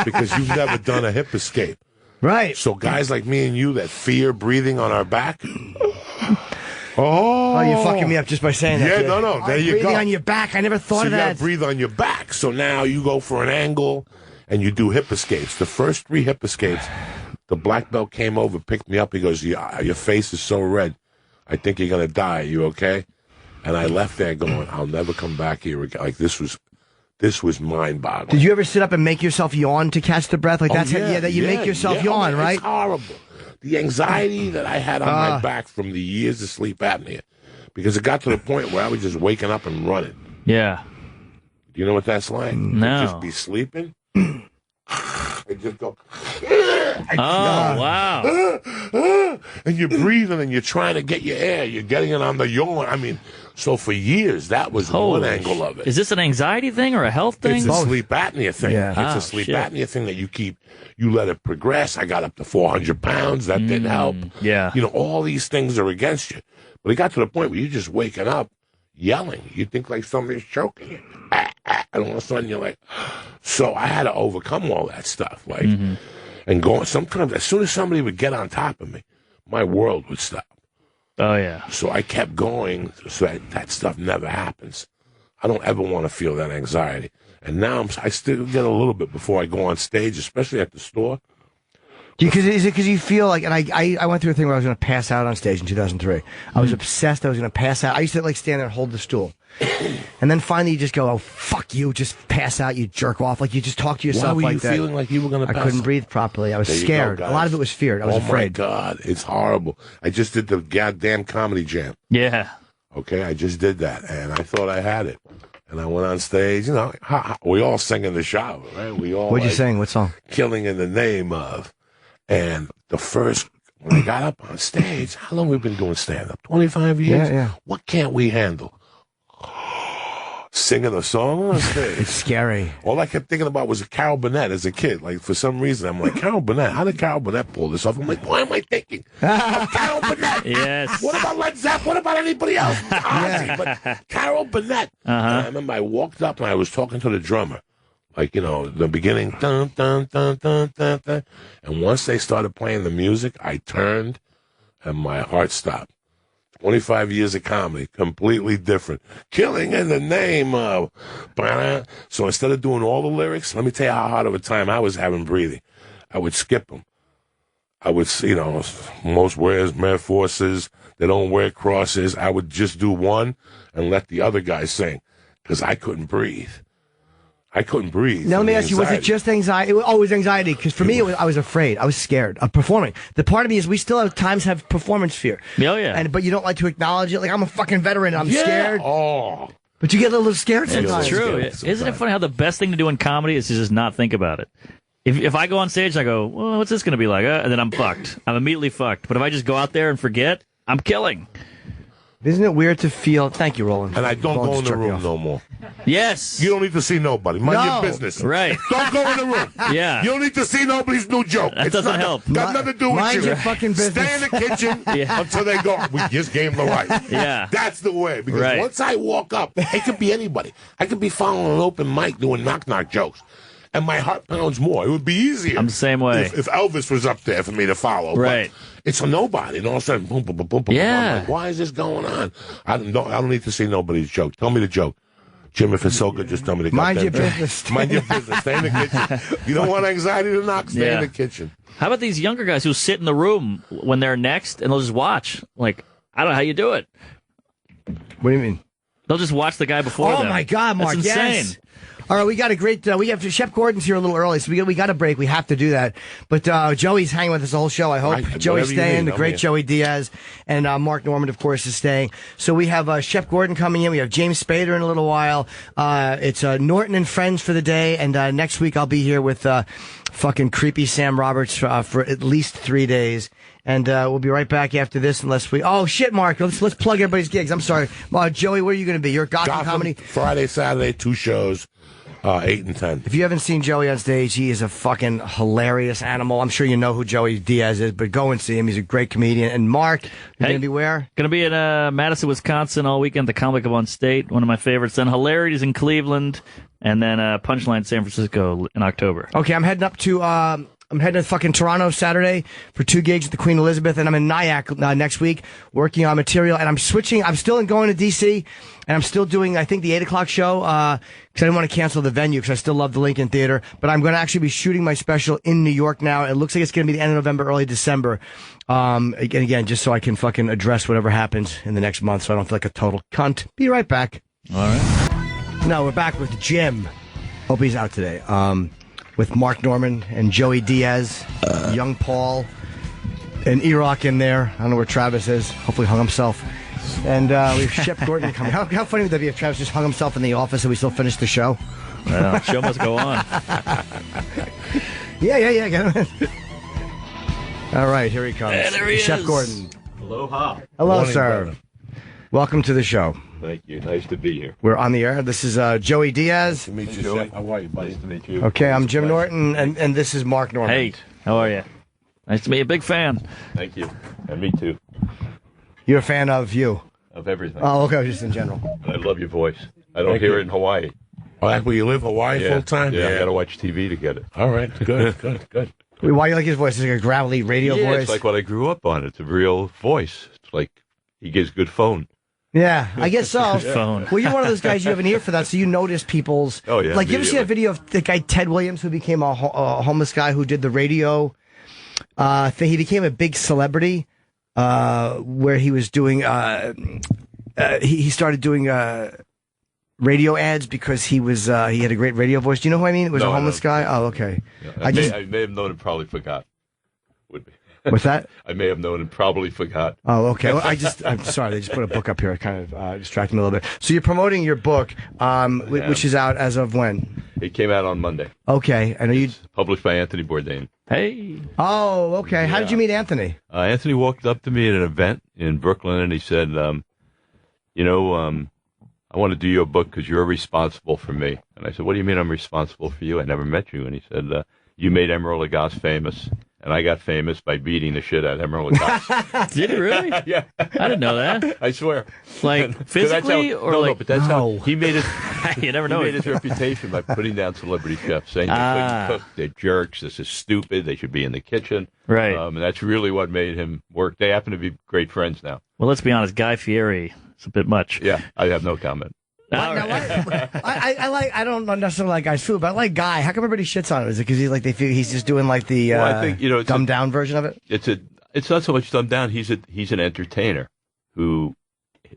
Speaker 9: because you've never done a hip escape.
Speaker 1: Right.
Speaker 9: So guys like me and you that fear breathing on our back.
Speaker 1: Oh, you're fucking me up just by saying that.
Speaker 9: Yeah, no. There you go.
Speaker 1: Breathing on your back. I never thought of
Speaker 9: You got
Speaker 1: that.
Speaker 9: to breathe on your back. So now you go for an angle, and you do hip escapes. The first 3 hip escapes, the black belt came over, picked me up. He goes, your face is so red. I think you're going to die. Are you okay? And I left there going, I'll never come back here again. Like, this was mind-boggling.
Speaker 1: Did you ever sit up and make yourself yawn to catch the breath? Like that's that you make yourself yawn, right?
Speaker 9: It's horrible. The anxiety that I had on my back from the years of sleep apnea, because it got to the point where I was just waking up and running.
Speaker 2: Yeah.
Speaker 9: Do you know what that's like?
Speaker 2: No.
Speaker 9: Just be sleeping. I just go.
Speaker 2: Wow.
Speaker 9: And you're breathing and you're trying to get your air. You're getting it on the yawn. I mean, so for years, that was one angle of it.
Speaker 2: Is this an anxiety thing or a health thing?
Speaker 9: It's a sleep apnea thing.
Speaker 1: Yeah.
Speaker 9: It's a sleep apnea thing that you let it progress. I got up to 400 pounds. That didn't help.
Speaker 2: Yeah.
Speaker 9: You know, all these things are against you. But it got to the point where you're just waking up yelling. You think like somebody's choking you. And all of a sudden you're like, so I had to overcome all that stuff. Like, and go, sometimes as soon as somebody would get on top of me, my world would stop.
Speaker 2: Oh, yeah.
Speaker 9: So I kept going so that stuff never happens. I don't ever want to feel that anxiety. And now I still get a little bit before I go on stage, especially at the store.
Speaker 1: Is it because you feel like, and I went through a thing where I was going to pass out on stage in 2003. I was obsessed. I was going to pass out. I used to like stand there and hold the stool. And then finally you just go, oh, fuck you. Just pass out. You jerk off. Like you just talk to yourself
Speaker 9: Why were
Speaker 1: like
Speaker 9: you
Speaker 1: that.
Speaker 9: feeling like you were going to pass
Speaker 1: I couldn't
Speaker 9: out?
Speaker 1: breathe properly. I was
Speaker 9: There you
Speaker 1: scared.
Speaker 9: go,
Speaker 1: A lot of
Speaker 9: guys.
Speaker 1: it was feared. I was afraid.
Speaker 9: Oh, my God. It's horrible. I just did the goddamn comedy jam.
Speaker 2: Yeah.
Speaker 9: Okay, I just did that, and I thought I had it. And I went on stage, you know, we all sang in the shower, right? We all
Speaker 1: What'd you sing? What song?
Speaker 9: Killing in the Name of. And when I got up on stage, how long we been doing stand-up? 25 years?
Speaker 1: Yeah.
Speaker 9: What can't we handle? Singing a song on stage.
Speaker 1: It's scary.
Speaker 9: All I kept thinking about was Carol Burnett as a kid. Like, for some reason, I'm like, Carol Burnett, how did Carol Burnett pull this off? I'm like, why am I thinking of Carol Burnett?
Speaker 2: Yes.
Speaker 9: What about Led Zeppelin? What about anybody else? Ozzy, but Carol Burnett. And I remember I walked up and I was talking to the drummer. Like, you know, the beginning, dun, dun, dun, dun, dun, dun. And once they started playing the music, I turned and my heart stopped. 25 years of comedy, completely different. Killing in the Name of. So instead of doing all the lyrics, let me tell you how hard of a time I was having breathing. I would skip them. I would, you know, most wears Air Forces, they don't wear crosses. I would just do one and let the other guy sing because I couldn't breathe. I couldn't breathe.
Speaker 1: Now let me ask you: was it just anxiety? It was anxiety because for me, I was afraid. I was scared of performing. The part of me is we still at times have performance fear.
Speaker 2: Oh yeah.
Speaker 1: But you don't like to acknowledge it. Like I'm a fucking veteran. I'm scared.
Speaker 9: Oh,
Speaker 1: But you get a little scared
Speaker 2: It's
Speaker 1: sometimes.
Speaker 2: true. Isn't it funny how the best thing to do in comedy is to just not think about it? If I go on stage and I go, well, what's this going to be like? And then I'm fucked. I'm immediately fucked. But if I just go out there and forget, I'm killing.
Speaker 1: Isn't it weird to feel... Thank you, Roland.
Speaker 9: And I don't go in the room no more.
Speaker 2: Yes.
Speaker 9: You don't need to see nobody. Mind
Speaker 1: No.
Speaker 9: your business.
Speaker 2: Right.
Speaker 9: Don't go in the room.
Speaker 2: Yeah.
Speaker 9: You don't need to see nobody's new joke.
Speaker 2: That doesn't help.
Speaker 9: Got nothing to do with
Speaker 1: Mind
Speaker 9: you.
Speaker 1: your fucking business.
Speaker 9: Stay in the kitchen
Speaker 2: Yeah.
Speaker 9: until they go, we just gave them the right.
Speaker 2: Yeah.
Speaker 9: That's the way. Because
Speaker 2: Right.
Speaker 9: once I walk up, it could be anybody. I could be following an open mic doing knock-knock jokes. And my heart pounds more. It would be easier.
Speaker 2: I'm the same way.
Speaker 9: If Elvis was up there for me to follow.
Speaker 2: Right.
Speaker 9: But it's a nobody. And all of a sudden, boom, boom, boom, boom, boom.
Speaker 2: Yeah.
Speaker 9: I'm like, why is this going on? I don't need to see nobody's joke. Tell me the joke. Jim, if it's so good, just tell me the
Speaker 1: Mind
Speaker 9: goddamn
Speaker 1: your
Speaker 9: joke.
Speaker 1: business.
Speaker 9: Mind your business. Stay in the kitchen. You don't want anxiety to knock? Stay in
Speaker 2: Yeah.
Speaker 9: the kitchen.
Speaker 2: How about these younger guys who sit in the room when they're next and they'll just watch? Like, I don't know how you do it.
Speaker 1: What do you mean?
Speaker 2: They'll just watch the guy before them.
Speaker 1: Oh, my God, Mark.
Speaker 2: That's insane.
Speaker 1: Yes. All right, we got a great. We have Shep Gordon's here a little early, so we got a break. We have to do that. But Joey's hanging with us the whole show. I hope
Speaker 9: Right,
Speaker 1: Joey's
Speaker 9: whatever you
Speaker 1: staying.
Speaker 9: need,
Speaker 1: The
Speaker 9: I'm
Speaker 1: great
Speaker 9: here.
Speaker 1: Joey Diaz and Mark Norman, of course, is staying. So we have Shep Gordon coming in. We have James Spader in a little while. It's Norton and friends for the day, and next week I'll be here with fucking creepy Sam Roberts for at least 3 days. And we'll be right back after this, unless we. Oh shit, Mark! Let's plug everybody's gigs. I'm sorry, Joey. Where are you going to be? You're at Gotham Comedy.
Speaker 9: Friday, Saturday, 2 shows, 8 and 10.
Speaker 1: If you haven't seen Joey on stage, he is a fucking hilarious animal. I'm sure you know who Joey Diaz is, but go and see him. He's a great comedian. And Mark, you're going to be where?
Speaker 2: Going to be in Madison, Wisconsin all weekend, the Comic Club on State, one of my favorites. Then Hilarities in Cleveland, and then Punchline San Francisco in October.
Speaker 1: Okay, I'm heading up to. I'm heading to fucking Toronto Saturday for 2 gigs at the Queen Elizabeth, and I'm in Nyack next week working on material. And I'm switching. I'm still going to DC, and I'm still doing, I think, the 8 o'clock show because I didn't want to cancel the venue because I still love the Lincoln Theater. But I'm going to actually be shooting my special in New York now. It looks like it's going to be the end of November, early December. Again, just so I can fucking address whatever happens in the next month, so I don't feel like a total cunt. Be right back.
Speaker 2: All right.
Speaker 1: No, we're back with Jim. Hope he's out today. With Mark Norman and Joey Diaz, young Paul, and E-Rock in there. I don't know where Travis is. Hopefully hung himself. And we have Shep Gordon coming. How funny would that be if Travis just hung himself in the office and we still finished the show?
Speaker 2: I know. Show must go on.
Speaker 1: Yeah. Get him in. All right, here he comes.
Speaker 2: Yeah, there he
Speaker 1: Shep
Speaker 2: is.
Speaker 1: Gordon.
Speaker 10: Aloha.
Speaker 1: Hello,
Speaker 9: Morning,
Speaker 1: sir.
Speaker 9: brother.
Speaker 1: Welcome to the show.
Speaker 10: Thank you. Nice to be here.
Speaker 1: We're on the air. This is Joey Diaz.
Speaker 9: To meet you,
Speaker 10: Joey.
Speaker 9: Shep. How are you, buddy?
Speaker 10: Nice to meet you.
Speaker 1: Okay, I'm Jim Norton, and this is Mark Norman.
Speaker 2: Hey, how are you? Nice to meet you. Big fan.
Speaker 10: Thank you. And me too.
Speaker 1: You're a fan of you?
Speaker 10: Of everything.
Speaker 1: Oh, okay, just in general.
Speaker 10: I love your voice. I don't
Speaker 9: Thank
Speaker 10: hear
Speaker 9: you.
Speaker 10: it in Hawaii.
Speaker 9: Oh, that's where you live, Hawaii, full time?
Speaker 10: Yeah, I got to watch TV to get it.
Speaker 9: All right, good.
Speaker 1: Wait, why do you like his voice? Is it like a gravelly radio
Speaker 10: Yeah,
Speaker 1: voice?
Speaker 10: it's like what I grew up on. It's a real voice. It's like he gives good phone.
Speaker 1: Yeah, I guess so.
Speaker 2: Phone.
Speaker 1: Well, you're one of those guys, you have an ear for that, so you notice people's...
Speaker 10: Oh, yeah,
Speaker 1: Like, you ever see that video of the guy Ted Williams, who became a homeless guy who did the radio thing? He became a big celebrity where he was doing... he started doing radio ads because he had a great radio voice. Do you know who I mean? It was
Speaker 10: No,
Speaker 1: a
Speaker 10: I
Speaker 1: homeless
Speaker 10: don't.
Speaker 1: guy? Oh, okay.
Speaker 10: Yeah,
Speaker 1: I just-
Speaker 10: I may have known and probably forgot. Would be.
Speaker 1: What's that?
Speaker 10: I may have known and probably forgot.
Speaker 1: Oh, okay. Well, I'm sorry. They just put a book up here. It kind of distracted me a little bit. So you're promoting your book, which is out as of when?
Speaker 10: It came out on Monday.
Speaker 1: Okay. And are you?
Speaker 10: Published by Anthony Bourdain.
Speaker 2: Hey.
Speaker 1: Oh, okay. How did
Speaker 10: Yeah.
Speaker 1: you meet Anthony?
Speaker 10: Anthony walked up to me at an event in Brooklyn and he said, I want to do your book because you're responsible for me. And I said, what do you mean I'm responsible for you? I never met you. And he said, you made Emerald Lagasse famous. And I got famous by beating the shit out of Emerald Lagasse.
Speaker 2: Did he really?
Speaker 10: Yeah.
Speaker 2: I didn't know that.
Speaker 10: I swear.
Speaker 2: Like,
Speaker 10: But
Speaker 2: physically
Speaker 10: that's how,
Speaker 2: or
Speaker 10: no,
Speaker 2: like...
Speaker 10: but that's
Speaker 1: No.
Speaker 10: how he made it.
Speaker 2: You never
Speaker 10: He
Speaker 2: know.
Speaker 10: made his reputation by putting down celebrity chefs, saying they couldn't cook, they're jerks, this is stupid, they should be in the kitchen.
Speaker 2: Right.
Speaker 10: And that's really what made him work. They happen to be great friends now.
Speaker 2: Well, let's be honest. Guy Fieri is a bit much.
Speaker 10: Yeah, I have no comment.
Speaker 2: All
Speaker 1: Now,
Speaker 2: right.
Speaker 1: I don't necessarily like Guy's food, but I like Guy. How come everybody shits on him? Is it because they feel he's just doing like the
Speaker 10: Well, I think, it's
Speaker 1: dumbed down version of it?
Speaker 10: It's not so much dumbed down. He's an entertainer who,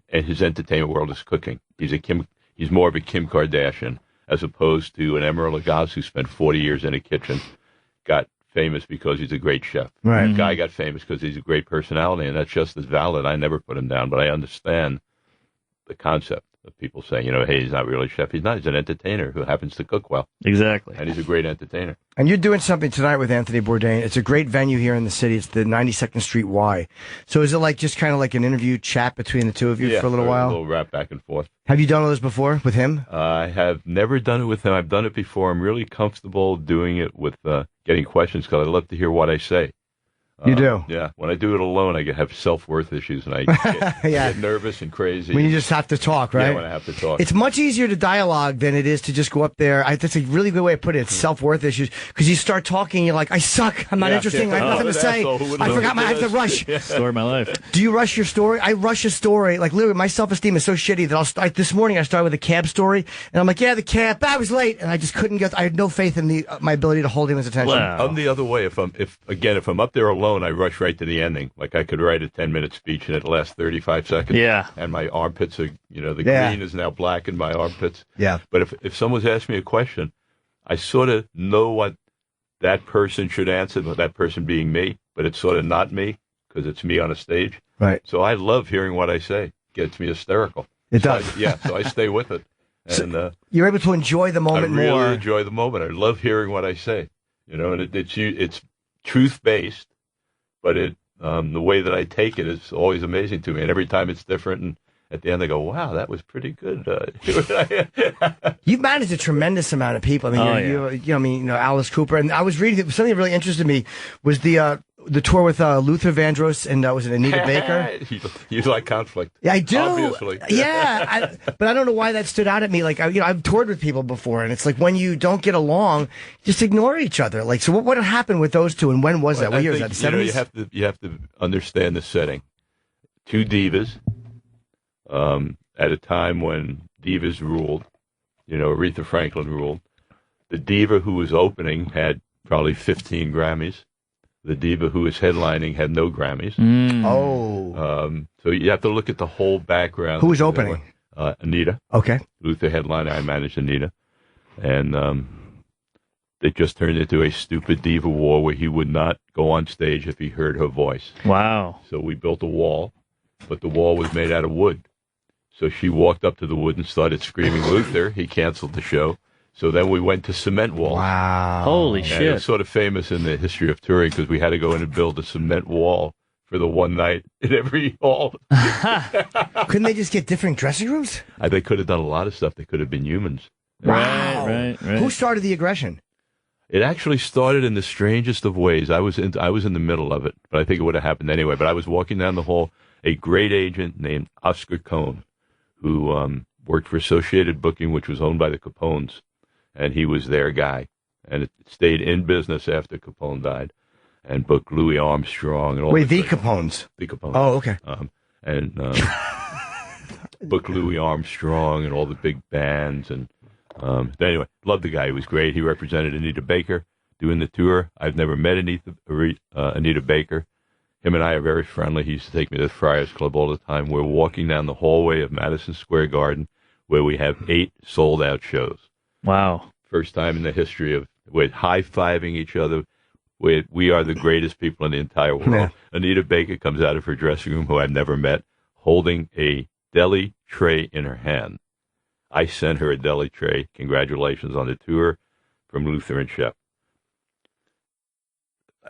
Speaker 10: and his entertainment world is cooking. He's more of a Kim Kardashian as opposed to an Emerald Lagasse who spent 40 years in a kitchen, got famous because he's a great chef.
Speaker 1: Right.
Speaker 10: The guy got famous because he's a great personality, and that's just as valid. I never put him down, but I understand the concept. of people saying, hey, he's not really a chef. He's not. He's an entertainer who happens to cook well.
Speaker 2: Exactly.
Speaker 10: And he's a great entertainer.
Speaker 1: And you're doing something tonight with Anthony Bourdain. It's a great venue here in the city. It's the 92nd Street Y. So is it like just kind of like an interview chat between the two of you for a little while?
Speaker 10: A little rap back and forth.
Speaker 1: Have you done all this before with him?
Speaker 10: I have never done it with him. I've done it before. I'm really comfortable doing it with getting questions because I love to hear what I say.
Speaker 1: You do?
Speaker 10: Yeah. When I do it alone, I have self-worth issues, and I get nervous and crazy.
Speaker 1: When you just have to talk, right?
Speaker 10: Yeah, when I have to talk.
Speaker 1: It's much easier to dialogue than it is to just go up there. That's a really good way to put it. It's self-worth issues. Because you start talking, you're like, I suck. I'm not interesting. I have nothing to say. I forgot I have to rush.
Speaker 2: Story of my life.
Speaker 1: Do you rush your story? I rush a story. Like, literally, my self-esteem is so shitty that this morning I started with a cab story, and I'm like, yeah, the cab. I was late, and I just couldn't get. I had no faith in my ability to hold him his attention.
Speaker 10: Wow. I'm the other way. If I'm up there alone, I rush right to the ending. Like I could write a 10-minute speech and it lasts 35 seconds.
Speaker 2: Yeah.
Speaker 10: And my armpits are, green is now black in my armpits.
Speaker 1: Yeah.
Speaker 10: But if someone's asked me a question, I sort of know what that person should answer, that person being me, but it's sort of not me because it's me on a stage.
Speaker 1: Right.
Speaker 10: So I love hearing what I say. It gets me hysterical.
Speaker 1: It does.
Speaker 10: So I stay with it. And
Speaker 1: you're able to enjoy the moment more.
Speaker 10: I really enjoy the moment. I love hearing what I say. And it's truth-based, but the way that I take it is always amazing to me. And every time it's different. And at the end, I go, wow, that was pretty good.
Speaker 1: You've managed a tremendous amount of people. I mean, Alice Cooper. And I was reading something that really interested me was the tour with Luther Vandross and was it Anita Baker?
Speaker 10: You like conflict.
Speaker 1: Yeah, I do.
Speaker 10: Obviously.
Speaker 1: Yeah, but I don't know why that stood out at me. Like, I've toured with people before, and it's like when you don't get along, just ignore each other. Like, so what happened with those two, and when was that? What year was that? The 70s?
Speaker 10: You have to understand the setting. Two divas, at a time when divas ruled. Aretha Franklin ruled. The diva who was opening had probably 15 Grammys. The diva who was headlining had no Grammys. So you have to look at the whole background.
Speaker 1: Who was opening?
Speaker 10: Anita.
Speaker 1: Okay.
Speaker 10: Luther headliner. I managed Anita. And it just turned into a stupid diva war where he would not go on stage if he heard her voice.
Speaker 2: Wow.
Speaker 10: So we built a wall, but the wall was made out of wood. So she walked up to the wood and started screaming Luther. He canceled the show. So then we went to cement walls.
Speaker 1: Wow.
Speaker 2: Holy
Speaker 10: and
Speaker 2: shit.
Speaker 10: It was sort of famous in the history of touring because we had to go in and build a cement wall for the one night in every hall.
Speaker 1: Couldn't they just get different dressing rooms?
Speaker 10: They could have done a lot of stuff. They could have been humans.
Speaker 1: Wow.
Speaker 2: Right.
Speaker 1: Who started the aggression?
Speaker 10: It actually started in the strangest of ways. I was in the middle of it, but I think it would have happened anyway. But I was walking down the hall. A great agent named Oscar Cohn, who worked for Associated Booking, which was owned by the Capones. And he was their guy. And it stayed in business after Capone died. And booked Louis Armstrong. And all
Speaker 1: the Capones?
Speaker 10: The Capones.
Speaker 1: Oh, okay.
Speaker 10: Booked Louis Armstrong and all the big bands. And anyway, loved the guy. He was great. He represented Anita Baker doing the tour. I've never met Anita Baker. Him and I are very friendly. He used to take me to the Friars Club all the time. We're walking down the hallway of Madison Square Garden where we have 8 sold-out shows.
Speaker 2: Wow.
Speaker 10: First time in the history of we're high-fiving each other. We are the greatest people in the entire world. Yeah. Anita Baker comes out of her dressing room, who I've never met, holding a deli tray in her hand. I sent her a deli tray. Congratulations on the tour from Luther and Shep.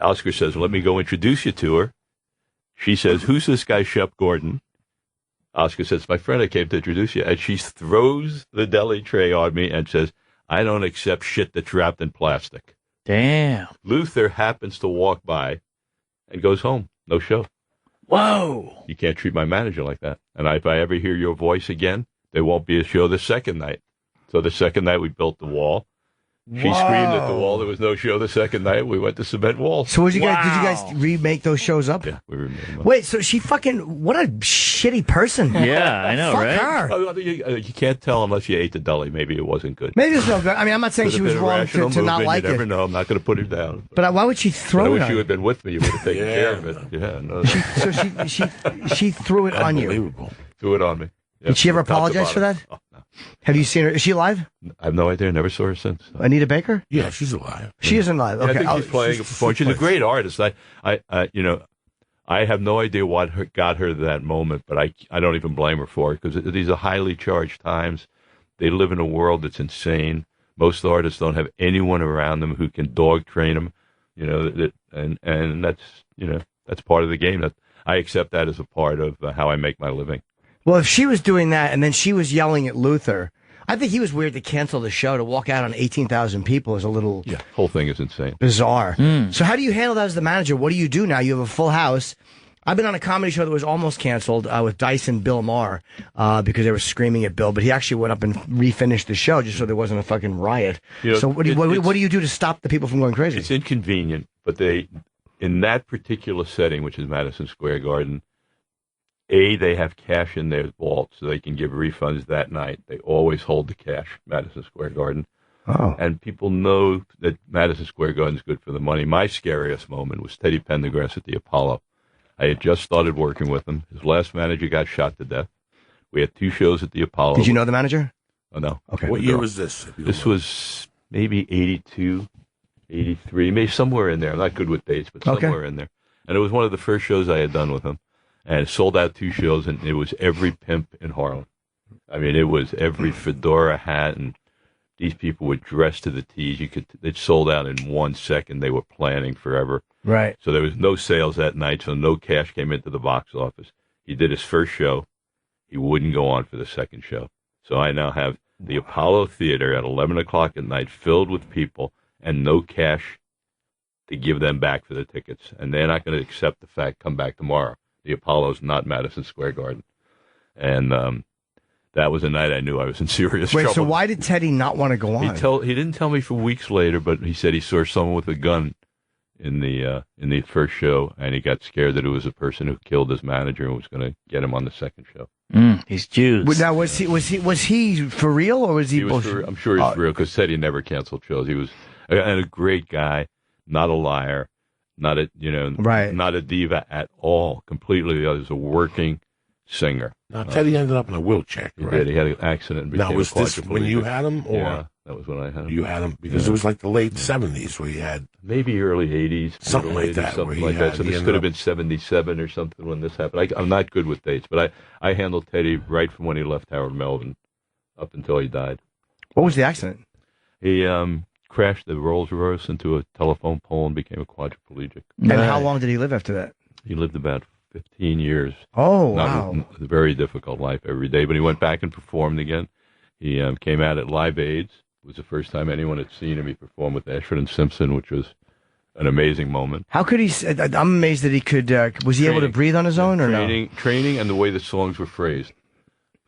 Speaker 10: Oscar says, let me go introduce you to her. She says, who's this guy, Shep Gordon? Oscar says, my friend, I came to introduce you. And she throws the deli tray on me and says, I don't accept shit that's wrapped in plastic.
Speaker 2: Damn.
Speaker 10: Luther happens to walk by and goes home. No show.
Speaker 2: Whoa.
Speaker 10: You can't treat my manager like that. And if I ever hear your voice again, there won't be a show the second night. So the second night we built the wall. She screamed at the wall. There was no show the second night. We went to cement walls.
Speaker 1: So did you guys remake those shows up?
Speaker 10: Yeah, we remade them up.
Speaker 1: Wait, so she what a shitty person.
Speaker 2: Yeah, I know,
Speaker 1: Fuck
Speaker 2: right?
Speaker 1: her.
Speaker 10: You can't tell unless you ate the deli. Maybe it wasn't good.
Speaker 1: Maybe it's no good. I mean, I'm not saying she was wrong to not like
Speaker 10: you never
Speaker 1: it.
Speaker 10: know. I'm not going to put her down.
Speaker 1: But why would she throw it
Speaker 10: I
Speaker 1: on
Speaker 10: wish you had been with me. You would have taken care of it. Yeah. No.
Speaker 1: She threw it on you.
Speaker 10: Unbelievable. Threw it on me. Yep.
Speaker 1: Did she ever apologize for that?
Speaker 10: Oh, no.
Speaker 1: Have you seen her? Is she alive?
Speaker 10: I have no idea. Never saw her since.
Speaker 1: Anita Baker?
Speaker 9: Yeah, she's alive.
Speaker 1: She is alive. Okay.
Speaker 10: I think she's playing. She's a great artist. I have no idea what got her to that moment, but I don't even blame her for it, because these are highly charged times. They live in a world that's insane. Most artists don't have anyone around them who can dog train them, and that's part of the game. That I accept that as a part of how I make my living.
Speaker 1: Well, if she was doing that and then she was yelling at Luther, I think he was weird to cancel the show. To walk out on 18,000 people is a little
Speaker 10: whole thing is insane.
Speaker 1: Bizarre. So how do you handle that as the manager? What do you do now? You have a full house. I've been on a comedy show that was almost canceled with Dice and Bill Maher because they were screaming at Bill, but he actually went up and refinished the show just so there wasn't a fucking riot. So what do you do to stop the people from going crazy?
Speaker 10: It's inconvenient, but in that particular setting, which is Madison Square Garden, they have cash in their vault, so they can give refunds that night. They always hold the cash, Madison Square Garden.
Speaker 1: Oh.
Speaker 10: And people know that Madison Square Garden is good for the money. My scariest moment was Teddy Pendergrass at the Apollo. I had just started working with him. His last manager got shot to death. We had 2 shows at the Apollo.
Speaker 1: Did you know the manager?
Speaker 10: Oh, no.
Speaker 1: Okay.
Speaker 9: What year was this?
Speaker 10: This was maybe 82, 83, maybe somewhere in there. I'm not good with dates, but somewhere in there. And it was one of the first shows I had done with him. And it sold out 2 shows, and it was every pimp in Harlem. I mean, it was every fedora hat, and these people were dressed to the T's. It sold out in 1 second. They were planning forever.
Speaker 1: Right.
Speaker 10: So there was no sales that night, so no cash came into the box office. He did his first show. He wouldn't go on for the second show. So I now have the Apollo Theater at 11 o'clock at night filled with people and no cash to give them back for the tickets. And they're not going to accept the fact, come back tomorrow. The Apollo's not Madison Square Garden. And that was a night I knew I was in serious trouble.
Speaker 1: Wait, so why did Teddy not want to go on?
Speaker 10: He didn't tell me for weeks later, but he said he saw someone with a gun in the first show, and he got scared that it was a person who killed his manager and was going to get him on the second show.
Speaker 2: He's Jews.
Speaker 1: But now, was he for real, or was he?
Speaker 10: I'm sure he's for real, because Teddy never canceled shows. He was a great guy, not a liar, not a diva at all. Completely, he was a working singer.
Speaker 9: Now Teddy ended up in a wheelchair.
Speaker 10: He did. He had an accident. And
Speaker 9: now was this when you had him, or
Speaker 10: yeah, that was when I had him?
Speaker 9: You had him because it was like the late '70s where you had
Speaker 10: maybe early '80s,
Speaker 9: something like that.
Speaker 10: Something like that. So this could have been '77 or something when this happened. I'm not good with dates, but I handled Teddy right from when he left Howard Melvin up until he died.
Speaker 1: What was the accident?
Speaker 10: He crashed the Rolls Royce into a telephone pole and became a quadriplegic.
Speaker 1: And how long did he live after that?
Speaker 10: He lived about 15 years.
Speaker 1: Oh, wow.
Speaker 10: A very difficult life every day. But he went back and performed again. He came out at Live Aids. It was the first time anyone had seen him. He performed with Ashford and Simpson, which was an amazing moment.
Speaker 1: How could he? I'm amazed that he could. Was he able to breathe on his own, or no?
Speaker 10: Training and the way the songs were phrased.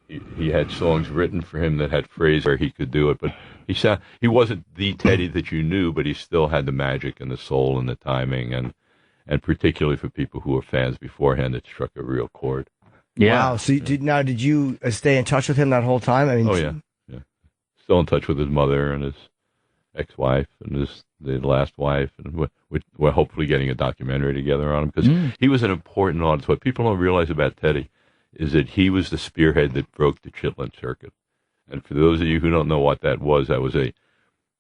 Speaker 10: He had songs written for him that had phrases where he could do it, but he wasn't the Teddy that you knew, but he still had the magic and the soul and the timing, and particularly for people who were fans beforehand, it struck a real chord.
Speaker 1: Yeah. Wow. So did you stay in touch with him that whole time? I mean,
Speaker 10: oh yeah. Still in touch with his mother and his ex-wife and the last wife, and we're hopefully getting a documentary together on him, because he was an important artist. What people don't realize about Teddy is that he was the spearhead that broke the Chitlin circuit. And for those of you who don't know what that was a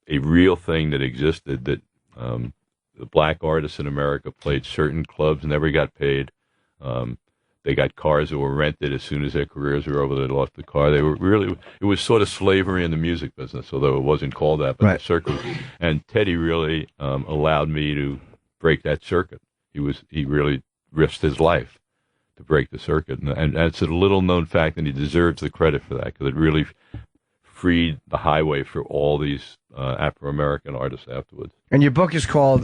Speaker 10: real thing that existed, that the black artists in America played certain clubs, never got paid. They got cars that were rented as soon as their careers were over. They lost the car. It was sort of slavery in the music business, although it wasn't called that, but the circuit. And Teddy really allowed me to break that circuit. He really risked his life to break the circuit. And it's a little known fact, and he deserves the credit for that, because it really freed the highway for all these Afro-American artists afterwards.
Speaker 1: And your book is called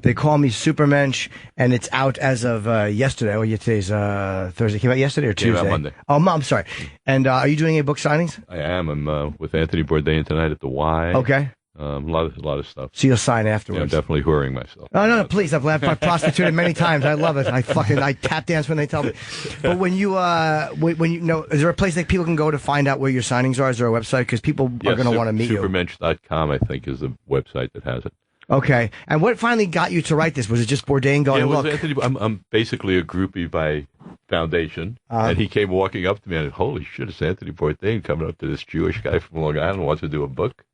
Speaker 1: They Call Me Supermensch, and it's out as of yesterday. Oh, today's Thursday. Came out yesterday or Tuesday?
Speaker 10: Came out Monday.
Speaker 1: Oh, I'm sorry. And are you doing any book signings?
Speaker 10: I am. I'm with Anthony Bourdain tonight at the Y.
Speaker 1: Okay.
Speaker 10: A lot of stuff.
Speaker 1: So you'll sign afterwards.
Speaker 10: Yeah, I'm definitely whoring myself.
Speaker 1: Oh, no, please. I've prostituted many times. I love it. I tap dance when they tell me. But when you know, is there a place that people can go to find out where your signings are? Is there a website? Because people are going to want to meet you.
Speaker 10: Supermensch.com, I think, is the website that has it.
Speaker 1: Okay. And what finally got you to write this? Was it just Bourdain going, look?
Speaker 10: Anthony, I'm basically a groupie by foundation. And he came walking up to me and, holy shit, it's Anthony Bourdain coming up to this Jewish guy from Long Island who wants to do a book.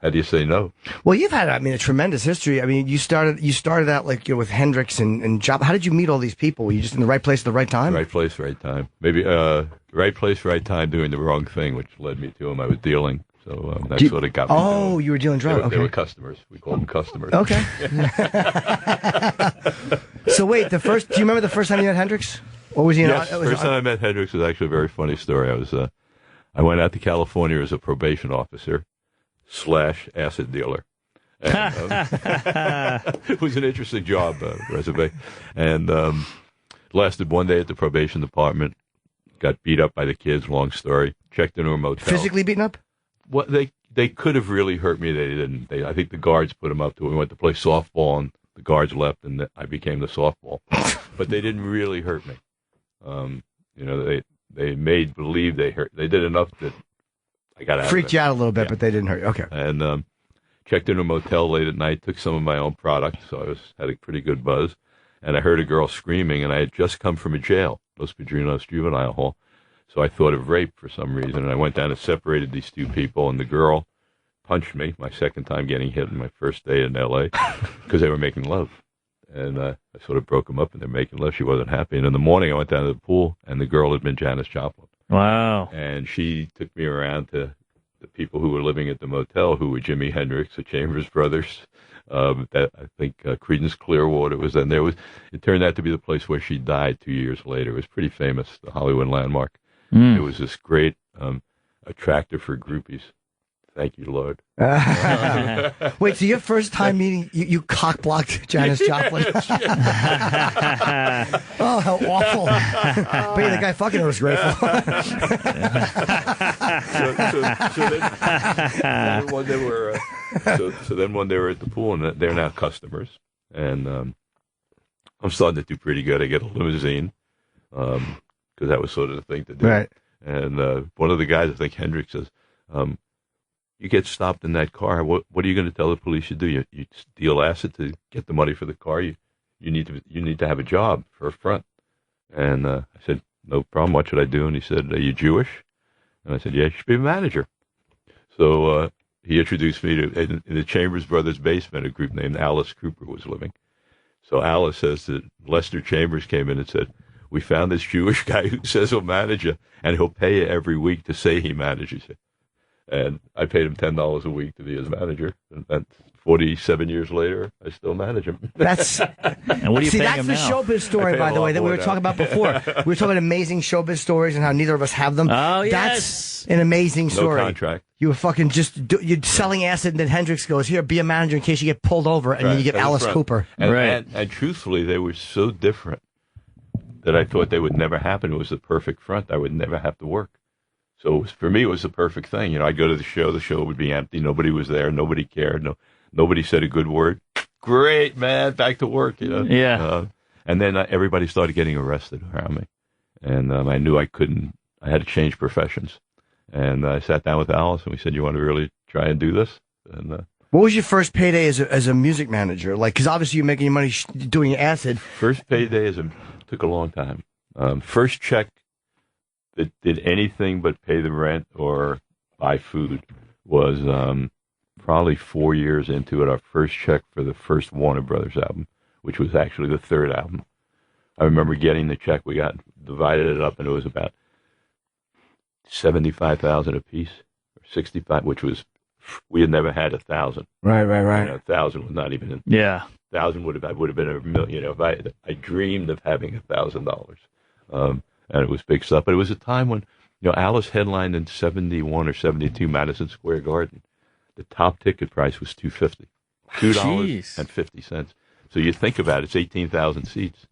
Speaker 10: How do you say no?
Speaker 1: Well, you've had, I mean, a tremendous history. I mean, you started out like with Hendrix and Job. How did you meet all these people? Were you just in the right place at the right time?
Speaker 10: Right place, right time. Maybe right place, right time, doing the wrong thing, which led me to him. I was dealing, so that's what it got me.
Speaker 1: Oh, you were dealing drugs.
Speaker 10: They were customers. We called them customers.
Speaker 1: Okay. So wait, do you remember the first time you met Hendrix? Or was he?
Speaker 10: Yes, first time I met Hendrix was actually a very funny story. I went out to California as a probation officer / acid dealer. And, it was an interesting job, resume. And lasted one day at the probation department. Got beat up by the kids, long story. Checked into a motel.
Speaker 1: Physically beaten up?
Speaker 10: Well, they could have really hurt me. They didn't. I think the guards put them up to it. We went to play softball, and the guards left, and I became the softball. But they didn't really hurt me. They made believe they hurt. They did enough that I got out.
Speaker 1: Freaked you out a little bit, but they didn't hurt you. Okay.
Speaker 10: And checked into a motel late at night. Took some of my own product, so had a pretty good buzz. And I heard a girl screaming, and I had just come from a jail, Los Padrinos Juvenile Hall. So I thought of rape for some reason, and I went down and separated these two people, and the girl punched me, my second time getting hit on my first day in L.A., because they were making love. And I sort of broke them up, and they're making love. She wasn't happy. And in the morning, I went down to the pool, and the girl had been Janis Joplin.
Speaker 2: Wow.
Speaker 10: And she took me around to the people who were living at the motel, who were Jimi Hendrix, the Chambers Brothers. That I think Creedence Clearwater was in there. It turned out to be the place where she died 2 years later. It was pretty famous, the Hollywood landmark. It was this great attractor for groupies. Thank you, Lord.
Speaker 1: Wait, so your first time meeting, you cock-blocked Janis Joplin? Oh, how awful. But yeah, the guy fucking her was grateful.
Speaker 10: So then one day we're at the pool, and they're now customers. And I'm starting to do pretty good. I get a limousine, because that was sort of the thing to do.
Speaker 1: Right.
Speaker 10: And one of the guys, I think Hendrix, says, you get stopped in that car. What are you going to tell the police you do? You steal acid to get the money for the car. You need to have a job for a front. And I said, no problem. What should I do? And he said, are you Jewish? And I said, yeah, you should be a manager. So he introduced me to in the Chambers Brothers basement. A group named Alice Cooper was living. So Alice says that Lester Chambers came in and said, we found this Jewish guy who says he'll manage you, and he'll pay you every week to say he manages you. And I paid him $10 a week to be his manager. And 47 years later, I still manage him.
Speaker 2: And what are you paying
Speaker 1: that's
Speaker 2: him
Speaker 1: the
Speaker 2: now?
Speaker 1: Showbiz story, by the way, that we were talking about before. We were talking amazing Showbiz stories and how neither of us have them.
Speaker 2: Oh, yes.
Speaker 1: That's an amazing story.
Speaker 10: No contract.
Speaker 1: You were fucking you're selling acid, and then Hendrix goes, here, be a manager in case you get pulled over, and then you get Alice Cooper.
Speaker 10: And truthfully, they were so different that I thought they would never happen. It was the perfect front. I would never have to work. So for me, it was the perfect thing. I'd go to the show would be empty. Nobody was there. Nobody cared. Nobody said a good word. Great, man. Back to work,
Speaker 2: Yeah.
Speaker 10: And then everybody started getting arrested around me. And I knew I had to change professions. And I sat down with Alice, and we said, you want to really try and do this? And
Speaker 1: what was your first payday as a music manager? Like, because obviously you're making your money doing acid.
Speaker 10: First payday took a long time. First check that did anything but pay the rent or buy food was probably 4 years into it. Our first check for the first Warner Brothers album, which was actually the third album. I remember getting the check. We divided it up, and it was about $75,000 a piece, or 65, which was we had never had 1,000.
Speaker 1: Right.
Speaker 10: 1,000 was not even. 1,000 would have been a million. If I dreamed of having $1,000. And it was big stuff. But it was a time when, Alice headlined in 71 or 72 Madison Square Garden. The top ticket price was $2.50. $2.50. So you think about it, it's 18,000 seats.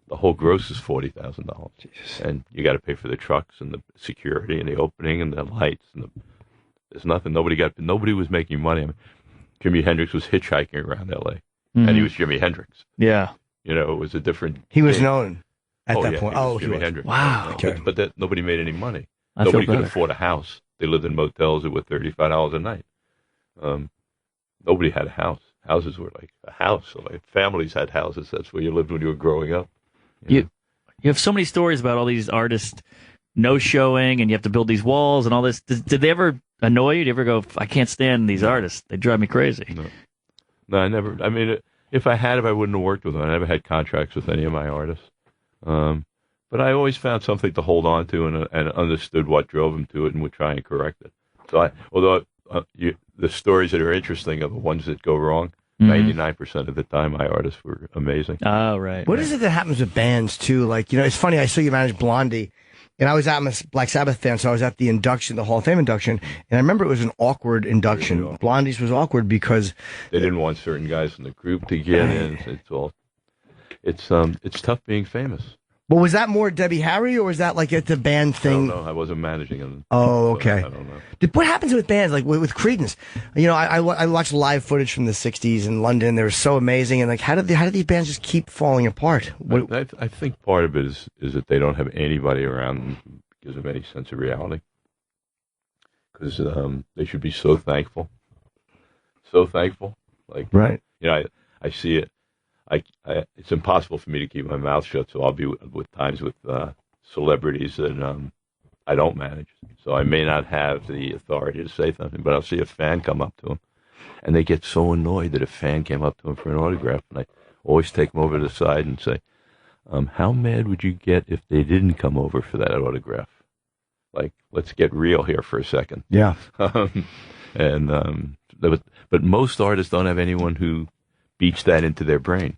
Speaker 10: The whole gross is $40,000. And you got to pay for the trucks and the security and the opening and the lights. And there's nothing. Nobody was making money. I mean, Jimi Hendrix was hitchhiking around L.A. And he was Jimi Hendrix.
Speaker 2: Yeah.
Speaker 10: It was a different.
Speaker 1: He was known. At that point.
Speaker 10: He was Hendrix.
Speaker 2: Wow.
Speaker 10: Okay. But nobody made any money. Nobody could afford a house. They lived in motels that were $35 a night. Nobody had a house. Houses were like a house. So like families had houses. That's where you lived when you were growing up.
Speaker 2: You have so many stories about all these artists no showing, and you have to build these walls and all this. Did they ever annoy you? Do you ever go, I can't stand these artists. They drive me crazy.
Speaker 10: No, I never. I mean, if I wouldn't have worked with them. I never had contracts with any of my artists. But I always found something to hold on to and understood what drove them to it and would try and correct it. So although the stories that are interesting are the ones that go wrong, 99% of the time my artists were amazing.
Speaker 2: Oh, right.
Speaker 1: What is it that happens with bands, too? Like, it's funny, I saw you manage Blondie, and I'm a Black Sabbath fan, so I was at the induction, the Hall of Fame induction, and I remember it was an awkward induction. Blondie's was awkward because
Speaker 10: they didn't want certain guys in the group to get in. It's tough being famous.
Speaker 1: Well, was that more Debbie Harry, or was that like at the band thing?
Speaker 10: I don't know. I wasn't managing them.
Speaker 1: Oh, okay.
Speaker 10: So I don't know.
Speaker 1: What happens with bands, like with Creedence? I watched live footage from the '60s in London. They were so amazing, and like, how did these bands just keep falling apart?
Speaker 10: I think part of it is that they don't have anybody around them who gives them any sense of reality. Because they should be so thankful. Like,
Speaker 1: right.
Speaker 10: I see it. It's impossible for me to keep my mouth shut, so I'll be with times with celebrities that I don't manage. So I may not have the authority to say something, but I'll see a fan come up to them, and they get so annoyed that a fan came up to them for an autograph, and I always take them over to the side and say, how mad would you get if they didn't come over for that autograph? Like, let's get real here for a second.
Speaker 1: Yeah.
Speaker 10: But most artists don't have anyone who beats that into their brain,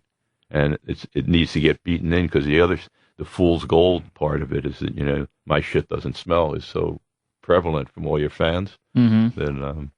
Speaker 10: and it needs to get beaten in, because the fool's gold part of it is that my shit doesn't smell is so prevalent from all your fans that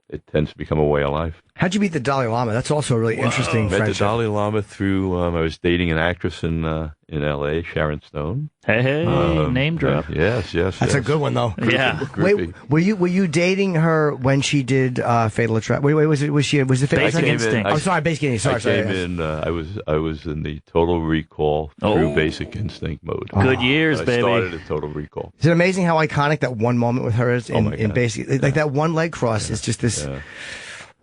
Speaker 10: it tends to become a way of life.
Speaker 1: How'd you meet the Dolly Llama? That's also a really interesting
Speaker 10: Met
Speaker 1: friendship.
Speaker 10: the Dolly Llama through I was dating an actress in L.A., Sharon Stone.
Speaker 2: Hey, name drop.
Speaker 10: Yes.
Speaker 1: That's a good one, though.
Speaker 2: Yeah.
Speaker 1: Wait, were you dating her when she did Fatal Attraction? Wait, was it Fatal
Speaker 2: Basic Instinct?
Speaker 1: Basic Instinct.
Speaker 10: I came in. I was in the Total Recall through Basic Instinct mode.
Speaker 2: Good years, baby.
Speaker 10: I started at Total Recall.
Speaker 1: Is it amazing how iconic that one moment with her is in Basic? Like that one leg cross is just this.
Speaker 9: Yeah.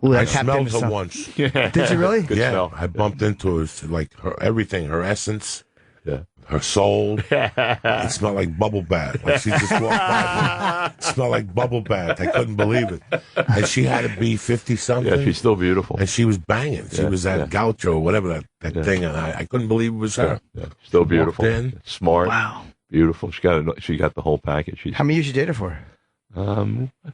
Speaker 1: Ooh,
Speaker 9: I smelled her once.
Speaker 1: Did you really?
Speaker 10: Good smell.
Speaker 9: I bumped into her, like everything, her essence, her soul.
Speaker 10: Yeah.
Speaker 9: It smelled like bubble bath. Like she just walked by. It smelled like bubble bath. I couldn't believe it. And she had to be 50-something.
Speaker 10: Yeah, she's still beautiful.
Speaker 9: And she was banging. She was at Groucho or whatever that thing. And I couldn't believe it was her.
Speaker 10: Yeah. Still beautiful. Smart.
Speaker 2: Wow.
Speaker 10: Beautiful. She got the whole package.
Speaker 1: How many years you dated for?
Speaker 10: I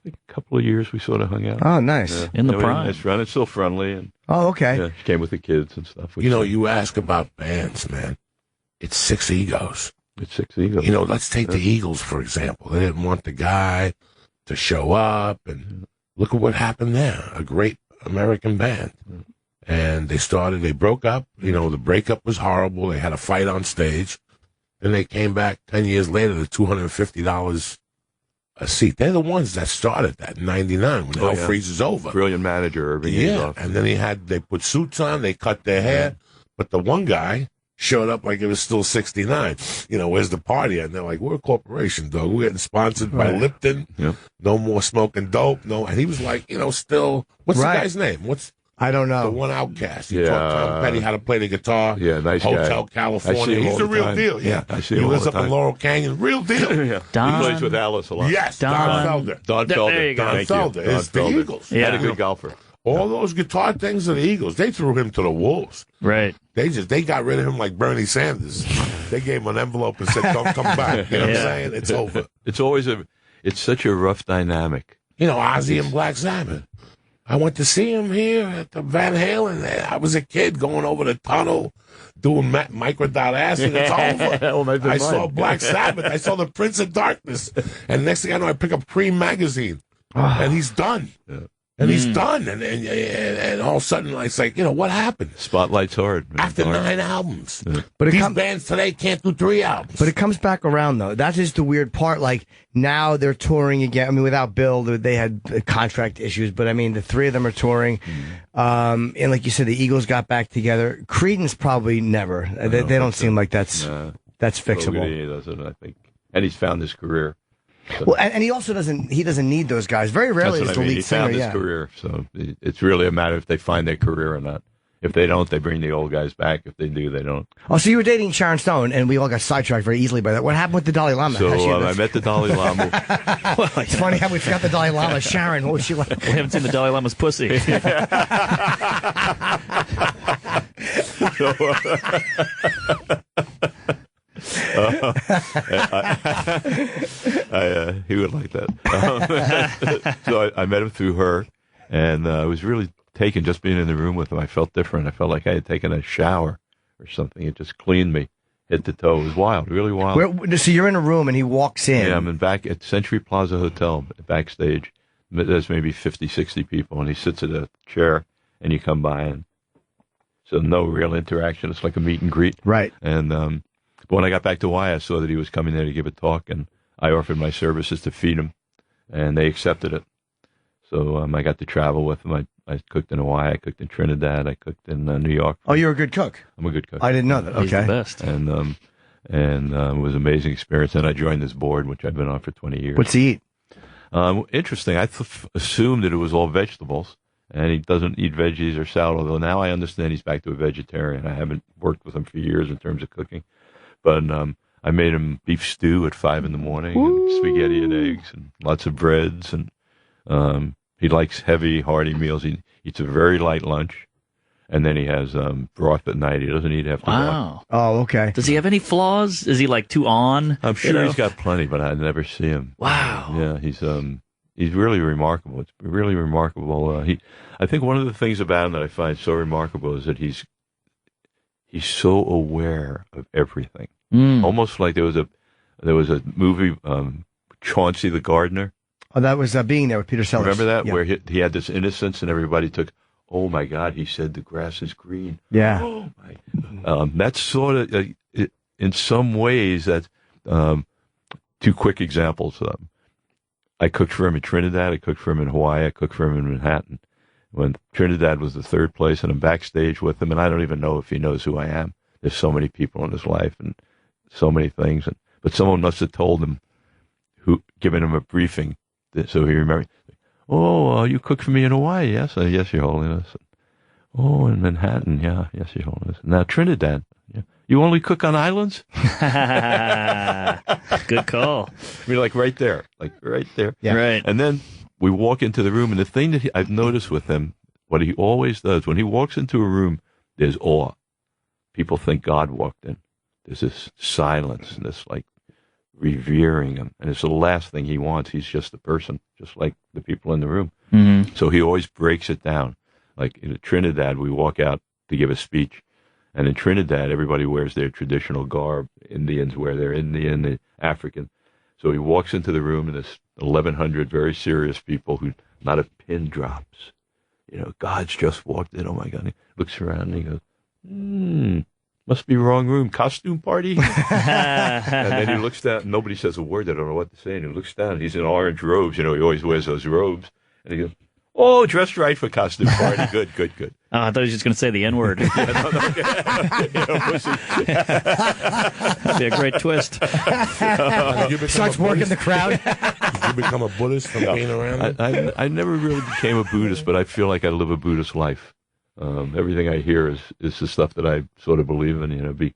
Speaker 10: think a couple of years we sort of hung out.
Speaker 1: Oh, nice.
Speaker 10: Yeah.
Speaker 2: In the prime.
Speaker 10: Nice run. It's still friendly. And,
Speaker 1: okay.
Speaker 10: She came with the kids and stuff.
Speaker 9: You ask about bands, man. It's 6 egos.
Speaker 10: It's 6 egos.
Speaker 9: Let's take the Eagles, for example. They didn't want the guy to show up, and look at what happened there. A great American band. And they broke up. The breakup was horrible. They had a fight on stage. Then they came back 10 years later to $250 a seat. They're the ones that started that in 99 when Hell Freezes Over.
Speaker 10: Brilliant manager, Irving.
Speaker 9: Yeah, and then they put suits on, they cut their hair, but the one guy showed up like it was still 69. Where's the party? And they're like, we're a corporation, dog. We're getting sponsored by Lipton. Yep. No more smoking dope. No, and he was like, still, what's the guy's name?
Speaker 1: I don't know.
Speaker 9: The one outcast. He taught Tom Petty how to play the guitar.
Speaker 10: Yeah, nice
Speaker 9: Hotel
Speaker 10: guy.
Speaker 9: California. He's the real deal. Yeah.
Speaker 10: I see
Speaker 9: he
Speaker 10: him
Speaker 9: lives
Speaker 10: all
Speaker 9: up
Speaker 10: the time.
Speaker 9: in Laurel Canyon. Real deal.
Speaker 10: Yeah.
Speaker 2: Don,
Speaker 10: he plays with Alice a lot.
Speaker 9: Yes, Don Felder.
Speaker 10: Don Felder.
Speaker 2: There you go.
Speaker 9: Don Felder is the Eagles.
Speaker 2: Yeah.
Speaker 10: Had a good golfer.
Speaker 9: All those guitar things are the Eagles. They threw him to the wolves.
Speaker 2: Right.
Speaker 9: They got rid of him like Bernie Sanders. They gave him an envelope and said, "Don't come back." You know what I'm saying? It's over.
Speaker 10: It's such a rough dynamic.
Speaker 9: Ozzy and Black Sabbath. I went to see him here at the Van Halen. I was a kid going over the tunnel, doing microdot acid. It's over. I saw Black Sabbath. I saw the Prince of Darkness. And next thing I know, I pick up Cream magazine, and he's done. Yeah. And he's done. And all of a sudden, it's like, what happened?
Speaker 10: Spotlight's hard. Man.
Speaker 9: After 9 albums.
Speaker 10: Yeah.
Speaker 9: But these bands today can't do 3 albums.
Speaker 1: But it comes back around, though. That is the weird part. Like, now they're touring again. I mean, without Bill, they had contract issues. But, I mean, the 3 of them are touring. And like you said, the Eagles got back together. Creedence probably never. They don't seem like that's fixable.
Speaker 10: He doesn't, I think. And he's found his career. So.
Speaker 1: Well, and he also doesn't need those guys. Very rarely is the lead singer.
Speaker 10: He found his career, so it's really a matter if they find their career or not. If they don't, they bring the old guys back. If they do, they don't.
Speaker 1: Oh, so you were dating Sharon Stone, and we all got sidetracked very easily by that. What happened with the Dalai Lama?
Speaker 10: So I met the Dalai Lama.
Speaker 1: Well, it's funny how we forgot the Dalai Lama. Sharon, what was she like?
Speaker 2: We haven't seen the Dalai Lama's pussy.
Speaker 10: He would like that. So I met him through her, and I was really taken just being in the room with him. I felt different. I felt like I had taken a shower or something. It just cleaned me head to toe. It was wild, really wild.
Speaker 1: So you're in a room, and he walks in.
Speaker 10: Yeah, I'm in back at Century Plaza Hotel, backstage. There's maybe 50, 60 people, and he sits at a chair, and you come by, and so no real interaction. It's like a meet and greet.
Speaker 1: Right.
Speaker 10: And but when I got back to Hawaii, I saw that he was coming there to give a talk, and I offered my services to feed him, and they accepted it. So I got to travel with him. I cooked in Hawaii, I cooked in Trinidad, I cooked in New York.
Speaker 1: Oh, you're a good cook.
Speaker 10: I'm a good cook.
Speaker 1: I didn't know that. Okay.
Speaker 2: He's the best.
Speaker 10: And it was an amazing experience. And I joined this board, which I've been on for 20 years.
Speaker 1: What's he eat?
Speaker 10: Interesting. I assumed that it was all vegetables, and he doesn't eat veggies or salad, although now I understand he's back to a vegetarian. I haven't worked with him for years in terms of cooking. But I made him beef stew at 5 a.m, and spaghetti and eggs, and lots of breads, and he likes heavy, hearty meals. He eats a very light lunch, and then he has broth at night. He doesn't eat after work.
Speaker 2: Wow.
Speaker 1: Oh, okay.
Speaker 2: Does he have any flaws? Is he like too on?
Speaker 10: I'm sure he's got plenty, but I never see him.
Speaker 2: Wow.
Speaker 10: Yeah, he's really remarkable. It's really remarkable. I think one of the things about him that I find so remarkable is that he's so aware of everything. Almost like there was a movie, Chauncey the Gardener.
Speaker 1: Oh, that was Being There with Peter Sellers.
Speaker 10: Remember that?
Speaker 1: Yeah.
Speaker 10: Where he had this innocence and everybody took, oh my God, he said the grass is green.
Speaker 1: Yeah.
Speaker 10: Oh my. That's sort of, in some ways, that's two quick examples. I cooked for him in Trinidad. I cooked for him in Hawaii. I cooked for him in Manhattan. When Trinidad was the third place, and I'm backstage with him, and I don't even know if he knows who I am. There's so many people in his life and so many things. But someone must have told him, given him a briefing, so he remembered. Oh, you cooked for me in Hawaii, yes? Yes, Your Holiness. Oh, in Manhattan, yeah, yes, Your Holiness. Now, Trinidad, yeah. You only cook on islands?
Speaker 2: Good call.
Speaker 10: I mean, like right there.
Speaker 2: Yeah. Right.
Speaker 10: And then we walk into the room, and the thing that I've noticed with him, what he always does, when he walks into a room, there's awe. People think God walked in. There's this silence and this, like, revering him. And it's the last thing he wants. He's just a person, just like the people in the room.
Speaker 2: Mm-hmm.
Speaker 10: So he always breaks it down. Like in Trinidad, we walk out to give a speech. And in Trinidad, everybody wears their traditional garb. Indians wear their Indian, the African. So he walks into the room, and there's 1,100 very serious people who not a pin drops. You know, God's just walked in. Oh, my God. He looks around and he goes, must be wrong room. Costume party? And then he looks down. Nobody says a word. They don't know what to say. And he looks down. He's in orange robes. You know, he always wears those robes. And he goes, oh, dressed right for costume party. Good.
Speaker 2: Oh, I thought he was just going to say the N-word. That'd be a great twist.
Speaker 1: Starts working the crowd.
Speaker 9: Did you become a Buddhist from being around him?
Speaker 10: I never really became a Buddhist, but I feel like I live a Buddhist life. Everything I hear is the stuff that I sort of believe in. You know, be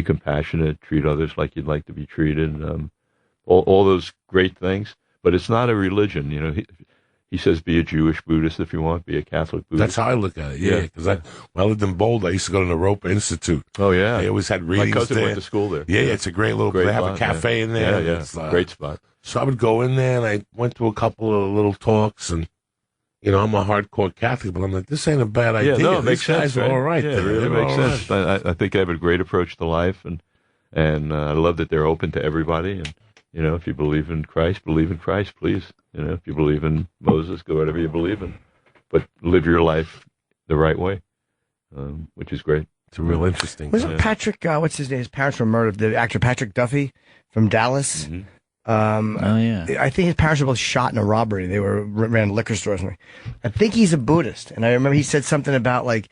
Speaker 10: compassionate, treat others like you'd like to be treated. All those great things. But it's not a religion. You know, he says be a Jewish Buddhist if you want, be a Catholic Buddhist.
Speaker 9: That's how I look at it. Yeah, because when I lived in Boulder, I used to go to the Roper Institute.
Speaker 10: Oh yeah,
Speaker 9: they always had readings.
Speaker 10: My cousin
Speaker 9: there.
Speaker 10: went to school there.
Speaker 9: Yeah, it's a great little. They have a cafe in there.
Speaker 10: Yeah,
Speaker 9: It's,
Speaker 10: great spot.
Speaker 9: So I would go in there, and I went to a couple of little talks, and you know, I'm a hardcore Catholic, but I'm like, this ain't a bad idea.
Speaker 10: Yeah, no, it makes
Speaker 9: These guys
Speaker 10: sense.
Speaker 9: are all right.
Speaker 10: Yeah, it really makes sense. I think I have a great approach to life, and I love that they're open to everybody. And you know, if you believe in Christ, please. You know, if you believe in Moses, go whatever you believe in, but live your life the right way, which is great.
Speaker 9: It's real interesting.
Speaker 1: Wasn't Patrick? What's his name? His parents were murdered. The actor Patrick Duffy from Dallas.
Speaker 10: Mm-hmm.
Speaker 2: Oh yeah.
Speaker 1: I think his parents were both shot in a robbery. They ran liquor stores. I think he's a Buddhist, and I remember he said something about like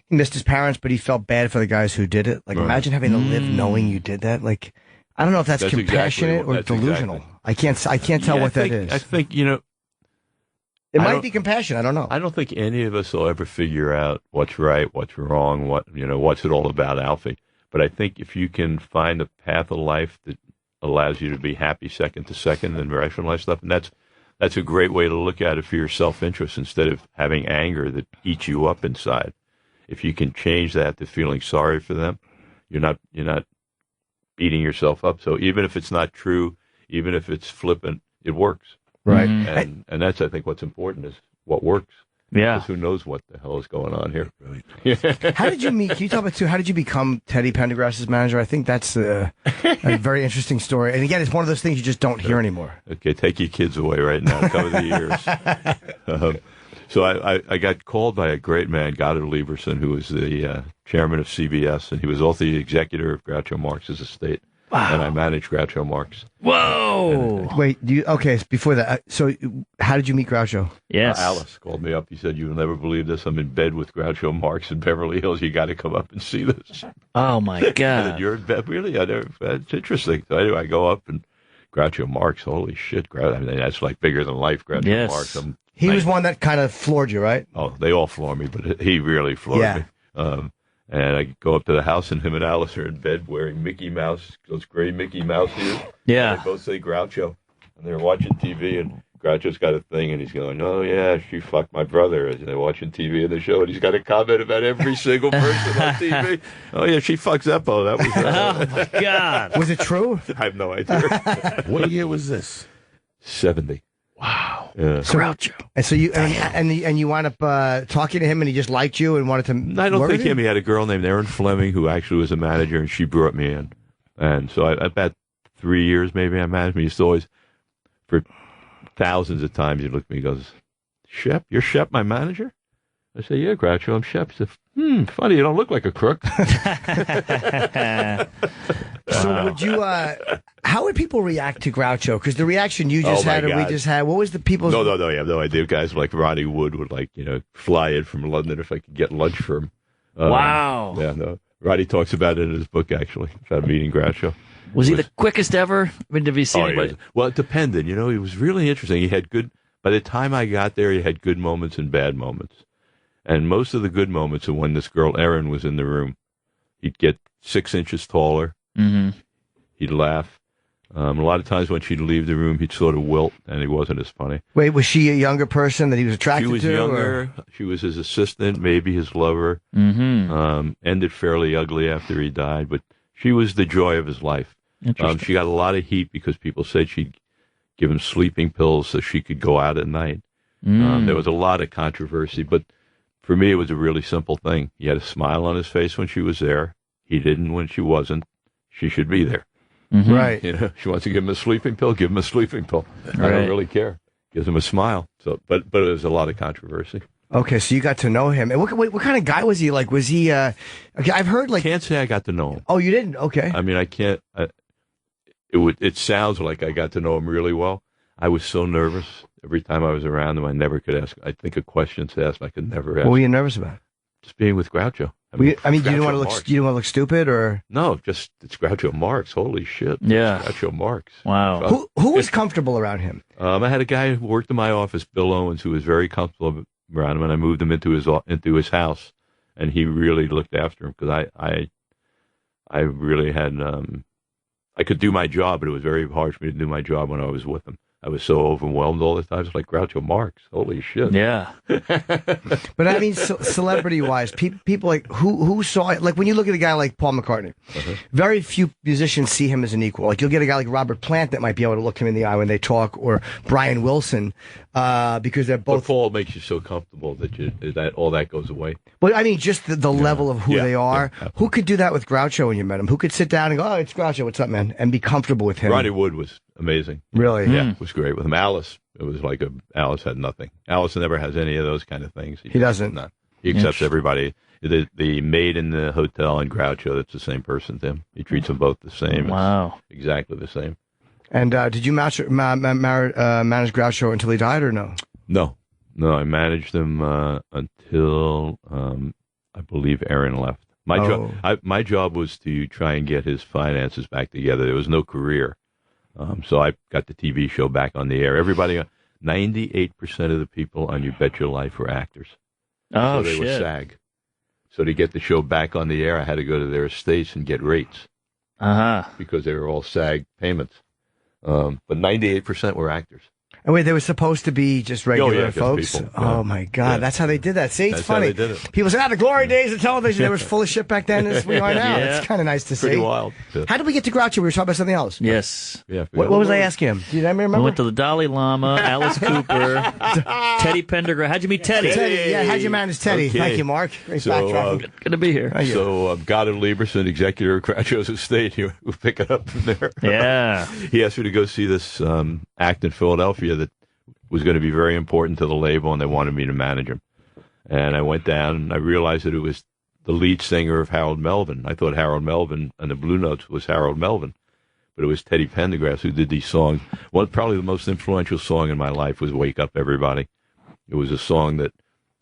Speaker 1: he missed his parents, but he felt bad for the guys who did it. Like imagine having to live knowing you did that. Like I don't know if that's compassionate or delusional.
Speaker 10: Exactly.
Speaker 1: I can't tell what that is.
Speaker 10: I think, you know,
Speaker 1: It might be compassion. I don't know.
Speaker 10: I don't think any of us will ever figure out what's right, what's wrong, what's it all about, Alfie. But I think if you can find a path of life that allows you to be happy second to second and rationalize stuff, and that's a great way to look at it for your self-interest instead of having anger that eats you up inside. If you can change that to feeling sorry for them, you're not beating yourself up. So even if it's not true, even if it's flippant, it works.
Speaker 1: Right.
Speaker 10: And that's, I think, what's important is what works.
Speaker 2: Yeah.
Speaker 10: Because who knows what the hell is going on here.
Speaker 1: How did you meet? Can you talk about, too, how did you become Teddy Pendergrass's manager? I think that's a very interesting story. And again, it's one of those things you just don't hear anymore.
Speaker 10: Okay, take your kids away right now. Cover the ears. So I got called by a great man, Goddard Lieberson, who was the chairman of CBS, and he was also the executor of Groucho Marx's estate. Wow. And I managed Groucho Marx.
Speaker 2: Whoa!
Speaker 1: Wait, before that, so how did you meet Groucho?
Speaker 2: Yes.
Speaker 10: Alice called me up. He said, "You'll never believe this. I'm in bed with Groucho Marx in Beverly Hills. You got to come up and see this."
Speaker 2: Oh, my God.
Speaker 10: I said, "You're in bed? Really? That's interesting." So anyway, I go up and Groucho Marx, holy shit. I mean, that's like bigger than life, Groucho Marx.
Speaker 1: He was one that kind of floored you, right?
Speaker 10: Oh, they all floor me, but he really floored me. And I go up to the house, and him and Alice are in bed wearing Mickey Mouse, those gray Mickey Mouse ears.
Speaker 2: Yeah.
Speaker 10: And they both say Groucho. And they're watching TV, and Groucho's got a thing, and he's going, "Oh, yeah, she fucked my brother." And they're watching TV in the show, and he's got a comment about every single person on TV. "Oh, yeah, she fucks Eppo." That was
Speaker 2: Oh, my God.
Speaker 1: Was it true?
Speaker 10: I have no idea.
Speaker 9: What year was this?
Speaker 10: 70.
Speaker 2: Wow.
Speaker 10: Yeah.
Speaker 2: Groucho.
Speaker 1: And so you and you wound up talking to him, and he just liked you and wanted to.
Speaker 10: I don't
Speaker 1: work
Speaker 10: think
Speaker 1: with you?
Speaker 10: him. He had a girl named Erin Fleming who actually was a manager, and she brought me in. And so about 3 years maybe I managed me. He used to always, for thousands of times, he'd look at me and goes, "Shep, you're Shep, my manager?" I say, "Yeah, Groucho, I'm Shep." He said, "Funny, you don't look like a crook."
Speaker 1: So would you? How would people react to Groucho? Because the reaction you just had, or we just had, what was the people's?
Speaker 10: No, you have no idea. Guys like Ronnie Wood would fly in from London if I could get lunch for him.
Speaker 2: Wow.
Speaker 10: Yeah, no. Ronnie talks about it in his book, actually, about meeting Groucho.
Speaker 2: Was he the quickest ever? I mean, have you seen anybody?
Speaker 10: Well, it depended. He was really interesting. He had by the time I got there, he had good moments and bad moments. And most of the good moments are when this girl, Erin, was in the room. He'd get 6 inches taller.
Speaker 2: Mm-hmm.
Speaker 10: He'd laugh. A lot of times when she'd leave the room, he'd sort of wilt, and he wasn't as funny.
Speaker 1: Wait, was she a younger person that he was attracted to?
Speaker 10: She was younger. Or? She was his assistant, maybe his lover.
Speaker 2: Mm-hmm.
Speaker 10: Ended fairly ugly after he died, but she was the joy of his life. She got a lot of heat because people said she'd give him sleeping pills so she could go out at night. There was a lot of controversy, but for me, it was a really simple thing. He had a smile on his face when she was there. He didn't when she wasn't. She should be there.
Speaker 2: Mm-hmm.
Speaker 1: Right.
Speaker 10: She wants to give him a sleeping pill, give him a sleeping pill.
Speaker 2: Right.
Speaker 10: I don't really care. Gives him a smile. So, but it was a lot of controversy.
Speaker 1: Okay, so you got to know him. And what kind of guy was he? Like, was he? Okay, I've heard
Speaker 10: Can't say I got to know him.
Speaker 1: Oh, you didn't? Okay.
Speaker 10: I mean, I can't. It sounds like I got to know him really well. I was so nervous every time I was around him. I never could ask. I think of questions to ask I could never ask.
Speaker 1: What were you nervous about?
Speaker 10: Just being with Groucho.
Speaker 1: You didn't want to look. You didn't want to look stupid, or
Speaker 10: no? Just it's Groucho Marx. Holy shit!
Speaker 2: Yeah,
Speaker 10: it's Groucho Marx.
Speaker 2: Wow.
Speaker 1: Who was comfortable around him?
Speaker 10: I had a guy who worked in my office, Bill Owens, who was very comfortable around him, and I moved him into his house, and he really looked after him because I really had I could do my job, but it was very hard for me to do my job when I was with him. I was so overwhelmed all the time. It's like Groucho Marx. Holy shit.
Speaker 2: Yeah.
Speaker 1: But I mean, celebrity-wise, people like who saw it? Like when you look at a guy like Paul McCartney, very few musicians see him as an equal. Like you'll get a guy like Robert Plant that might be able to look him in the eye when they talk, or Brian Wilson, because they're both.
Speaker 10: But Paul makes you so comfortable that all that goes away.
Speaker 1: But I mean, just the level of who they are.
Speaker 10: Yeah,
Speaker 1: who could do that with Groucho when you met him? Who could sit down and go, "Oh, it's Groucho. What's up, man?" and be comfortable with him?
Speaker 10: Ronnie Wood was amazing.
Speaker 1: Really?
Speaker 10: Yeah, it was great with him. Alice, it was like Alice had nothing. Alice never has any of those kind of things.
Speaker 1: He doesn't.
Speaker 10: No. He accepts everybody. The maid in the hotel and Groucho, that's the same person to him. He treats them both the same.
Speaker 2: Wow.
Speaker 10: It's exactly the same.
Speaker 1: And did you manage Groucho until he died, or no?
Speaker 10: No, I managed him until I believe Erin left. My job was to try and get his finances back together. There was no career. So I got the TV show back on the air. 98% of the people on You Bet Your Life were actors.
Speaker 2: Oh,
Speaker 10: so they were
Speaker 2: shit.
Speaker 10: SAG. So to get the show back on the air, I had to go to their estates and get rates because they were all SAG payments. But 98% were actors.
Speaker 1: And wait, they were supposed to be just regular
Speaker 10: just
Speaker 1: folks?
Speaker 10: people.
Speaker 1: Oh, my God. That's how they did that. See, it's
Speaker 10: That's
Speaker 1: funny.
Speaker 10: how they did it.
Speaker 1: People say, the glory days of television, they were full of shit back then as we are now.
Speaker 2: Yeah.
Speaker 1: It's kind of nice to
Speaker 10: Pretty
Speaker 1: see.
Speaker 10: wild.
Speaker 1: How did we get to Groucho? We were talking about something else.
Speaker 2: Yes.
Speaker 10: Yeah.
Speaker 1: What was I asking him? Did I remember?
Speaker 2: We went to the Dolly Llama, Alice Cooper, Teddy Pendergrass. How'd you meet Teddy?
Speaker 1: Teddy. Yeah, how'd you manage Teddy?
Speaker 10: Okay.
Speaker 1: Thank you, Mark. Great backtracking.
Speaker 2: Good to be here.
Speaker 10: So Goddard Lieberson, executive of Groucho's estate, we'll pick it up from there.
Speaker 2: Yeah.
Speaker 10: He asked me to go see this act in Philadelphia that was going to be very important to the label, and they wanted me to manage him. And I went down, and I realized that it was the lead singer of Harold Melvin. I thought Harold Melvin and the Blue Notes was Harold Melvin, but it was Teddy Pendergrass who did these songs. Probably the most influential song in my life was Wake Up Everybody. It was a song that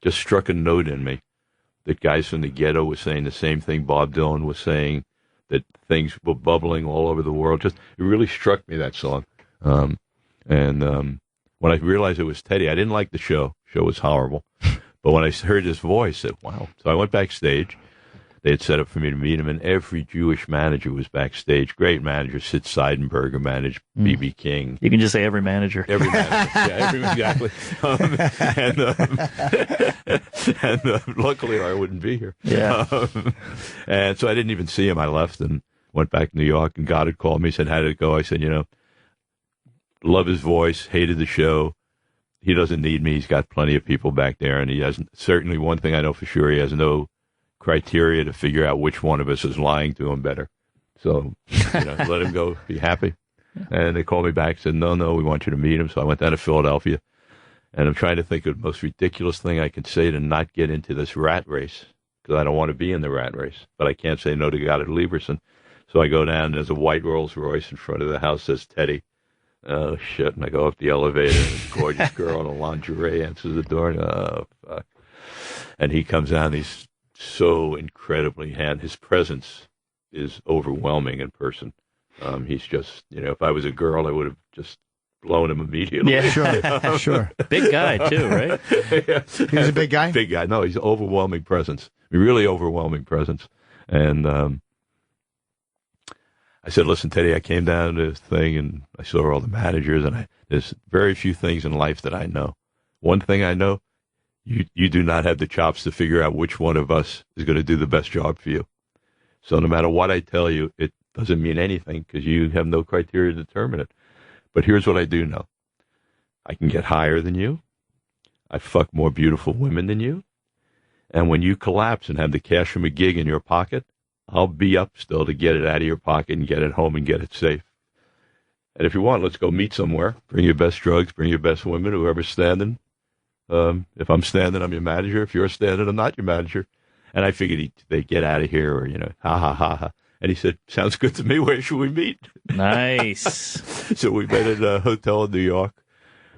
Speaker 10: just struck a note in me, that guys from the ghetto were saying the same thing Bob Dylan was saying, that things were bubbling all over the world. It really struck me, that song. When I realized it was Teddy, I didn't like the show. The show was horrible. But when I heard his voice, I said, wow. So I went backstage. They had set up for me to meet him, and every Jewish manager was backstage. Great manager. Sid Seidenberger managed B.B. King.
Speaker 2: You can just say every manager.
Speaker 10: Every manager. Exactly. Luckily, I wouldn't be here.
Speaker 2: Yeah.
Speaker 10: And so I didn't even see him. I left and went back to New York, and Goddard called me, said, how did it go? I said, love his voice, hated the show. He doesn't need me. He's got plenty of people back there, and he has certainly one thing I know for sure. He has no criteria to figure out which one of us is lying to him better. So, let him go, be happy. And they called me back, said, no, we want you to meet him. So I went down to Philadelphia, and I'm trying to think of the most ridiculous thing I can say to not get into this rat race, because I don't want to be in the rat race, but I can't say no to Goddard Lieberson. So I go down, and there's a white Rolls Royce in front of the house, says Teddy. Oh, shit. And I go up the elevator, and a gorgeous girl in a lingerie answers the door. And, oh, fuck. And he comes out, and he's so incredibly his presence is overwhelming in person. He's just, if I was a girl, I would have just blown him immediately.
Speaker 2: Yeah,
Speaker 1: sure. Sure.
Speaker 2: Big guy, too, right?
Speaker 10: Yeah.
Speaker 1: He's a big guy?
Speaker 10: Big guy. No, he's overwhelming presence. Really overwhelming presence. And, I said, listen, Teddy, I came down to this thing and I saw all the managers, and there's very few things in life that I know. One thing I know, you do not have the chops to figure out which one of us is going to do the best job for you. So no matter what I tell you, it doesn't mean anything because you have no criteria to determine it. But here's what I do know. I can get higher than you. I fuck more beautiful women than you. And when you collapse and have the cash from a gig in your pocket, I'll be up still to get it out of your pocket and get it home and get it safe. And if you want, let's go meet somewhere. Bring your best drugs, bring your best women, whoever's standing. If I'm standing, I'm your manager. If you're standing, I'm not your manager. And I figured they'd get out of here or, ha, ha, ha, ha. And he said, sounds good to me. Where should we meet?
Speaker 2: Nice.
Speaker 10: So we met at a hotel in New York.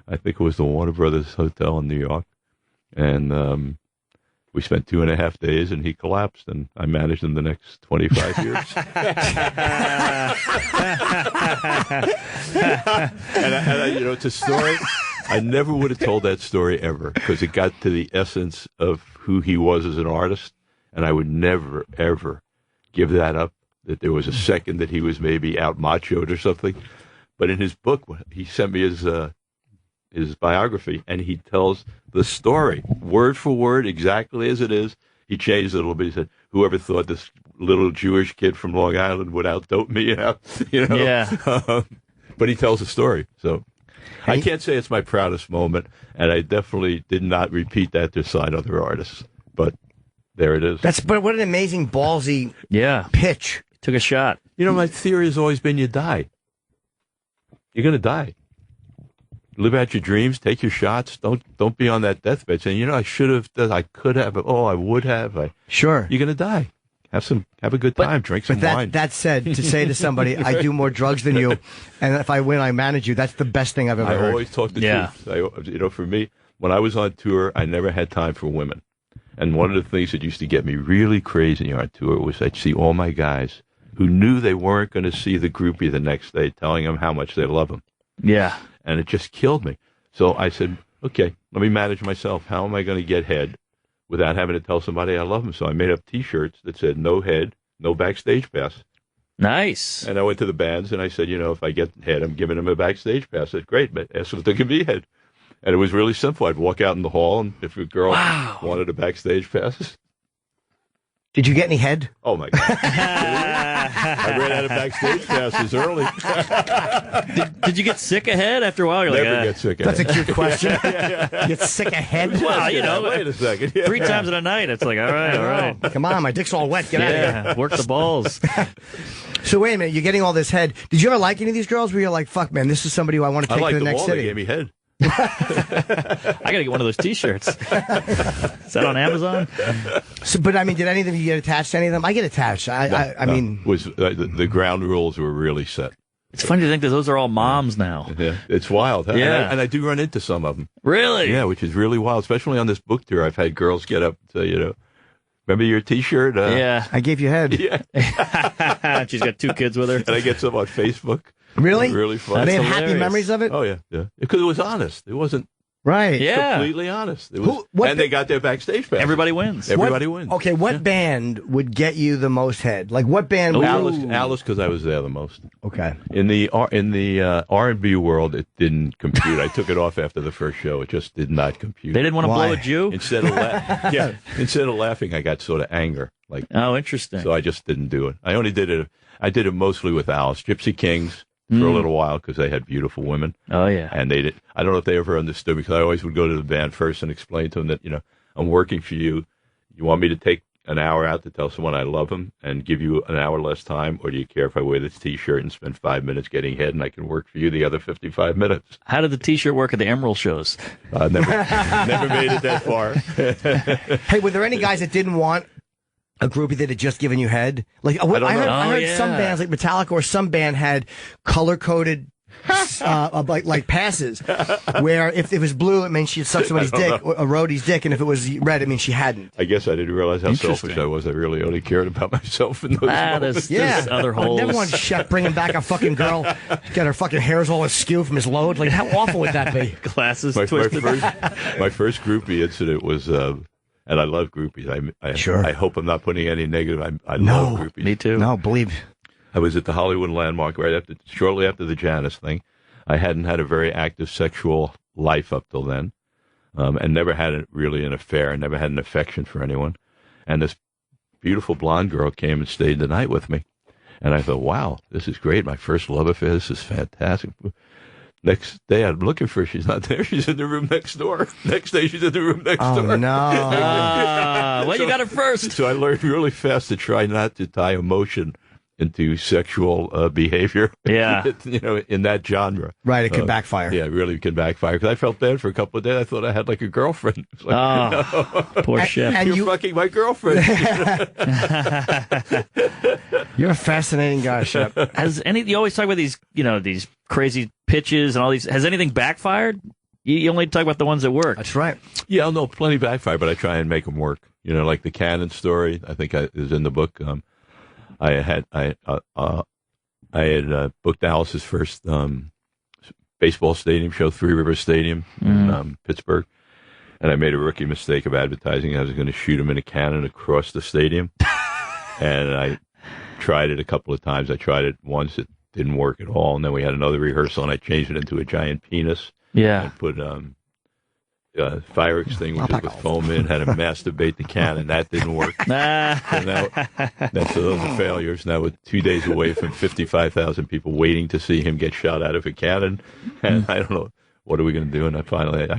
Speaker 10: I think it was the Warner Brothers Hotel in New York. And we spent 2.5 days, and he collapsed, and I managed him the next 25 years. and it's a story. I never would have told that story ever because it got to the essence of who he was as an artist, and I would never, ever give that up, that there was a second that he was maybe out machoed or something. But in his book, he sent me his biography, and he tells the story word for word exactly as it is. He changed it a little bit. He said, whoever thought this little Jewish kid from Long Island would outdope me,
Speaker 2: Yeah.
Speaker 10: But he tells the story. So I can't say it's my proudest moment, and I definitely did not repeat that to sign other artists. But there it is.
Speaker 1: But what an amazing ballsy pitch.
Speaker 2: Took a shot.
Speaker 10: My theory has always been you die. You're going to die. Live out your dreams. Take your shots. Don't be on that deathbed saying, I should have, I could have, I would have.
Speaker 1: Sure.
Speaker 10: You're going to die. Have a good time. Drink some wine.
Speaker 1: That said, to say to somebody, I do more drugs than you, and if I win, I manage you, that's the best thing I've ever heard.
Speaker 10: I always talk the truth. For me, when I was on tour, I never had time for women. And one of the things that used to get me really crazy on tour was I'd see all my guys who knew they weren't going to see the groupie the next day telling them how much they love them.
Speaker 2: Yeah.
Speaker 10: And it just killed me. So I said, okay, let me manage myself. How am I going to get head without having to tell somebody I love them? So I made up T-shirts that said no head, no backstage pass.
Speaker 2: Nice.
Speaker 10: And I went to the bands and I said, if I get head, I'm giving them a backstage pass. I said, great, but ask if they can be head. And it was really simple. I'd walk out in the hall, and if a girl wanted a backstage pass.
Speaker 1: Did you get any head?
Speaker 10: Oh, my God. I ran out of backstage passes early.
Speaker 2: Did you get sick of head after a while? You're
Speaker 10: Never get sick of
Speaker 1: That's
Speaker 10: head.
Speaker 1: a cute question. Get sick of head?
Speaker 2: Well,
Speaker 10: wait a second.
Speaker 2: 3 times in a night. It's like, all right.
Speaker 1: Come on, my dick's all wet. Get out of here.
Speaker 2: Work the balls.
Speaker 1: So wait a minute, you're getting all this head. Did you ever like any of these girls where you're like, fuck, man, this is somebody who I want to take to the next city?
Speaker 10: They gave me head.
Speaker 2: I got to get one of those T-shirts. Is that on Amazon?
Speaker 1: So, but I mean, did any of them you get attached to any of them? I get attached. I mean,
Speaker 10: the ground rules were really set.
Speaker 2: It's funny to think that those are all moms now.
Speaker 10: Yeah, it's wild. Huh?
Speaker 2: Yeah,
Speaker 10: and I do run into some of them.
Speaker 2: Really?
Speaker 10: Yeah, which is really wild. Especially on this book tour, I've had girls get up and say, remember your T-shirt?
Speaker 2: Yeah,
Speaker 1: I gave you head.
Speaker 10: Yeah,
Speaker 2: she's got 2 kids with her,
Speaker 10: and I get some on Facebook.
Speaker 1: Really?
Speaker 10: Really fun.
Speaker 1: They have happy memories of it?
Speaker 10: Oh, yeah. Because it was honest. It wasn't completely honest. It was, they got their backstage pass.
Speaker 2: Everybody wins.
Speaker 10: Everybody wins.
Speaker 1: Okay, what band would get you the most head? Like, what band?
Speaker 10: Alice, because I was there the most.
Speaker 1: Okay.
Speaker 10: In the R&B world, it didn't compute. I took it off after the first show. It just did not compute.
Speaker 2: They didn't want to blow a Jew?
Speaker 10: Instead of laughing, I got sort of anger. Like,
Speaker 2: oh, interesting.
Speaker 10: So I just didn't do it. I did it mostly with Alice. Gypsy Kings. For a little while because they had beautiful women.
Speaker 2: Oh, yeah.
Speaker 10: And they did. I don't know if they ever understood because I always would go to the band first and explain to them that, I'm working for you. You want me to take an hour out to tell someone I love them and give you an hour less time? Or do you care if I wear this T-shirt and spend 5 minutes getting head and I can work for you the other 55 minutes?
Speaker 2: How did the T-shirt work at the Emerald shows?
Speaker 10: Never made it that far.
Speaker 1: Hey, were there any guys that didn't want a groupie that had just given you head? Like I heard some bands like Metallica or some band had color-coded like passes where if it was blue it meant she had sucked somebody's dick or a roadie's dick, and if it was red it means she hadn't.
Speaker 10: I guess I didn't realize how selfish I was. I really only cared about myself in those moments.
Speaker 2: There's other holes.
Speaker 1: I never want Shep bringing back a fucking girl, get her fucking hairs all askew from his load. Like, how awful would that be?
Speaker 2: Glasses twisted.
Speaker 10: My first groupie incident was and I love groupies. I hope I'm not putting any negative. I love groupies.
Speaker 2: Me too.
Speaker 1: No, believe.
Speaker 10: I was at the Hollywood Landmark shortly after the Janice thing. I hadn't had a very active sexual life up till then, and never had really an affair, and never had an affection for anyone. And this beautiful blonde girl came and stayed the night with me. And I thought, wow, this is great. My first love affair. This is fantastic. Next day, I'm looking for her. She's not there. She's in the room next door. Next day, she's in the room next door.
Speaker 1: Oh, no.
Speaker 2: Well, you got it first.
Speaker 10: So I learned really fast to try not to tie emotion into sexual behavior.
Speaker 2: Yeah.
Speaker 10: In that genre.
Speaker 1: Right, it could backfire.
Speaker 10: Yeah, it really could backfire. Because I felt bad for a couple of days. I thought I had like a girlfriend. It's like, no.
Speaker 2: Poor Shep.
Speaker 1: And
Speaker 10: You're fucking my girlfriend.
Speaker 1: You're a fascinating guy, Shep.
Speaker 2: You always talk about these, these crazy pitches and all these. Has anything backfired? You only talk about the ones that work.
Speaker 1: That's right.
Speaker 10: Yeah, no, plenty backfire, but I try and make them work. Like the Cannon story. I think is in the book. I had booked Alice's first baseball stadium show, Three Rivers Stadium in Pittsburgh, and I made a rookie mistake of advertising. I was going to shoot him in a cannon across the stadium, and I tried it a couple of times. I tried it once; it didn't work at all. And then we had another rehearsal, and I changed it into a giant penis.
Speaker 2: Yeah,
Speaker 10: and put fire extinguishers with foam in, had to masturbate the cannon. That didn't work. So those are failures. Now we're 2 days away from 55,000 people waiting to see him get shot out of a cannon. And I don't know, what are we going to do? And I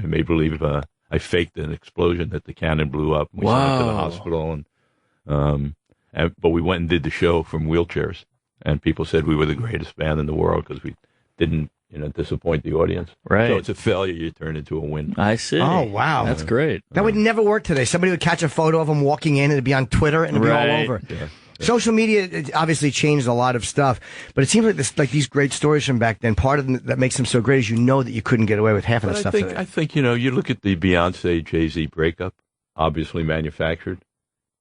Speaker 10: made believe I faked an explosion that the cannon blew up. We sent him to the hospital. But we went and did the show from wheelchairs. And people said we were the greatest band in the world because we didn't disappoint the audience.
Speaker 2: Right.
Speaker 10: So it's a failure you turn into a win.
Speaker 2: I see.
Speaker 1: Oh, wow.
Speaker 2: That's great.
Speaker 1: That would never work today. Somebody would catch a photo of him walking in, and it'd be on Twitter, and it'd be all over.
Speaker 10: Yeah.
Speaker 1: Social media it obviously changed a lot of stuff, but it seems like these great stories from back then, part of them that makes them so great is that you couldn't get away with half of the stuff today.
Speaker 10: I think, you look at the Beyonce, Jay-Z breakup, obviously manufactured,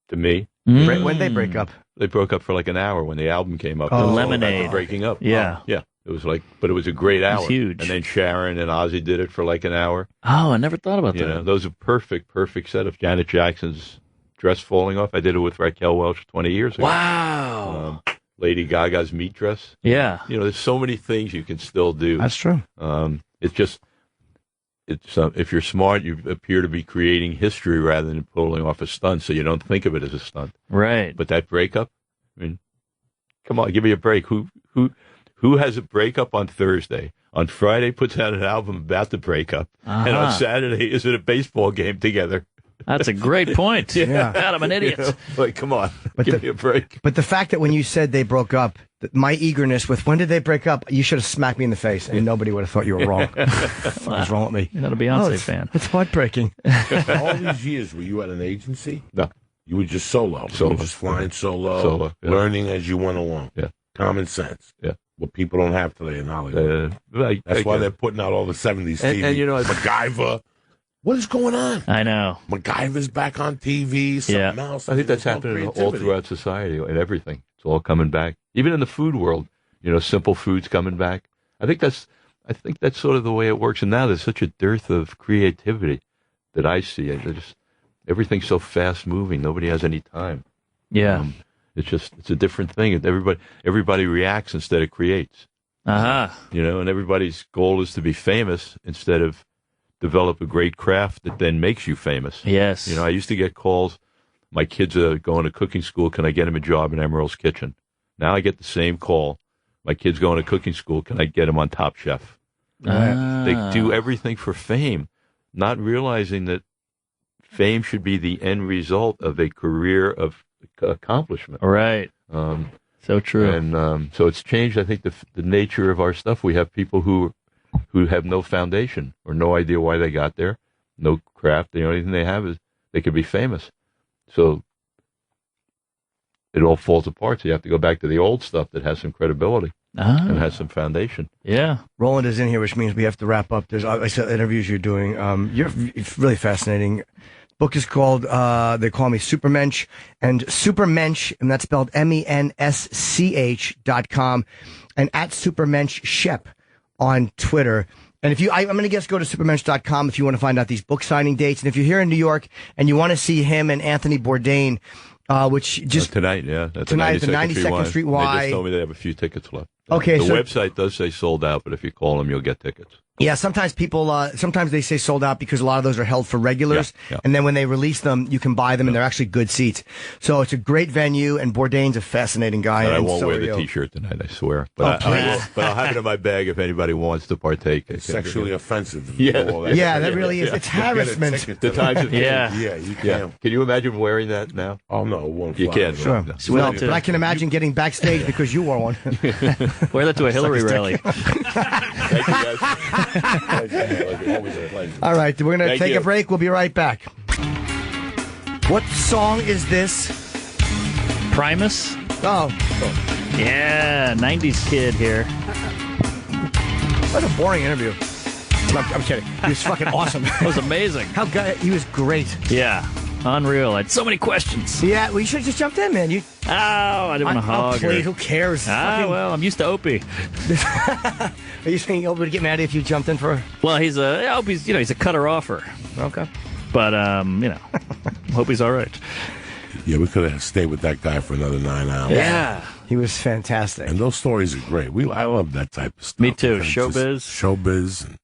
Speaker 10: to me.
Speaker 1: When they break up?
Speaker 10: They broke up for like an hour when the album came up.
Speaker 2: Lemonade.
Speaker 10: Breaking up.
Speaker 2: Yeah.
Speaker 10: Yeah. It was like, but it was a great hour.
Speaker 2: It was huge.
Speaker 10: And then Sharon and Ozzy did it for like an hour.
Speaker 2: Oh, I never thought about
Speaker 10: You
Speaker 2: that.
Speaker 10: know, those are perfect set of Janet Jackson's dress falling off. I did it with Raquel Welch 20 years ago.
Speaker 2: Wow.
Speaker 10: Lady Gaga's meat dress.
Speaker 2: Yeah.
Speaker 10: You know, there's so many things you can still do.
Speaker 1: That's true.
Speaker 10: It's just, if you're smart, you appear to be creating history rather than pulling off a stunt, so you don't think of it as a stunt.
Speaker 2: Right.
Speaker 10: But that breakup, I mean, come on, give me a break. Who has a breakup on Thursday? On Friday puts out an album about the breakup, and on Saturday is at a baseball game together.
Speaker 2: That's a great point.
Speaker 1: Yeah.
Speaker 2: God, I'm an idiot.
Speaker 10: You know, like, come on,
Speaker 1: But
Speaker 10: give me a break.
Speaker 1: But the fact that when you said they broke up, my eagerness with when did they break up, you should have smacked me in the face, and nobody would have thought you were wrong. What's wrong with me?
Speaker 2: You're not a Beyonce
Speaker 1: it's,
Speaker 2: fan.
Speaker 1: It's heartbreaking.
Speaker 9: All these years, were you at an agency?
Speaker 10: No.
Speaker 9: You were just solo. You were just flying solo,
Speaker 10: yeah.
Speaker 9: learning as you went along.
Speaker 10: Yeah.
Speaker 9: Common sense.
Speaker 10: Yeah.
Speaker 9: What people don't have today in Hollywood. That's why they're putting out all the 70s TV.
Speaker 10: And you know,
Speaker 9: MacGyver. What is going on?
Speaker 2: I know.
Speaker 9: MacGyver's back on TV. Something else.
Speaker 10: I think that's happening all throughout society and everything. It's all coming back. Even in the food world, you know, simple food's coming back. I think that's sort of the way it works. And now there's such a dearth of creativity that I see. Everything's so fast moving. Nobody has any time.
Speaker 2: Yeah.
Speaker 10: It's a different thing. Everybody reacts instead of creates. You know, and everybody's goal is to be famous instead of develop a great craft that then makes you famous.
Speaker 2: Yes.
Speaker 10: You know, I used to get calls, my kids are going to cooking school, can I get them a job in Emerald's Kitchen? Now I get the same call, my kid's going to cooking school, can I get them on Top Chef? They do everything for fame, not realizing that fame should be the end result of a career of accomplishment.
Speaker 2: Right. So true.
Speaker 10: And so it's changed, I think, the nature of our stuff. We have people who have no foundation or no idea why they got there, no craft. The only thing they have is they could be famous. So it all falls apart. So you have to go back to the old stuff that has some credibility and has some foundation.
Speaker 2: Yeah.
Speaker 1: Roland is in here, which means we have to wrap up. There's interviews you're doing. It's really fascinating. Book is called, they call me Supermensch, and Supermensch, and that's spelled MENSCH.com, and at Supermensch Shep on Twitter. And if I'm going to guess, go to supermensch.com if you want to find out these book signing dates. And if you're here in New York and you want to see him and Anthony Bourdain, which just
Speaker 10: tonight, yeah, at
Speaker 1: tonight at the 92nd Street Y.
Speaker 10: They just told me they have a few tickets left.
Speaker 1: Okay,
Speaker 10: the
Speaker 1: so
Speaker 10: website does say sold out, but if you call them, you'll get tickets.
Speaker 1: Yeah, sometimes people, sometimes they say sold out because a lot of those are held for regulars.
Speaker 10: Yeah.
Speaker 1: And then when they release them, you can buy them and they're actually good seats. So it's a great venue, and Bourdain's a fascinating guy.
Speaker 10: And I
Speaker 1: and
Speaker 10: won't
Speaker 1: so
Speaker 10: wear
Speaker 1: are
Speaker 10: the
Speaker 1: you.
Speaker 10: T-shirt tonight, I swear. But I'll have it in my bag if anybody wants to partake.
Speaker 9: It's sexually offensive.
Speaker 1: Yeah, that really is. It's harassment.
Speaker 10: The times have
Speaker 2: Yeah.
Speaker 9: Yeah, you can.
Speaker 10: Yeah. Can you imagine wearing that now?
Speaker 9: Oh, no, it won't
Speaker 10: You
Speaker 9: fly.
Speaker 10: can.
Speaker 1: Sure.
Speaker 10: No.
Speaker 1: Well, but I can imagine getting backstage because you wore one.
Speaker 2: Wear that to a Hillary rally.
Speaker 10: Thank you, guys.
Speaker 9: Always a pleasure.
Speaker 1: All right, we're going to
Speaker 10: Thank
Speaker 1: take
Speaker 10: you.
Speaker 1: a break. We'll be right back. What song is this?
Speaker 2: Primus?
Speaker 1: Oh,
Speaker 2: Yeah, 90s kid here.
Speaker 1: what a boring interview. I'm kidding. He was fucking awesome.
Speaker 2: That was amazing.
Speaker 1: He was great.
Speaker 2: Yeah, unreal. I had so many questions.
Speaker 1: Yeah, well, you should have just jumped in, man.
Speaker 2: I didn't want to hog
Speaker 1: please,
Speaker 2: her.
Speaker 1: who cares?
Speaker 2: Well, I'm used to Opie.
Speaker 1: Are you saying Opie would get mad if you jumped in for her?
Speaker 2: Well, he's a cutter offer.
Speaker 1: Okay.
Speaker 2: But, hope he's all right.
Speaker 9: Yeah, we could have stayed with that guy for another 9 hours.
Speaker 2: Yeah.
Speaker 1: He was fantastic.
Speaker 9: And those stories are great. I love that type of stuff.
Speaker 2: Me too.
Speaker 9: It's
Speaker 2: Showbiz.
Speaker 9: just Showbiz and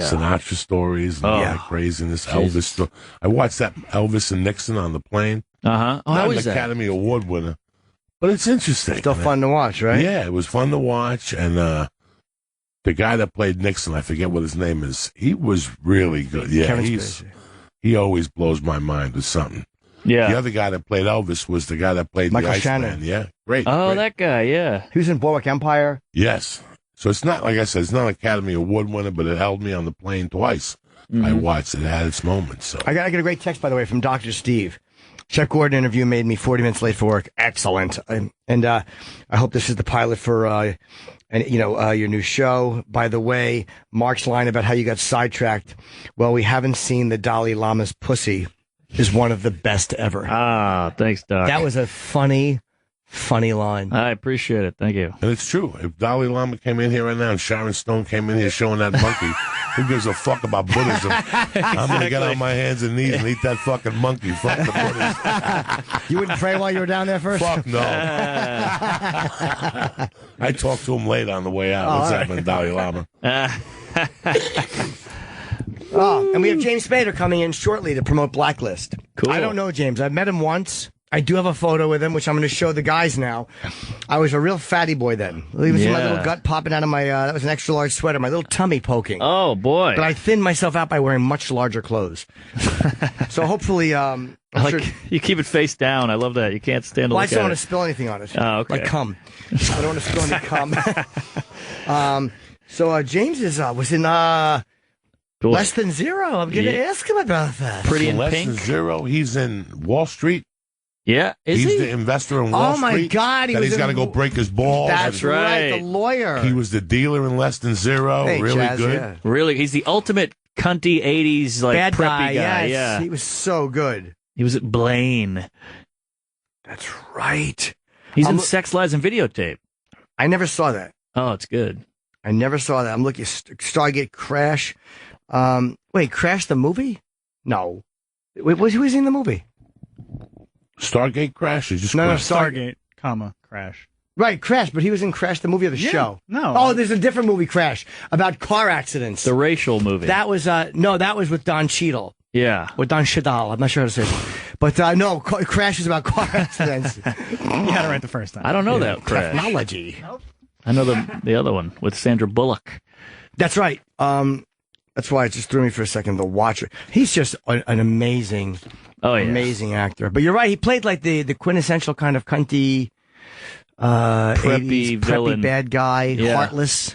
Speaker 9: Sinatra stories and all that craziness.
Speaker 2: Jesus.
Speaker 9: Elvis. I watched that Elvis and Nixon on the plane.
Speaker 2: Uh-huh. Oh,
Speaker 9: Not
Speaker 2: how
Speaker 9: an
Speaker 2: is that?
Speaker 9: Academy Award winner, but it's interesting.
Speaker 1: Still fun to watch, right?
Speaker 9: Yeah, it was fun to watch. And the guy that played Nixon, I forget what his name is, he was really good. Yeah,
Speaker 1: Kevin Spacey.
Speaker 9: he always blows my mind with something.
Speaker 2: Yeah.
Speaker 9: The other guy that played Elvis was the guy that played
Speaker 1: Michael
Speaker 9: the
Speaker 1: Shannon.
Speaker 9: Iceman. Yeah, great.
Speaker 2: Oh,
Speaker 9: great.
Speaker 2: that guy, yeah.
Speaker 1: He was in Boardwalk Empire.
Speaker 9: Yes. So it's not, like I said, it's not an Academy Award winner, but it held me on the plane twice. I watched it. It had its moments. So.
Speaker 1: I got a great text, by the way, from Dr. Steve. Shep Gordon interview made me 40 minutes late for work. Excellent. And I hope this is the pilot for your new show. By the way, Mark's line about how you got sidetracked. Well, we haven't seen the Dolly Llama's pussy is one of the best ever.
Speaker 2: Ah, thanks, Doc.
Speaker 1: That was a funny Funny line.
Speaker 2: I appreciate it. Thank you.
Speaker 9: And it's true. If Dolly Llama came in here right now and Sharon Stone came in here showing that monkey, who gives a fuck about Buddhism? I'm going to get on my hands and knees and eat that fucking monkey. Fuck the Buddhists.
Speaker 1: You wouldn't pray while you were down there first?
Speaker 9: Fuck no. I talked to him later on the way out. What's happening, Dolly Llama?
Speaker 1: And we have James Spader coming in shortly to promote Blacklist.
Speaker 2: Cool.
Speaker 1: I don't know James. I've met him once. I do have a photo with him, which I'm going to show the guys now. I was a real fatty boy then. Even see my little gut popping out of my, that was an extra large sweater, my little tummy poking.
Speaker 2: Oh, boy.
Speaker 1: But I thinned myself out by wearing much larger clothes. So hopefully,
Speaker 2: you keep it face down. I love that. You can't stand to
Speaker 1: Well, I
Speaker 2: look
Speaker 1: just don't
Speaker 2: at
Speaker 1: want
Speaker 2: it.
Speaker 1: to spill anything on it.
Speaker 2: Oh, okay.
Speaker 1: Like cum. I don't want to spill any cum. So James was in Less Than Zero. I'm going to ask him about that.
Speaker 2: Pretty in
Speaker 9: Less
Speaker 2: Pink.
Speaker 9: Than Zero. He's in Wall Street.
Speaker 2: Yeah,
Speaker 9: He's the investor in Wall Street.
Speaker 1: Oh, my God.
Speaker 9: He's got to go break his balls.
Speaker 1: That's right. The lawyer.
Speaker 9: He was the dealer in Less Than Zero.
Speaker 1: Hey,
Speaker 9: really
Speaker 1: Jazz,
Speaker 9: good.
Speaker 1: yeah.
Speaker 2: Really, he's the ultimate cunty 80s, like,
Speaker 1: Bad
Speaker 2: preppy guy.
Speaker 1: yes.
Speaker 2: Yeah.
Speaker 1: He was so good.
Speaker 2: He was at Blaine.
Speaker 1: That's right.
Speaker 2: He's in Sex, Lies, and Videotape.
Speaker 1: I never saw that.
Speaker 2: Oh, it's good.
Speaker 1: I never saw that. I'm looking Stargate Crash. Wait, Crash the movie? No. Wait, who was in the movie?
Speaker 9: Stargate Crash? Is just
Speaker 1: No,
Speaker 3: Stargate, Crash.
Speaker 1: Right, Crash, but he was in Crash the movie or the show?
Speaker 3: No.
Speaker 1: Oh, there's a different movie, Crash, about car accidents.
Speaker 2: The racial movie.
Speaker 1: That was, no, that was with Don Cheadle.
Speaker 2: Yeah.
Speaker 1: Or Don Cheadle. I'm not sure how to say it. But, no, Crash is about car accidents.
Speaker 3: You had it right the first time.
Speaker 2: I don't know that, Crash.
Speaker 1: Technology.
Speaker 2: I know the other one with Sandra Bullock.
Speaker 1: That's right. That's why it just threw me for a second to watch it. He's just an amazing, amazing actor. But you're right. He played like the quintessential kind of cunty,
Speaker 2: preppy
Speaker 1: 80s,
Speaker 2: villain.
Speaker 1: preppy bad guy, heartless,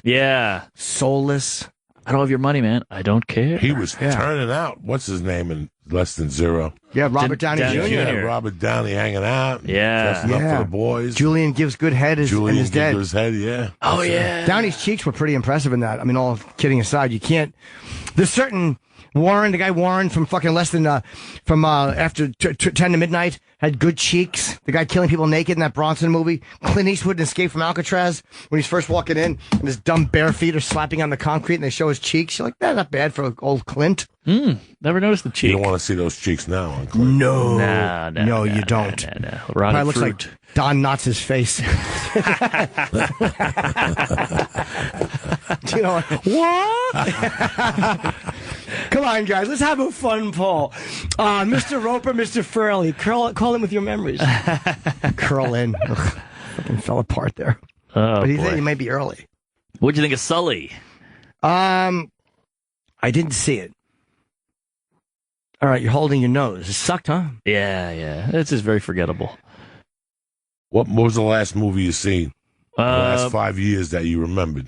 Speaker 1: soulless.
Speaker 2: I don't have your money, man. I don't care.
Speaker 9: He was turning out. What's his name in Less Than Zero?
Speaker 1: Yeah, Robert Downey Jr.
Speaker 9: Yeah, Robert Downey hanging out.
Speaker 2: Yeah.
Speaker 9: Up for the boys.
Speaker 1: Julian gives good head and is dead.
Speaker 9: Gives head, yeah.
Speaker 2: Oh, yeah.
Speaker 1: Downey's cheeks were pretty impressive in that. I mean, all kidding aside, you can't. There's certain Warren, the guy Warren from fucking less than from after 10 to Midnight had good cheeks. The guy killing people naked in that Bronson movie. Clint Eastwood in Escape from Alcatraz when he's first walking in and his dumb bare feet are slapping on the concrete and they show his cheeks. You're like, that's not bad for old Clint.
Speaker 2: Never noticed the cheek.
Speaker 9: You don't want to see those cheeks now on Clint.
Speaker 1: No, you don't. Probably looks like Don Knotts' face. Do you know what? Come on, guys. Let's have a fun poll. Mr. Roper, Mr. Furley, call in with your memories. Curl in. Ugh, fucking fell apart there.
Speaker 2: Oh,
Speaker 1: but he
Speaker 2: boy.
Speaker 1: said he might be early.
Speaker 2: What'd you think of Sully?
Speaker 1: I didn't see it. All right, you're holding your nose. It sucked, huh?
Speaker 2: Yeah. It's just very forgettable.
Speaker 9: What was the last movie you seen? The last 5 years that you remembered?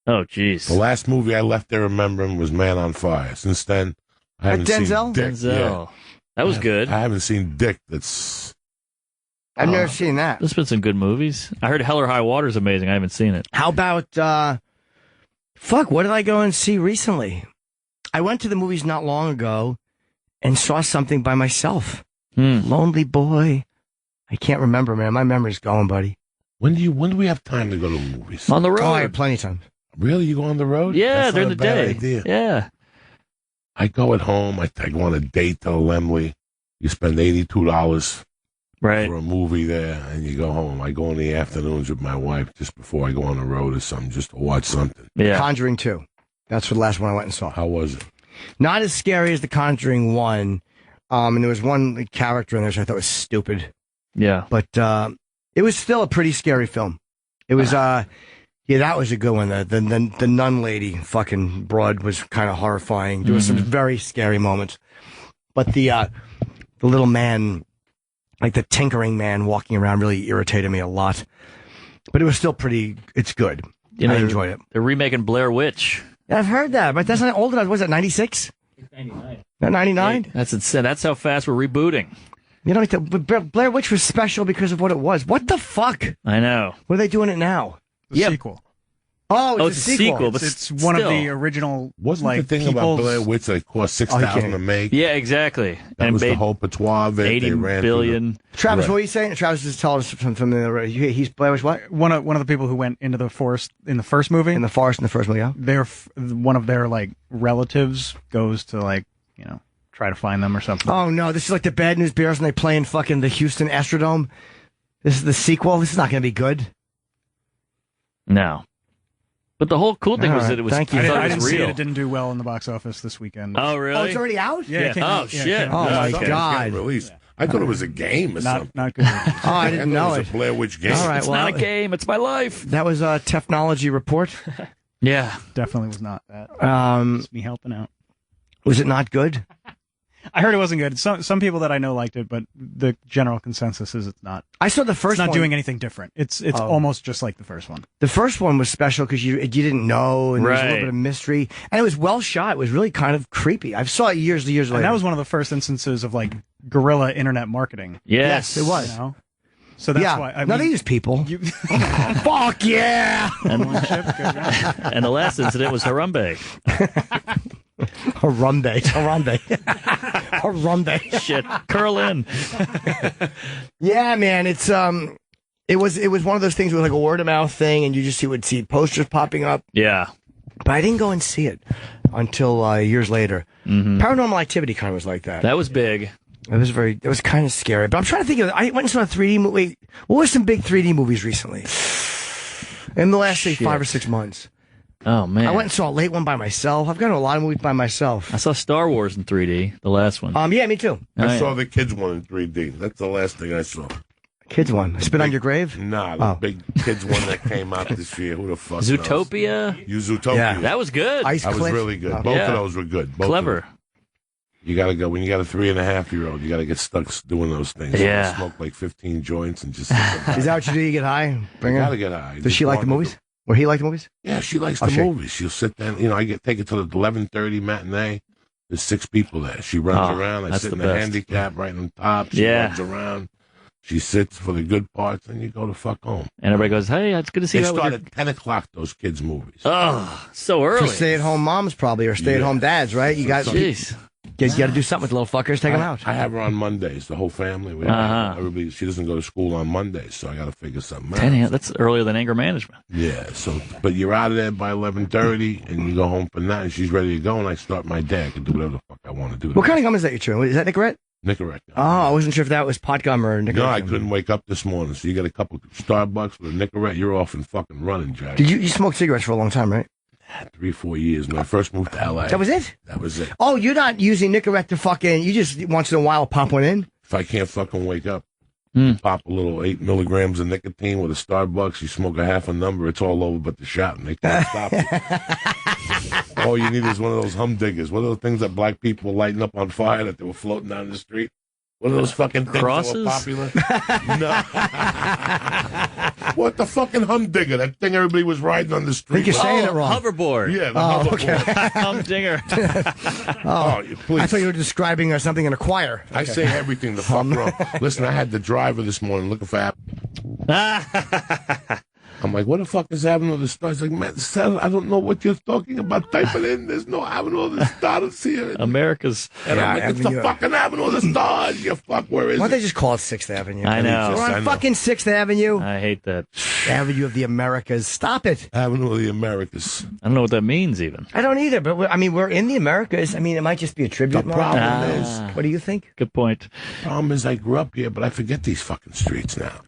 Speaker 2: Oh, jeez.
Speaker 9: The last movie I left there remembering was Man on Fire. Since then, I haven't
Speaker 1: Denzel?
Speaker 9: seen Dick.
Speaker 2: Denzel.
Speaker 9: Yeah.
Speaker 2: That was good.
Speaker 9: I haven't seen Dick. That's.
Speaker 1: I've never seen that.
Speaker 2: There's been some good movies. I heard Hell or High Water is amazing. I haven't seen it.
Speaker 1: How about, what did I go and see recently? I went to the movies not long ago and saw something by myself. Lonely Boy. I can't remember, man. My memory's going, buddy.
Speaker 9: When do we have time to go to the movies?
Speaker 2: On the road.
Speaker 1: Oh, I have plenty of time.
Speaker 9: Really? You go on the road?
Speaker 2: Yeah,
Speaker 9: That's
Speaker 2: during
Speaker 9: not
Speaker 2: the
Speaker 9: a bad
Speaker 2: day.
Speaker 9: idea.
Speaker 2: Yeah.
Speaker 9: I go at home. I go on a date to Lemley. You spend $82
Speaker 2: right
Speaker 9: for a movie there, and you go home. I go in the afternoons with my wife just before I go on the road or something, just to watch something.
Speaker 2: Yeah.
Speaker 1: Conjuring 2. That's the last one I went and saw.
Speaker 9: How was it?
Speaker 1: Not as scary as The Conjuring 1. And there was one character in there which I thought was stupid.
Speaker 2: Yeah.
Speaker 1: But it was still a pretty scary film. It was, that was a good one. The nun lady fucking broad was kind of horrifying. There was some very scary moments. But the little man, like the tinkering man walking around really irritated me a lot. But it was still it's good. I enjoyed it.
Speaker 2: They're remaking Blair Witch.
Speaker 1: Yeah, I've heard that, but that's not old enough. Was it 96?
Speaker 4: It's 99.
Speaker 1: Not 99?
Speaker 2: That's insane. That's how fast we're rebooting.
Speaker 1: You know, Blair Witch was special because of what it was. What the fuck?
Speaker 2: I know.
Speaker 1: What are they doing it now?
Speaker 3: The sequel.
Speaker 1: Oh,
Speaker 2: it's a sequel, but
Speaker 3: It's one of
Speaker 2: still.
Speaker 3: the original.
Speaker 9: Wasn't
Speaker 3: like,
Speaker 9: the thing about
Speaker 3: people's-
Speaker 9: Blair Witch that cost
Speaker 1: Oh,
Speaker 9: $6,000 to make?
Speaker 2: Yeah, exactly.
Speaker 9: That
Speaker 2: and
Speaker 9: was the
Speaker 2: made
Speaker 9: whole patois of it.
Speaker 2: 80
Speaker 9: They ran through
Speaker 2: billion.
Speaker 1: Travis,
Speaker 9: Right.
Speaker 1: what are you saying? Travis is telling us from the he's Blair Witch what?
Speaker 3: One of the people who went into the forest in the first movie.
Speaker 1: In the forest in the first movie, yeah?
Speaker 3: One of their like relatives goes to like try to find them or something.
Speaker 1: Oh no, this is like the Bad News Bears when they play in fucking the Houston Astrodome. This is the sequel. This is not going to be good.
Speaker 2: No. But the whole cool thing
Speaker 1: All
Speaker 2: was
Speaker 1: right,
Speaker 2: that it was.
Speaker 1: thank you.
Speaker 3: I
Speaker 2: thought
Speaker 3: didn't
Speaker 2: it was
Speaker 3: see
Speaker 2: real.
Speaker 3: it. It didn't do well in the box office this weekend.
Speaker 2: Oh really?
Speaker 1: Oh, it's already out?
Speaker 3: Yeah, it came
Speaker 2: Oh
Speaker 3: out.
Speaker 2: shit!
Speaker 3: Yeah, it came
Speaker 1: Oh
Speaker 3: out.
Speaker 1: my
Speaker 9: It's getting
Speaker 1: God.
Speaker 9: released. I thought it was a game or something.
Speaker 3: Not good.
Speaker 1: Oh, I didn't
Speaker 9: thought
Speaker 1: know
Speaker 9: it
Speaker 1: it.
Speaker 9: was a Blair Witch game.
Speaker 1: All right,
Speaker 2: It's
Speaker 1: well,
Speaker 2: not a game. It's my life.
Speaker 1: that was a technology report.
Speaker 2: Yeah.
Speaker 3: Definitely was not that. It's me helping out.
Speaker 1: Was it not good?
Speaker 3: I heard it wasn't good. Some people that I know liked it, but the general consensus is it's not.
Speaker 1: I saw the first
Speaker 3: It's not
Speaker 1: one.
Speaker 3: doing anything different. It's
Speaker 1: Oh.
Speaker 3: almost just like the first one.
Speaker 1: The first one was special because you didn't know, and there was a little
Speaker 2: Right.
Speaker 1: bit of mystery, and it was well shot. It was really kind of creepy. I saw it years later.
Speaker 3: And that was one of the first instances of like guerrilla internet marketing.
Speaker 2: Yes.
Speaker 1: it was.
Speaker 3: You know? So that's
Speaker 1: yeah.
Speaker 3: why. I
Speaker 1: no,
Speaker 3: mean,
Speaker 1: these people. Fuck yeah!
Speaker 2: And, and the last incident was Harambe.
Speaker 1: Harambe. Harambe.
Speaker 2: Shit. Curl in.
Speaker 1: Yeah, man. It's it was one of those things with like a word of mouth thing, and you just would see posters popping up.
Speaker 2: Yeah.
Speaker 1: But I didn't go and see it until years later.
Speaker 2: Mm-hmm.
Speaker 1: Paranormal Activity kind of was like that.
Speaker 2: That was big.
Speaker 1: It was kind of scary. But I'm trying to think of. I went and saw a 3D movie. What were some big 3D movies recently? In the last say 5 or 6 months.
Speaker 2: Oh man.
Speaker 1: I went and saw a late one by myself. I've gone to a lot of movies by myself.
Speaker 2: I saw Star Wars in 3D, the last one.
Speaker 1: Yeah, me too.
Speaker 9: I saw the kids one in 3D. That's the last thing I saw.
Speaker 1: Kids one. Spit on your grave?
Speaker 9: Nah, the
Speaker 1: Oh.
Speaker 9: big kids one that came out this year. Who the fuck knows?
Speaker 2: Zootopia.
Speaker 9: Zootopia.
Speaker 1: Yeah.
Speaker 2: That was good.
Speaker 1: Ice
Speaker 9: That was
Speaker 1: Cliff.
Speaker 9: really good.
Speaker 1: Oh.
Speaker 9: Both
Speaker 2: Yeah.
Speaker 9: of those were good. Both
Speaker 2: Clever.
Speaker 9: of them. You gotta go when you got a 3.5-year-old. You gotta get stuck doing those things.
Speaker 2: Yeah.
Speaker 9: Smoke like 15 joints and just. Sit there.
Speaker 1: Is that what you do? You get high? Bring
Speaker 9: You
Speaker 1: her?
Speaker 9: gotta get high.
Speaker 1: Does
Speaker 9: Just
Speaker 1: she like the
Speaker 9: walk
Speaker 1: movies? Or he like the movies?
Speaker 9: Yeah, she likes
Speaker 1: Oh,
Speaker 9: the
Speaker 1: she-
Speaker 9: movies. She'll sit there. Take it to the 11:30 matinee. There's 6 people there. She runs
Speaker 2: Oh,
Speaker 9: around. I
Speaker 2: that's
Speaker 9: sit in
Speaker 2: the
Speaker 9: the
Speaker 2: best.
Speaker 9: handicap right on top. She
Speaker 2: Yeah.
Speaker 9: runs around. She sits for the good parts, and you go to fuck home.
Speaker 2: And everybody goes, "Hey, it's good to see
Speaker 9: They
Speaker 2: you."
Speaker 9: start at 10 o'clock. Those kids' movies.
Speaker 2: Oh, so
Speaker 1: For
Speaker 2: early.
Speaker 1: stay-at-home moms probably, or stay-at-home dads, right? You got
Speaker 2: Jeez.
Speaker 1: you got to do something with little fuckers. Take them out.
Speaker 9: I have her on Mondays. The whole family. We have
Speaker 2: Uh-huh.
Speaker 9: everybody. She doesn't go to school on Mondays, so I got to figure something out.
Speaker 2: 10 a.m. That's earlier than anger management.
Speaker 9: Yeah. So, but you're out of there by 11:30, and you go home for 9. She's ready to go, and I start my day. I can do whatever the fuck I want to do.
Speaker 1: What kind of gum is that you're chewing? Is that Nicorette?
Speaker 9: Nicorette.
Speaker 1: Oh, I wasn't sure if that was pot gum or Nicorette.
Speaker 9: No, I
Speaker 1: gum.
Speaker 9: couldn't wake up this morning. So you got a couple Starbucks with a Nicorette, you're off and fucking running, Jack.
Speaker 1: Did you smoke cigarettes for a long time, right?
Speaker 9: 3-4 years when I first moved to LA.
Speaker 1: That was it?
Speaker 9: That was it.
Speaker 1: Oh, you're not using Nicorette to fucking. You just once in a while pop one in.
Speaker 9: If I can't fucking wake up, you pop a little 8 milligrams of nicotine with a Starbucks, you smoke a half a number, it's all over but the shot, and they can't stop you. All you need is one of those humdiggers. One of those things that black people were lighting up on fire that they were floating down the street. One of those fucking things
Speaker 2: Crosses?
Speaker 9: that were popular. No. What the fucking humdinger? That thing everybody was riding on the
Speaker 1: I
Speaker 9: street.
Speaker 1: think you're saying it wrong.
Speaker 2: Hoverboard.
Speaker 9: Yeah, the
Speaker 1: Oh,
Speaker 9: hoverboard.
Speaker 2: Humdinger.
Speaker 9: Oh, please.
Speaker 1: I thought you were describing something in a choir.
Speaker 9: I say everything the fuck wrong. Listen, I had the driver this morning looking for app. I'm like, what the fuck is Avenue of the Stars? Like, man, Sal, I don't know what you're talking about. Type it in. There's no Avenue of the Stars here.
Speaker 2: America's.
Speaker 9: And I'm like, it's the fucking Avenue of the Stars. You fuck, where is
Speaker 1: Why
Speaker 9: it?
Speaker 1: don't they just call it 6th Avenue?
Speaker 2: I know.
Speaker 1: We're
Speaker 9: I
Speaker 1: on
Speaker 9: know.
Speaker 1: fucking 6th Avenue.
Speaker 2: I hate that.
Speaker 1: Avenue of the Americas. Stop it.
Speaker 9: Avenue of the Americas.
Speaker 2: I don't know what that means even.
Speaker 1: I don't either, but we're in the Americas. I mean, it might just be a tribute.
Speaker 9: The problem
Speaker 1: Mark.
Speaker 9: is,
Speaker 1: What do you think?
Speaker 2: Good point.
Speaker 9: problem is I grew up here, but I forget these fucking streets now.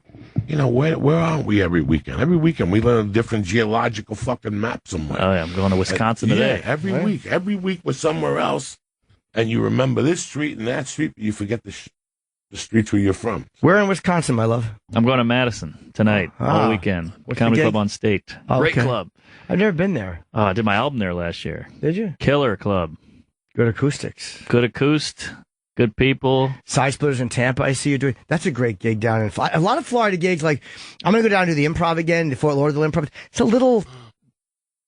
Speaker 9: You know, where aren't we every weekend? Every weekend we learn a different geological fucking map somewhere.
Speaker 2: Oh yeah, I'm going to Wisconsin
Speaker 9: Yeah,
Speaker 2: today.
Speaker 9: every week we're somewhere else, and you remember this street and that street, but you forget the streets where you're from.
Speaker 1: We're in Wisconsin, my love.
Speaker 2: I'm going to Madison tonight, all weekend.
Speaker 1: What's
Speaker 2: Comedy
Speaker 1: the gig?
Speaker 2: Club on State.
Speaker 1: Oh,
Speaker 2: Great
Speaker 1: okay.
Speaker 2: club.
Speaker 1: I've never been there.
Speaker 2: Oh, I did my album there last year.
Speaker 1: Did you?
Speaker 2: Killer club.
Speaker 1: Good acoustics.
Speaker 2: Good acoust. Good people.
Speaker 1: Side Splitters in Tampa, I see you doing. That's a great gig down in Florida. A lot of Florida gigs, like, I'm going to go down to the Improv again, the Fort Lauderdale Improv. It's a little,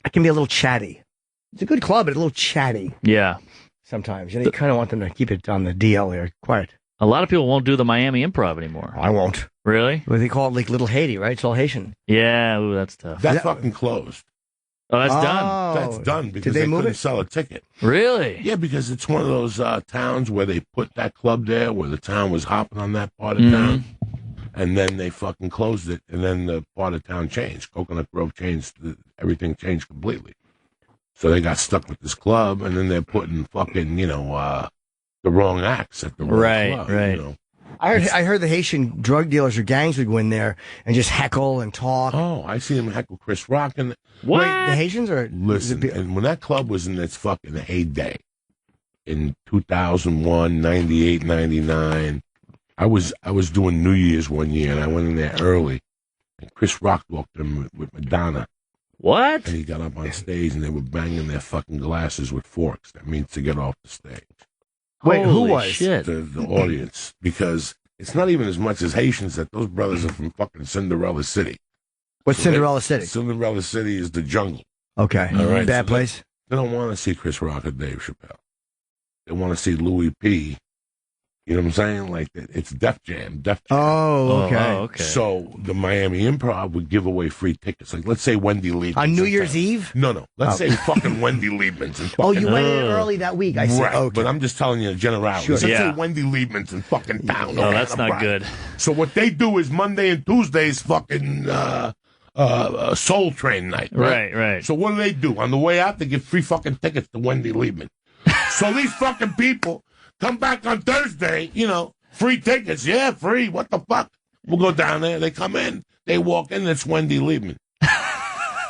Speaker 1: it can be a little chatty. It's a good club, but a little chatty
Speaker 2: Yeah.
Speaker 1: sometimes. You know, you kind of want them to keep it on the DL here, quiet.
Speaker 2: A lot of people won't do the Miami Improv anymore.
Speaker 1: I won't.
Speaker 2: Really?
Speaker 1: Well, they call it like Little Haiti, right? It's all Haitian.
Speaker 2: Yeah, ooh, that's tough.
Speaker 9: That fucking closed.
Speaker 2: Oh, that's done.
Speaker 1: Oh.
Speaker 9: That's done because
Speaker 1: Did they
Speaker 9: they
Speaker 1: move
Speaker 9: couldn't
Speaker 1: it?
Speaker 9: sell a ticket.
Speaker 2: Really?
Speaker 9: Yeah, because it's one of those towns where they put that club there, where the town was hopping on that part of town, and then they fucking closed it, and then the part of town changed. Coconut Grove changed. Everything changed completely. So they got stuck with this club, and then they're putting fucking, the wrong acts at the wrong club.
Speaker 2: Right.
Speaker 9: You know?
Speaker 1: I heard the Haitian drug dealers or gangs would go in there and just heckle and talk.
Speaker 9: Oh, I see them heckle Chris Rock. And
Speaker 2: What?
Speaker 1: Wait, the Haitians are
Speaker 9: listen, and when that club was in its fucking heyday, in 2001, 98, 99, I was doing New Year's one year, and I went in there early, and Chris Rock walked in with Madonna.
Speaker 2: What?
Speaker 9: And he got up on stage, and they were banging their fucking glasses with forks. That means to get off the stage.
Speaker 1: Wait, who
Speaker 2: Holy
Speaker 1: was?
Speaker 2: shit.
Speaker 9: The audience, because it's not even as much as Haitians. That those brothers are from fucking Cinderella City.
Speaker 1: What's Cinderella City?
Speaker 9: Cinderella City is the jungle.
Speaker 1: Okay.
Speaker 9: All right,
Speaker 1: Bad
Speaker 9: so
Speaker 1: place?
Speaker 9: They don't want to see Chris Rock or Dave Chappelle. They want to see Louis P. You know what I'm saying? Like, it's Def Jam.
Speaker 1: Oh, okay.
Speaker 9: So the Miami Improv would give away free tickets. Like, let's say Wendy Liebman.
Speaker 1: On New Year's Eve?
Speaker 9: No. Let's say fucking Wendy Liebman's. And
Speaker 1: Oh,
Speaker 9: fucking,
Speaker 1: you went in early that week. I see.
Speaker 9: Right,
Speaker 1: Okay.
Speaker 9: but I'm just telling you the generalities.
Speaker 1: Sure.
Speaker 9: Let's
Speaker 2: Yeah.
Speaker 9: say Wendy Liebman's in fucking town.
Speaker 2: No,
Speaker 9: okay,
Speaker 2: that's
Speaker 9: on a
Speaker 2: not
Speaker 9: Friday.
Speaker 2: good.
Speaker 9: So what they do is Monday and Tuesdays fucking Soul Train night.
Speaker 2: Right.
Speaker 9: So what do? On the way out, they give free fucking tickets to Wendy Liebman. So these fucking people come back on Thursday, free tickets. Yeah, free. What the fuck? We'll go down there. They come in. They walk in. It's Wendy Liebman.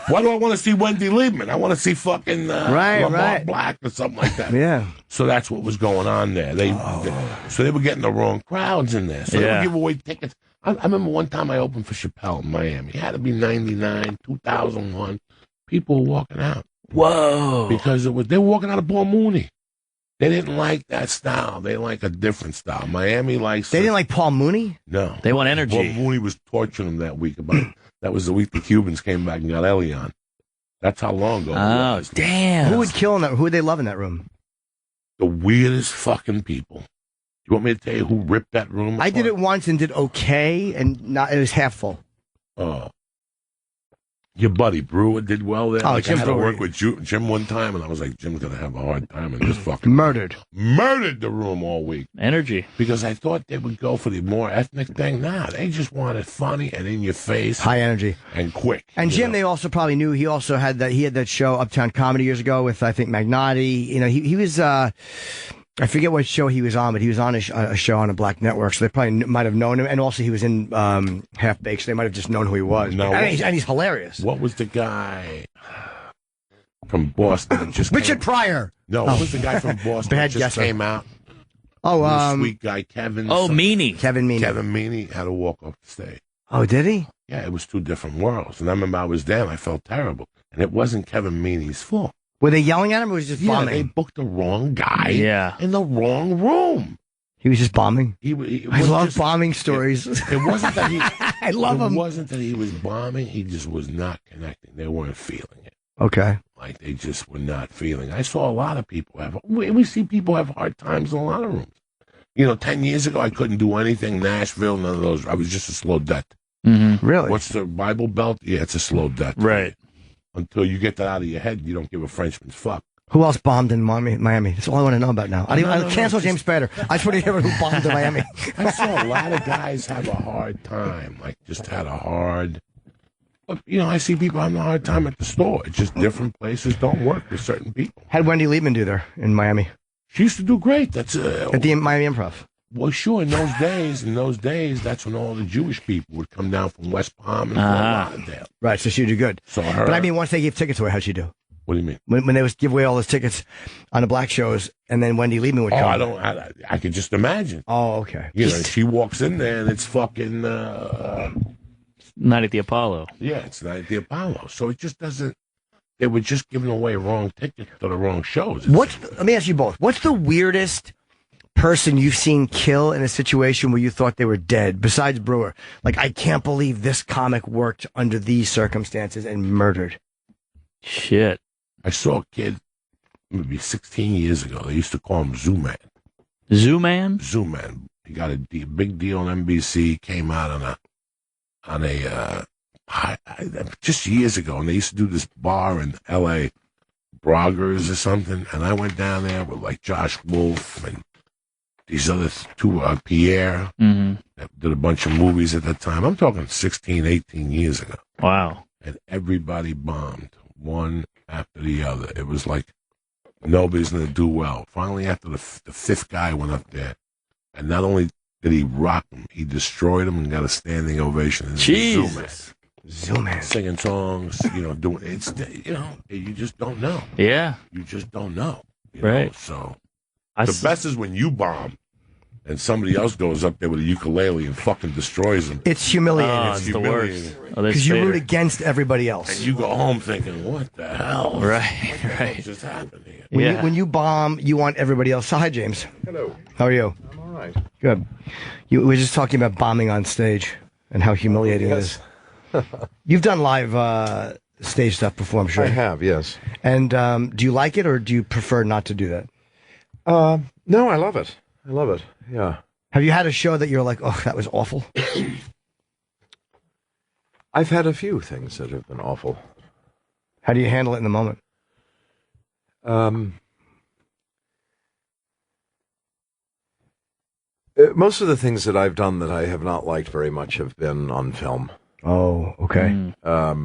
Speaker 9: Why do I want to see Wendy Liebman? I want to see fucking Lamar Black or something like that.
Speaker 1: Yeah.
Speaker 9: So that's what was going on there. So they were getting the wrong crowds in there. So they would give away tickets. I remember one time I opened for Chappelle in Miami. It had to be 99, 2001. People were walking out.
Speaker 2: Whoa.
Speaker 9: Because they were walking out of Paul Mooney. They didn't like that style. They like a different style. Miami likes...
Speaker 1: They didn't like Paul Mooney?
Speaker 9: No.
Speaker 2: They want energy.
Speaker 9: Paul Mooney was torturing them that week. That was the week the Cubans came back and got Elion. That's how long ago it was.
Speaker 2: Damn.
Speaker 1: Who would kill in that? Who would they love in that room?
Speaker 9: The weirdest fucking people. You want me to tell you who ripped that room apart?
Speaker 1: I did it once and did okay, and it was half full.
Speaker 9: Oh. Your buddy Brewer did well there.
Speaker 1: Oh,
Speaker 9: I
Speaker 1: Jim
Speaker 9: had to
Speaker 1: Brewer.
Speaker 9: work with Jim one time, and I was like, Jim's going to have a hard time in this fucking...
Speaker 1: Murdered
Speaker 9: the room all week.
Speaker 2: Energy.
Speaker 9: Because I thought they would go for the more ethnic thing. Nah, they just wanted funny and in your face.
Speaker 1: High energy.
Speaker 9: And quick.
Speaker 1: And Jim, they also probably knew he also had that show Uptown Comedy years ago with, I think, Magnotti. He was... I forget what show he was on, but he was on a show on a black network, so they probably might have known him. And also, he was in Half Baked, so they might have just known who he was.
Speaker 9: No,
Speaker 1: and he's hilarious.
Speaker 9: What was the guy from Boston that just
Speaker 1: Richard Pryor.
Speaker 9: No, what was the guy from Boston that just came out?
Speaker 1: Oh,
Speaker 9: sweet guy, Kevin.
Speaker 2: Meaney.
Speaker 1: Kevin Meaney.
Speaker 9: Kevin Meaney had to walk off the stage.
Speaker 1: Oh, did he?
Speaker 9: Yeah, it was two different worlds. And I remember I was there and I felt terrible. And it wasn't Kevin Meaney's fault.
Speaker 1: Were they yelling at him or was he just bombing?
Speaker 9: They booked the wrong guy
Speaker 2: Yeah.
Speaker 9: in the wrong room.
Speaker 1: He was just bombing? I love bombing stories.
Speaker 9: It wasn't that he...
Speaker 1: I love him.
Speaker 9: It wasn't that he was bombing. He just was not connecting. They weren't feeling it.
Speaker 1: Okay.
Speaker 9: Like, they just were not feeling. I saw a lot of people we see people have hard times in a lot of rooms. 10 years ago, I couldn't do anything. Nashville, none of those. I was just a slow debt.
Speaker 2: Mm-hmm.
Speaker 1: Really?
Speaker 9: What's the Bible Belt? Yeah, it's a slow debt.
Speaker 2: Right.
Speaker 9: Until you get that out of your head, you don't give a Frenchman's fuck.
Speaker 1: Who else bombed in Miami? That's all I want to know about now. I cancel James Spader. I just want to hear who bombed in Miami.
Speaker 9: I saw a lot of guys have a hard time. Like, just had a hard... But, I see people having a hard time at the store. It's just different places don't work for certain people.
Speaker 1: How did Wendy Liebman do there in Miami?
Speaker 9: She used to do great. That's
Speaker 1: at the Miami Improv.
Speaker 9: Well, sure. In those days, that's when all the Jewish people would come down from West Palm and Fort Lauderdale.
Speaker 1: Right, so she would do good. But I mean, once they gave tickets away, how'd she do?
Speaker 9: What do you mean?
Speaker 1: When they would give away all those tickets on the black shows, and then Wendy Liebman would come.
Speaker 9: I could just imagine.
Speaker 1: Oh, okay.
Speaker 9: She walks in there and it's fucking...
Speaker 2: Night at the Apollo.
Speaker 9: Yeah, it's Night at the Apollo. So it just doesn't... They were just giving away wrong tickets to the wrong shows.
Speaker 1: Let me ask you both. What's the weirdest person you've seen kill in a situation where you thought they were dead, besides Brewer? Like, I can't believe this comic worked under these circumstances and murdered.
Speaker 2: Shit.
Speaker 9: I saw a kid maybe 16 years ago. They used to call him Zoo-Man.
Speaker 2: Zoo-Man?
Speaker 9: Zoo-Man. He got a big deal on NBC, came out on a just years ago, and they used to do this bar in L.A., Braggers or something, and I went down there with like Josh Wolf and these other two, Pierre, that did a bunch of movies at that time. I'm talking 16, 18 years ago.
Speaker 2: Wow.
Speaker 9: And everybody bombed, one after the other. It was like nobody's going to do well. Finally, after the fifth guy went up there, and not only did he rock him, he destroyed him and got a standing ovation.
Speaker 2: Jesus.
Speaker 1: Zoom-man.
Speaker 9: Singing songs, doing it's, you just don't know.
Speaker 2: Yeah.
Speaker 9: You just don't know.
Speaker 2: Right.
Speaker 9: So the best is when you bomb and somebody else goes up there with a ukulele and fucking destroys them.
Speaker 1: It's humiliating.
Speaker 2: Oh, it's the worst.
Speaker 1: Because you root against everybody else.
Speaker 9: And you go home thinking, what the hell?
Speaker 2: Right,
Speaker 9: What just happened here?
Speaker 1: When you bomb, you want everybody else. So, hi, James.
Speaker 11: Hello.
Speaker 1: How are you?
Speaker 11: I'm all right.
Speaker 1: Good. We were just talking about bombing on stage and how humiliating it is. You've done live stage stuff before, I'm sure.
Speaker 11: I have, yes.
Speaker 1: And do you like it, or do you prefer not to do that?
Speaker 11: No, I love it. I love it, yeah.
Speaker 1: Have you had a show that you're like, oh, that was awful?
Speaker 11: I've had a few things that have been awful.
Speaker 1: How do you handle it in the moment?
Speaker 11: Most of the things that I've done that I have not liked very much have been on film.
Speaker 1: Oh, okay.
Speaker 11: I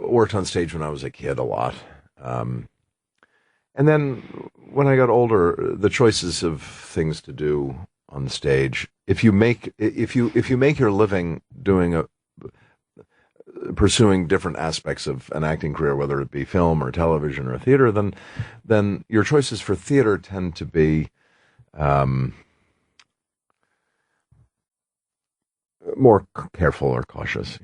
Speaker 11: worked on stage when I was a kid a lot. And then when I got older, the choices of things to do on the stage, if you make your living pursuing different aspects of an acting career, whether it be film or television or theater, then your choices for theater tend to be more careful or cautious,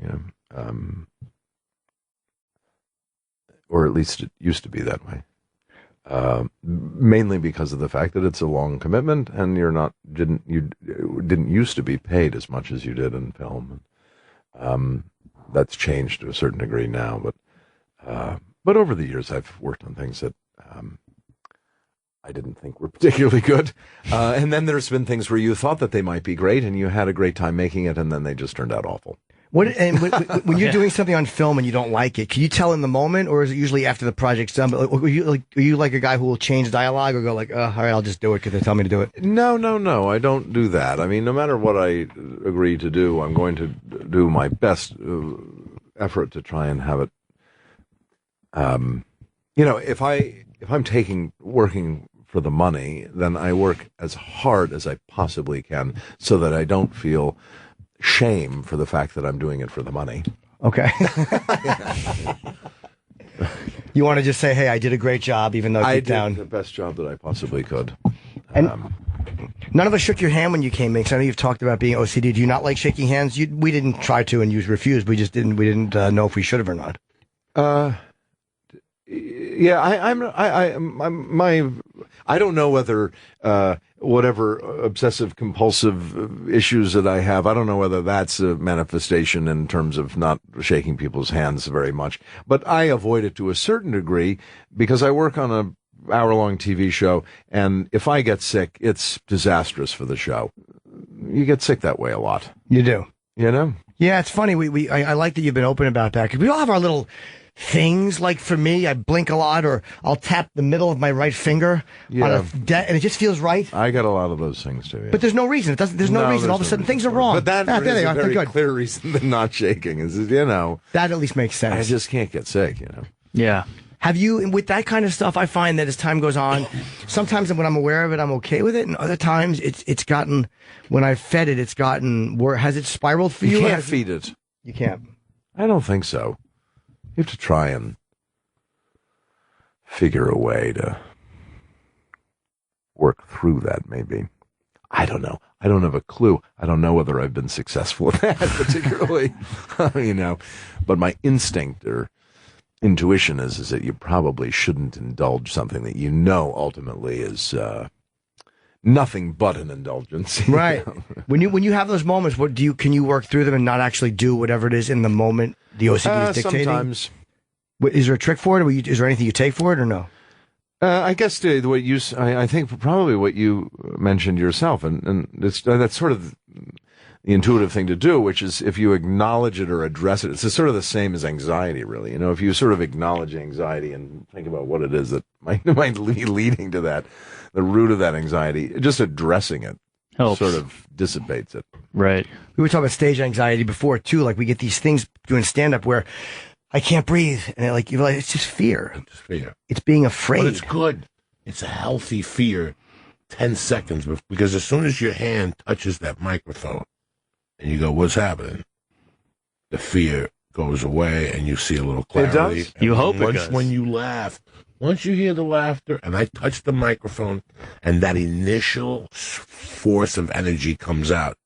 Speaker 11: or at least it used to be that way. Mainly because of the fact that it's a long commitment, and you didn't used to be paid as much as you did in film. That's changed to a certain degree now, but over the years I've worked on things that I didn't think were particularly good, and then there's been things where you thought that they might be great, and you had a great time making it, and then they just turned out awful.
Speaker 1: When you're doing something on film and you don't like it, can you tell in the moment, or is it usually after the project's done? But are you like a guy who will change dialogue or go like, all right, I'll just do it because they tell me to do it?
Speaker 11: No, I don't do that. I mean, no matter what I agree to do, I'm going to do my best effort to try and have it. If I'm working for the money, then I work as hard as I possibly can so that I don't feel shame for the fact that I'm doing it for the money.
Speaker 1: Okay. You want to just say, hey, I did a great job, even though
Speaker 11: I
Speaker 1: deep down.
Speaker 11: did the best job that I possibly could.
Speaker 1: And none of us shook your hand when you came in, because I know you've talked about being OCD. Do you not like shaking hands? We didn't try to, and you refused. We didn't know if we should have or not.
Speaker 11: Yeah, I don't know whether whatever obsessive compulsive issues that I have, I don't know whether that's a manifestation in terms of not shaking people's hands very much. But I avoid it to a certain degree because I work on a hour-long TV show, and if I get sick, it's disastrous for the show. You get sick that way a lot.
Speaker 1: You do.
Speaker 11: Yeah,
Speaker 1: it's funny. I like that you've been open about that, because we all have our little things. Like for me, I blink a lot, or I'll tap the middle of my right finger on and it just feels right.
Speaker 11: I got a lot of those things too. Yeah.
Speaker 1: But there's no reason. There's no reason. All of a sudden, things are wrong.
Speaker 11: But that
Speaker 1: there
Speaker 11: is
Speaker 1: they
Speaker 11: a
Speaker 1: are. They're
Speaker 11: very
Speaker 1: good.
Speaker 11: clear reason than not shaking. Is
Speaker 1: that at least makes sense.
Speaker 11: I just can't get sick.
Speaker 2: Yeah.
Speaker 1: Have you, with that kind of stuff, I find that as time goes on, sometimes when I'm aware of it, I'm okay with it, and other times it's gotten, when I've fed it, it's gotten worse. Has it spiraled for you?
Speaker 11: You can't feed it.
Speaker 1: You can't.
Speaker 11: I don't think so. You have to try and figure a way to work through that, maybe. I don't know. I don't have a clue. I don't know whether I've been successful at that particularly, but my instinct or intuition is that you probably shouldn't indulge something that ultimately is nothing but an indulgence.
Speaker 1: Right. When you have those moments, can you work through them and not actually do whatever it is in the moment the OCD is dictating?
Speaker 11: Sometimes.
Speaker 1: Is there a trick for it, or is there anything you take for it, or no?
Speaker 11: I guess I think probably what you mentioned yourself, and that's sort of intuitive thing to do, which is if you acknowledge it or address it, it's sort of the same as anxiety, really. You know, if you sort of acknowledge anxiety and think about what it is that might be leading to that, the root of that anxiety, just addressing it
Speaker 2: helps.
Speaker 11: Sort of dissipates it.
Speaker 2: Right.
Speaker 1: We were talking about stage anxiety before too. Like we get these things doing stand-up where I can't breathe, and like you're like, it's just fear.
Speaker 9: It's just fear.
Speaker 1: It's being afraid.
Speaker 9: But it's good. It's a healthy fear. 10 seconds, because as soon as your hand touches that microphone, and you go, "What's happening?" The fear goes away, and you see a little clarity.
Speaker 11: It does.
Speaker 2: You hope it
Speaker 9: once
Speaker 2: does.
Speaker 9: when you laugh, once you hear the laughter, and I touch the microphone, and that initial force of energy comes out,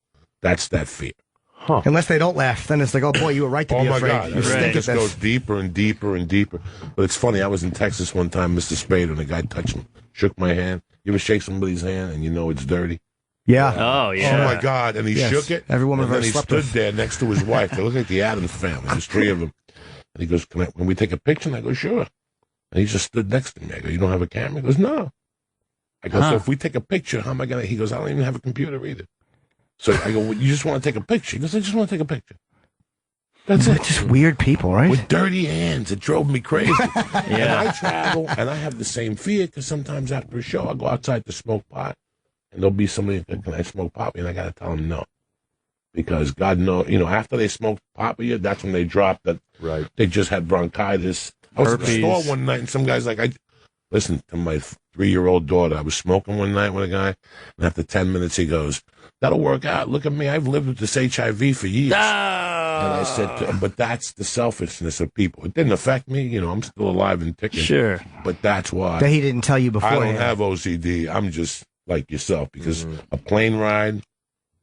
Speaker 9: that's that fear.
Speaker 11: Huh.
Speaker 1: Unless they don't laugh, then it's like, oh boy, you were right to
Speaker 9: Oh
Speaker 1: be
Speaker 9: my
Speaker 1: afraid.
Speaker 9: God!
Speaker 1: You
Speaker 9: It
Speaker 1: stink at
Speaker 9: just
Speaker 1: this.
Speaker 9: goes deeper and deeper and deeper. But it's funny. I was in Texas one time, Mr. Spader, and a guy touched me, shook my hand. You ever shake somebody's hand and you know it's dirty?
Speaker 1: Yeah.
Speaker 2: Oh, yeah.
Speaker 9: Oh my God! And he
Speaker 1: Yes.
Speaker 9: shook it.
Speaker 1: Every woman
Speaker 9: and
Speaker 1: I've
Speaker 9: then he
Speaker 1: ever slept
Speaker 9: stood
Speaker 1: with.
Speaker 9: there next to his wife. They look like the Addams family. There's three of them. And he goes, "Can we take a picture?" And I go, "Sure." And he just stood next to me. I go, "You don't have a camera?" He goes, "No." I go, "So if we take a picture, how am I gonna?" He goes, "I don't even have a computer either." So I go, well, "You just want to take a picture?" He goes, "I just want to take a picture." That's it.
Speaker 1: Just weird people, right?
Speaker 9: With dirty hands. It drove me crazy.
Speaker 2: Yeah.
Speaker 9: And I travel, and I have the same fear, because sometimes after a show, I go outside to smoke pot, and there'll be somebody, "Can I smoke pot?" And I got to tell them no. Because God knows, after they smoke pot with you, that's when they drop that.
Speaker 11: Right.
Speaker 9: They just had bronchitis. I was at the
Speaker 2: Herpes.
Speaker 9: store one night, and some guy's like, listen to my 3-year-old daughter. I was smoking one night with a guy, and after 10 minutes, he goes, "That'll work out. Look at me. I've lived with this HIV for years." And I said to him, but that's the selfishness of people. It didn't affect me. I'm still alive and ticking.
Speaker 2: Sure.
Speaker 9: But that's why.
Speaker 1: That he didn't tell you before.
Speaker 9: I don't have OCD. I'm just like yourself, because a plane ride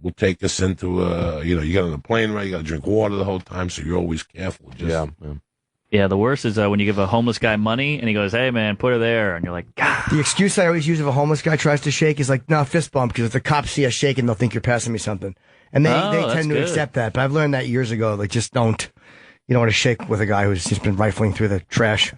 Speaker 9: will take us into you get on a plane ride, you got to drink water the whole time, so you're always careful. Just,
Speaker 2: Yeah, the worst is when you give a homeless guy money and he goes, "Hey, man, put her there." And you're like, God.
Speaker 1: The excuse I always use if a homeless guy tries to shake is like, no, fist bump, because if the cops see us shaking, they'll think you're passing me something. And they
Speaker 2: that's
Speaker 1: tend to
Speaker 2: good.
Speaker 1: accept that. But I've learned that years ago. Like, just don't. You don't want to shake with a guy who's just been rifling through the trash,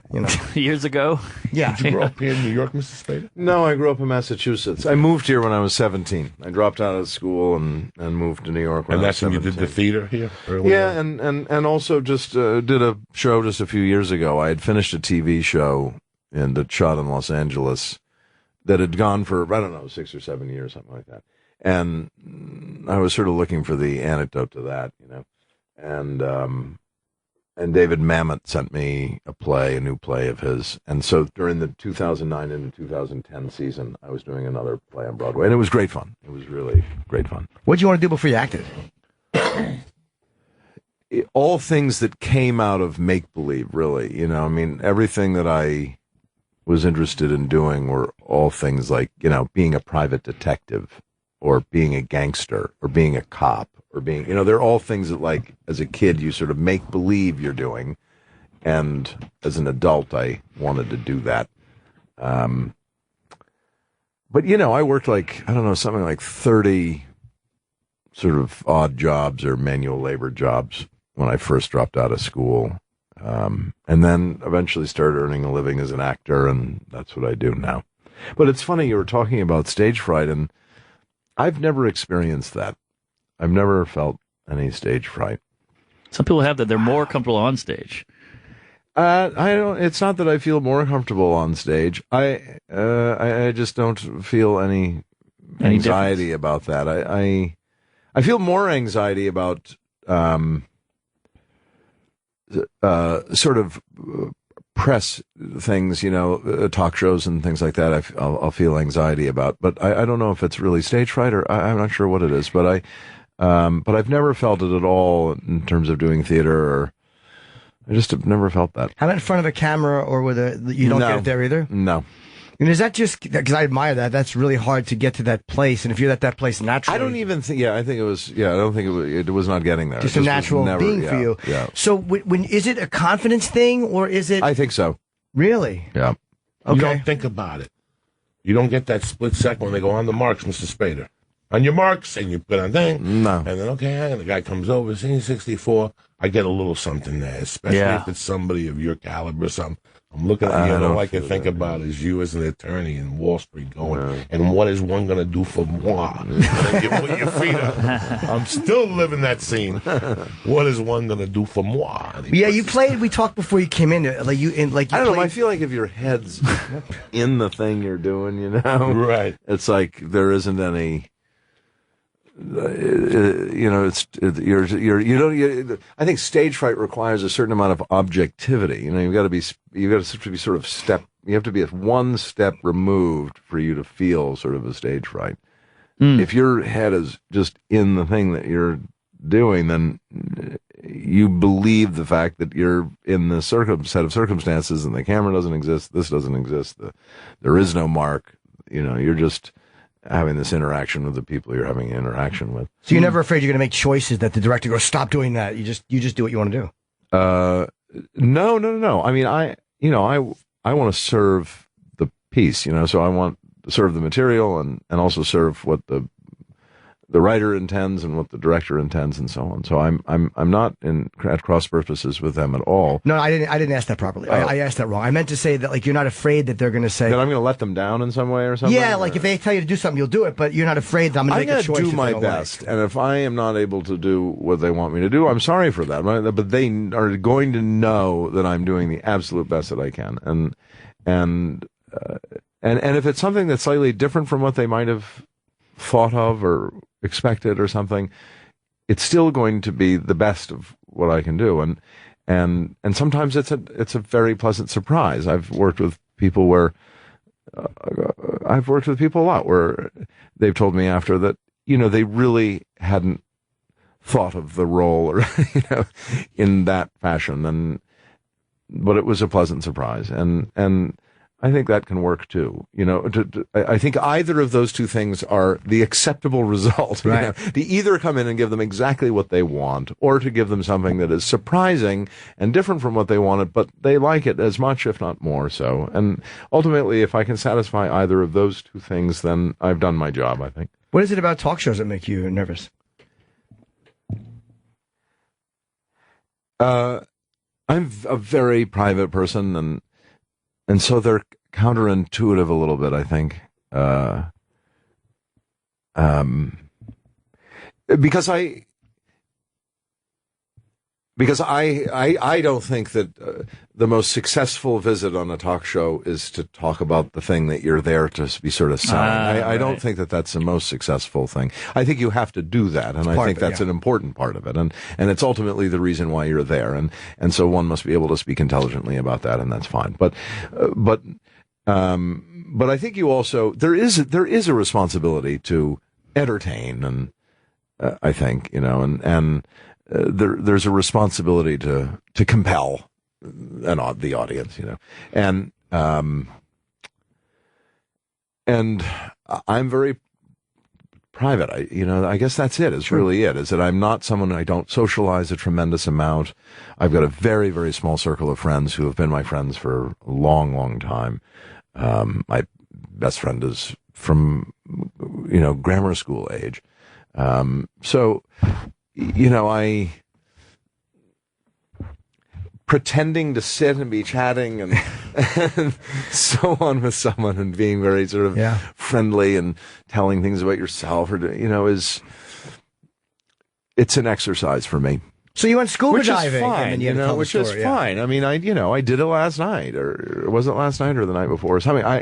Speaker 2: Years ago?
Speaker 1: Yeah.
Speaker 9: Did you grow up here in New York, Mr. Spader?
Speaker 11: No, I grew up in Massachusetts. I moved here when I was 17. I dropped out of school and moved to New York when
Speaker 9: And
Speaker 11: I
Speaker 9: that's
Speaker 11: was
Speaker 9: when
Speaker 11: 17.
Speaker 9: you did the theater here? Earlier?
Speaker 11: Yeah, and also just did a show just a few years ago. I had finished a TV show that shot in Los Angeles that had gone for, I don't know, 6 or 7 years, something like that. And I was sort of looking for the antidote to that, And David Mamet sent me a new play of his. And so during the 2009 into 2010 season, I was doing another play on Broadway. And it was great fun. It was really great fun.
Speaker 1: What did you want to do before you acted?
Speaker 11: All things that came out of make-believe, really. Everything that I was interested in doing were all things like, being a private detective or being a gangster or being a cop. Or being, they're all things that, like, as a kid, you sort of make believe you're doing. And as an adult, I wanted to do that. But, I worked something like 30 sort of odd jobs or manual labor jobs when I first dropped out of school. And then eventually started earning a living as an actor, and that's what I do now. But it's funny, you were talking about stage fright, and I've never experienced that. I've never felt any stage fright.
Speaker 2: Some people have that. They're more comfortable on stage.
Speaker 11: I don't. It's not that I feel more comfortable on stage. I just don't feel any anxiety about that. I feel more anxiety about sort of press things, talk shows and things like that. I'll feel anxiety about, but I don't know if it's really stage fright or I'm not sure what it is. But I've never felt it at all in terms of doing theater, or I just have never felt that.
Speaker 1: How about in front of a camera or with you don't get it there either?
Speaker 11: No.
Speaker 1: And is that just because I admire that? That's really hard to get to that place. And if you're at that place naturally,
Speaker 11: I don't even think. Yeah, I think it was. Yeah, I don't think it was not getting there.
Speaker 1: Just
Speaker 11: it
Speaker 1: a natural being
Speaker 11: yeah,
Speaker 1: for you.
Speaker 11: Yeah.
Speaker 1: So when is it a confidence thing or is it?
Speaker 11: I think so.
Speaker 1: Really?
Speaker 11: Yeah.
Speaker 1: Okay.
Speaker 9: You don't think about it. You don't get that split second when they go on the marks, Mr. Spader. On your marks, and you put on thing.
Speaker 11: No.
Speaker 9: And then, okay, and the guy comes over, scene 64. I get a little something there, especially if it's somebody of your caliber or something. I'm looking at you, and all I can think about is you as an attorney in Wall Street going, and what is one going to do for moi? And then you put your feet up. I'm still living that scene. What is one going to do for moi?
Speaker 1: Yeah, you played. We talked before you came in. Like you
Speaker 11: I don't know. I feel like if your head's in the thing you're doing,
Speaker 9: right?
Speaker 11: It's like there isn't any. I think stage fright requires a certain amount of objectivity. You've got to be sort of you have to be one step removed for you to feel sort of a stage fright. If your head is just in the thing that you're doing, then you believe the fact that you're in the set of circumstances and the camera doesn't exist, this doesn't exist, there is no mark. You're just having this interaction with the people you're having an interaction with.
Speaker 1: So you're never afraid you're going to make choices that the director goes, stop doing that. You just do what you want to do.
Speaker 11: No. I mean, I want to serve the piece, so I want to serve the material and also serve what the writer intends and what the director intends and so on. So I'm not at cross purposes with them at all.
Speaker 1: No, I didn't ask that properly. I asked that wrong. I meant to say that you're not afraid that they're going to say
Speaker 11: that I'm going to let them down in some way or something.
Speaker 1: Yeah, if they tell you to do something, you'll do it, but you're not afraid that I'm going to make a choice.
Speaker 11: I'm going to do my best, and if I am not able to do what they want me to do, I'm sorry for that. But they are going to know that I'm doing the absolute best that I can, and if it's something that's slightly different from what they might have thought of or expected or something, it's still going to be the best of what I can do, and sometimes it's a very pleasant surprise. I've worked with people a lot where they've told me after that they really hadn't thought of the role or in that fashion, but it was a pleasant surprise, and I think that can work too. I think either of those two things are the acceptable result.
Speaker 1: Right.
Speaker 11: To either come in and give them exactly what they want, or to give them something that is surprising and different from what they wanted, but they like it as much, if not more so. And ultimately, if I can satisfy either of those two things, then I've done my job, I think.
Speaker 1: What is it about talk shows that make you nervous?
Speaker 11: I'm a very private person, and so they're counterintuitive a little bit, I think. Because I don't think that the most successful visit on a talk show is to talk about the thing that you're there to be sort of selling. I don't think that that's the most successful thing. I think you have to do that, and I think that's an important part of it, and it's ultimately the reason why you're there, and so one must be able to speak intelligently about that, and that's fine. But I think you also there is a responsibility to entertain, and I think there's a responsibility to compel the audience, and I'm very private. I guess that's it. It's really it. Is that I'm not someone. I don't socialize a tremendous amount. I've got a very, very small circle of friends who have been my friends for a long, long time. My best friend is from grammar school age. So. I pretending to sit and be chatting and so on with someone and being very sort of friendly and telling things about yourself or it's an exercise for me.
Speaker 1: So you went scuba diving,
Speaker 11: fine,
Speaker 1: and then
Speaker 11: which is fine. I mean, I did it last night, or was it last night or the night before? So, I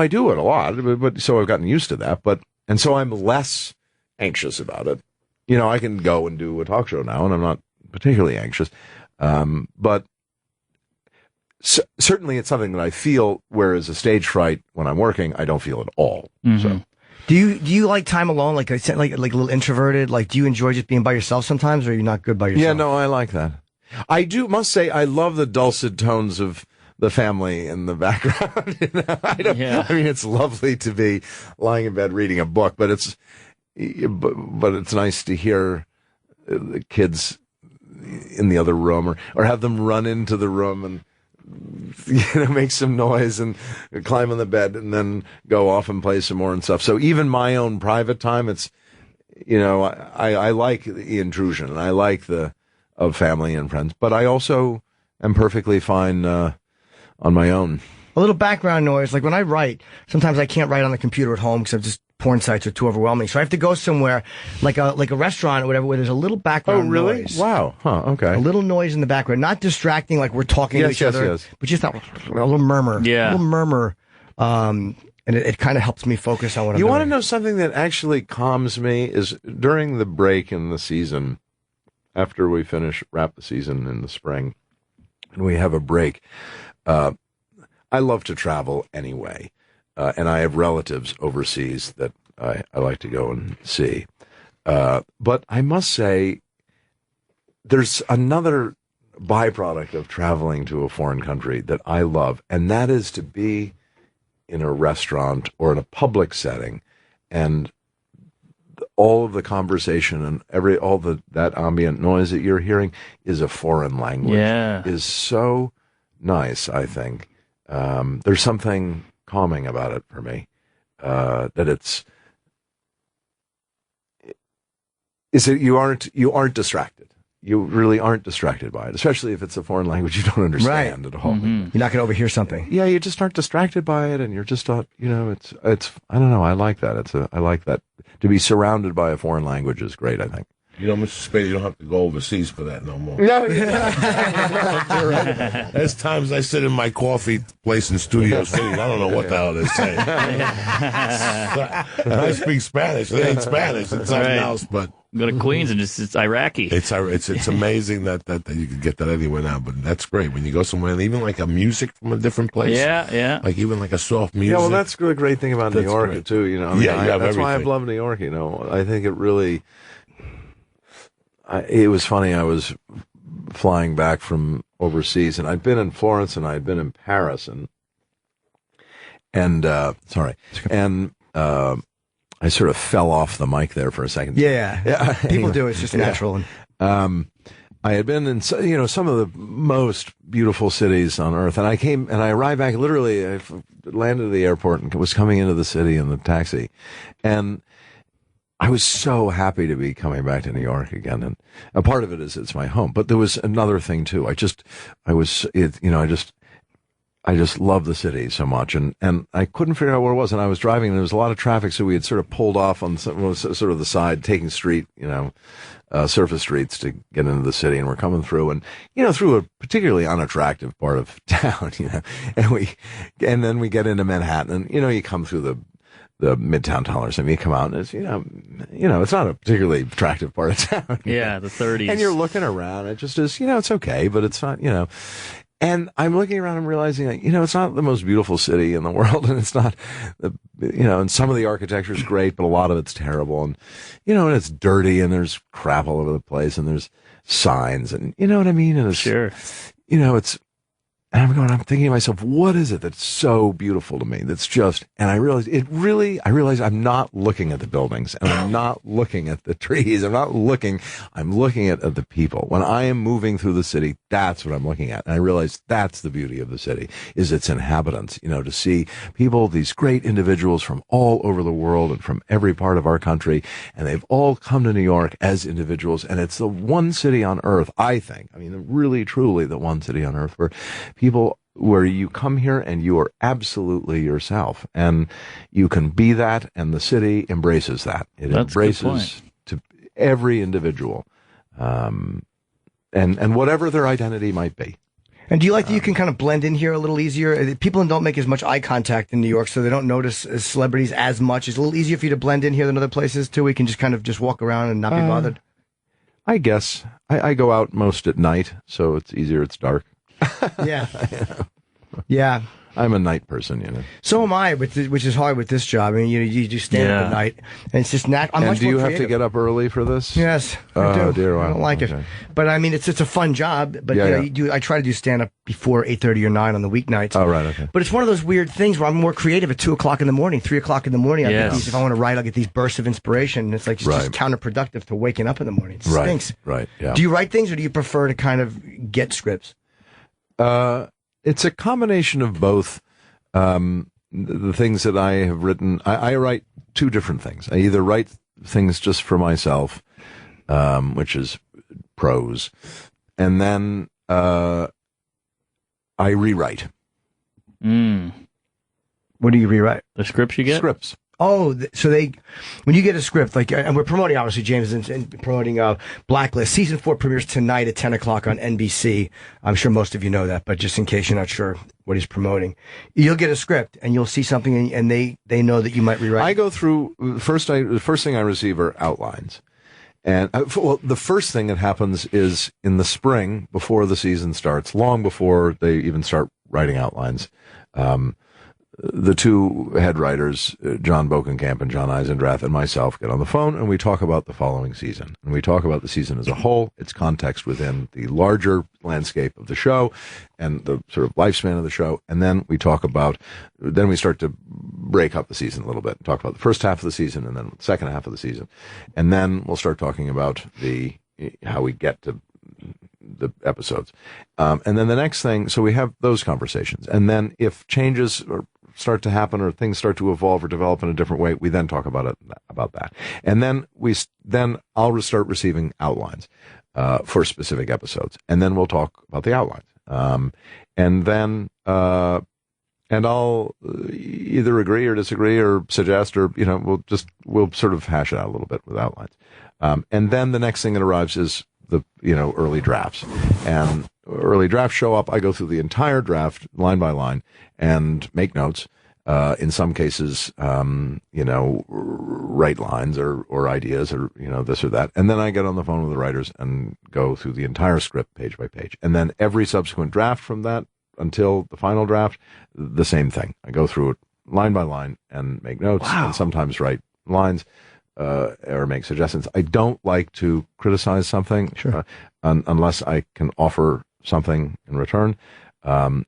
Speaker 11: do it a lot, but so I've gotten used to that. And so I'm less anxious about it. I can go and do a talk show now, and I'm not particularly anxious. But certainly it's something that I feel, whereas a stage fright, when I'm working, I don't feel at all.
Speaker 1: Mm-hmm.
Speaker 11: So,
Speaker 1: do you like time alone? Like I said, like a little introverted. Like, do you enjoy just being by yourself sometimes, or are you not good by yourself?
Speaker 11: Yeah, no, I like that. I must say, I love the dulcet tones of the family in the background. I mean, it's lovely to be lying in bed reading a book, but it's nice to hear the kids in the other room or have them run into the room and make some noise and climb on the bed and then go off and play some more and stuff. So even my own private time, it's I like the intrusion and I like of family and friends, but I also am perfectly fine on my own.
Speaker 1: A little background noise. Like when I write, sometimes I can't write on the computer at home because just porn sites are too overwhelming. So I have to go somewhere like a restaurant or whatever where there's a little background noise.
Speaker 11: Wow. Huh. Okay.
Speaker 1: A little noise in the background, not distracting like we're talking to each other, but just that a little murmur.
Speaker 2: Yeah.
Speaker 1: A little murmur. And it kind of helps me focus on what I'm doing.
Speaker 11: You want to know something that actually calms me is during the break in the season, after we wrap the season in the spring, and we have a break. I love to travel anyway, and I have relatives overseas that I like to go and see. But I must say, there's another byproduct of traveling to a foreign country that I love, and that is to be in a restaurant or in a public setting, and all of the conversation and that ambient noise that you're hearing is a foreign language.
Speaker 2: Yeah.
Speaker 11: Is so nice, I think. There's something calming about it for me. That you aren't distracted. You really aren't distracted by it, especially if it's a foreign language you don't understand at all.
Speaker 1: Mm-hmm. You're not going to overhear something.
Speaker 11: Yeah, you just aren't distracted by it, and you're just not. It's. I don't know. I like that. I like that. To be surrounded by a foreign language is great, I think.
Speaker 9: Mr. Spader, you don't have to go overseas for that no more.
Speaker 11: No,
Speaker 9: There's times I sit in my coffee place in Studio City, and I don't know what the hell they're saying. And I speak Spanish. It ain't Spanish. It's something else, but...
Speaker 2: Go to Queens and it's Iraqi.
Speaker 9: It's amazing that you can get that anywhere now, but that's great when you go somewhere, and even like a music from a different place.
Speaker 2: Yeah.
Speaker 9: Like even like a soft music.
Speaker 11: Yeah, well, that's the great thing about New York,
Speaker 9: great.
Speaker 11: too. That's why I've loved New York, I think it really... it was funny, I was flying back from overseas, and I'd been in Florence and I'd been in Paris, and I sort of fell off the mic there for a second.
Speaker 1: Yeah. People do. It's just natural.
Speaker 11: I had been in, some of the most beautiful cities on earth, and I arrived back, literally, I landed at the airport and was coming into the city in the taxi, and I was so happy to be coming back to New York again, and a part of it is it's my home. But there was another thing too. I just love the city so much, and I couldn't figure out where it was. And I was driving, and there was a lot of traffic, so we had sort of pulled off on sort of the side, taking surface streets to get into the city, and we're coming through, and through a particularly unattractive part of town, and then we get into Manhattan, and you come through the Midtown Tunnel or something, you come out and it's, it's not a particularly attractive part of town.
Speaker 2: Yeah, the 30s.
Speaker 11: And you're looking around, it just is, it's okay, but it's not, and I'm looking around and realizing that, it's not the most beautiful city in the world, and it's not, and some of the architecture is great, but a lot of it's terrible, and, and it's dirty, and there's crap all over the place, and there's signs, and you know what I mean? And it's,
Speaker 2: sure.
Speaker 11: And I'm thinking to myself, what is it that's so beautiful to me? That's just, and I realize I'm not looking at the buildings, and I'm not looking at the trees. I'm looking at the people. When I am moving through the city, that's what I'm looking at. And I realize that's the beauty of the city, is its inhabitants, to see people, these great individuals from all over the world and from every part of our country. And they've all come to New York as individuals. And it's the one city on earth, I think, really, truly the one city on earth where you come here and you are absolutely yourself, and you can be that, and the city embraces that. It embraces to every individual, and whatever their identity might be.
Speaker 1: And do you like that you can kind of blend in here a little easier? People don't make as much eye contact in New York, so they don't notice celebrities as much. It's a little easier for you to blend in here than other places, too? We can just kind of just walk around and not be bothered?
Speaker 11: I guess. I go out most at night, so it's easier. It's dark.
Speaker 1: Yeah. Yeah.
Speaker 11: I'm a night person,
Speaker 1: So am I, which is hard with this job. You do stand up at night, and it's just not.
Speaker 11: And do you have to get up early for this?
Speaker 1: Yes, I do.
Speaker 11: Dear,
Speaker 1: I don't like it, but it's a fun job. But I try to do stand up before 8:30 or 9 on the weeknights.
Speaker 11: Oh, right, okay.
Speaker 1: But it's one of those weird things where I'm more creative at 2:00 in the morning, 3:00 in the morning. I get these, if I want to write, I'll get these bursts of inspiration. And it's like just counterproductive to waking up in the morning. It stinks.
Speaker 11: Right. Yeah.
Speaker 1: Do you write things, or do you prefer to kind of get scripts?
Speaker 11: It's a combination of both. The things that I have written, I write two different things. I either write things just for myself, which is prose, and then I rewrite.
Speaker 1: What do you rewrite?
Speaker 2: The scripts you get?
Speaker 11: Scripts.
Speaker 1: Oh, so when you get a script, like, and we're promoting, obviously, James is promoting Blacklist. Season 4 premieres tonight at 10 o'clock on NBC. I'm sure most of you know that, but just in case you're not sure what he's promoting, you'll get a script and you'll see something, and they know that you might rewrite.
Speaker 11: I go through, the first thing I receive are outlines. And the first thing that happens is in the spring, before the season starts, long before they even start writing outlines, the two head writers, John Bokenkamp and John Eisendrath, and myself get on the phone and we talk about the following season. And we talk about the season as a whole, its context within the larger landscape of the show and the sort of lifespan of the show. And then we start to break up the season a little bit and talk about the first half of the season and then the second half of the season. And then we'll start talking about how we get to the episodes. And then the next thing, so we have those conversations. And then if changes start to happen or things start to evolve or develop in a different way, we then talk about that. And then I'll start receiving outlines for specific episodes. And then we'll talk about the outlines. And then and I'll either agree or disagree or suggest or, we'll sort of hash it out a little bit with outlines. And then the next thing that arrives is the early drafts, and early drafts show up. I go through the entire draft line by line and make notes. In some cases, write lines or ideas or this or that, and then I get on the phone with the writers and go through the entire script page by page, and then every subsequent draft from that until the final draft, the same thing. I go through it line by line and make notes, and sometimes write lines. Or make suggestions. I don't like to criticize something unless I can offer something in return.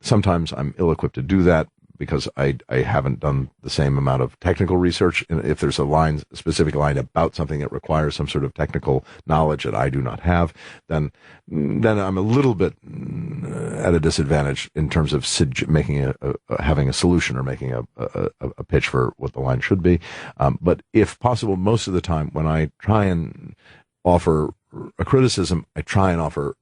Speaker 11: Sometimes I'm ill-equipped to do that because I haven't done the same amount of technical research. And if there's a specific line about something that requires some sort of technical knowledge that I do not have, then I'm a little bit at a disadvantage in terms of having a solution or making a pitch for what the line should be. But if possible, most of the time when I try and offer a criticism, I try and offer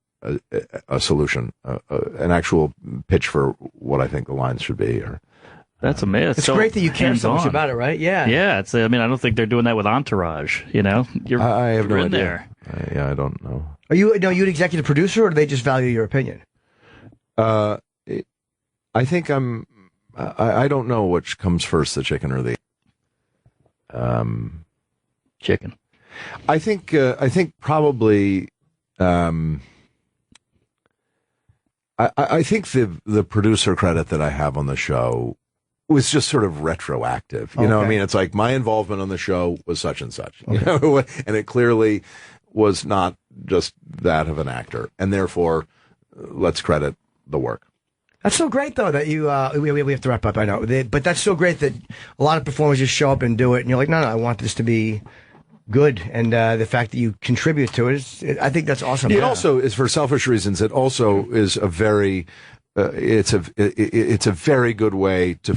Speaker 11: a solution, an actual pitch for what I think the lines should be.
Speaker 2: That's amazing.
Speaker 1: It's great that you care so much about it, right? Yeah.
Speaker 2: Yeah. I don't think they're doing that with Entourage. I have
Speaker 11: no idea.
Speaker 2: There.
Speaker 11: I don't know.
Speaker 1: Are you an executive producer, or do they just value your opinion?
Speaker 11: I think I don't know which comes first, the chicken or the
Speaker 2: chicken.
Speaker 11: I think probably. I think the producer credit that I have on the show was just sort of retroactive. You know what I mean? It's like my involvement on the show was such and such, and it clearly was not just that of an actor, and therefore let's credit the work.
Speaker 1: That's so great, though, that you, we have to wrap up, I know, but that's so great that a lot of performers just show up and do it, and you're like, no, I want this to be good, and the fact that you contribute to it, I think that's awesome.
Speaker 11: It also is, for selfish reasons, it also is a very, it's a very good way to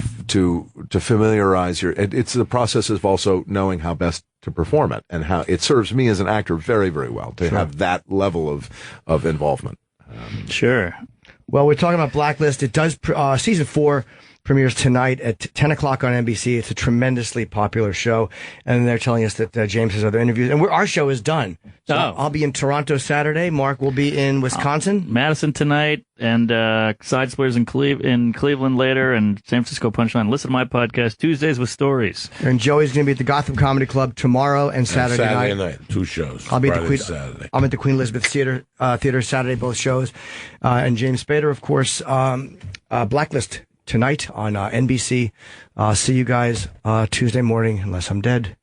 Speaker 11: familiarize it's the process of also knowing how best to perform it, and how it serves me as an actor very, very well to have that level of involvement.
Speaker 2: Sure.
Speaker 1: Well, we're talking about Blacklist. It does, season 4 premieres tonight at 10 o'clock on NBC. It's a tremendously popular show. And they're telling us that James has other interviews. And our show is done. So I'll be in Toronto Saturday. Mark will be in Wisconsin.
Speaker 2: Madison tonight, and Side Splitters in Cleveland later, and San Francisco Punchline. Listen to my podcast, Tuesdays with Stories.
Speaker 1: And Joey's going to be at the Gotham Comedy Club tomorrow and Saturday night.
Speaker 9: 2 shows.
Speaker 1: I'll be at
Speaker 9: Saturday.
Speaker 1: I'm at the Queen Elizabeth Theater Saturday, both shows. And James Spader, of course, Blacklist tonight on NBC. See you guys Tuesday morning, unless I'm dead.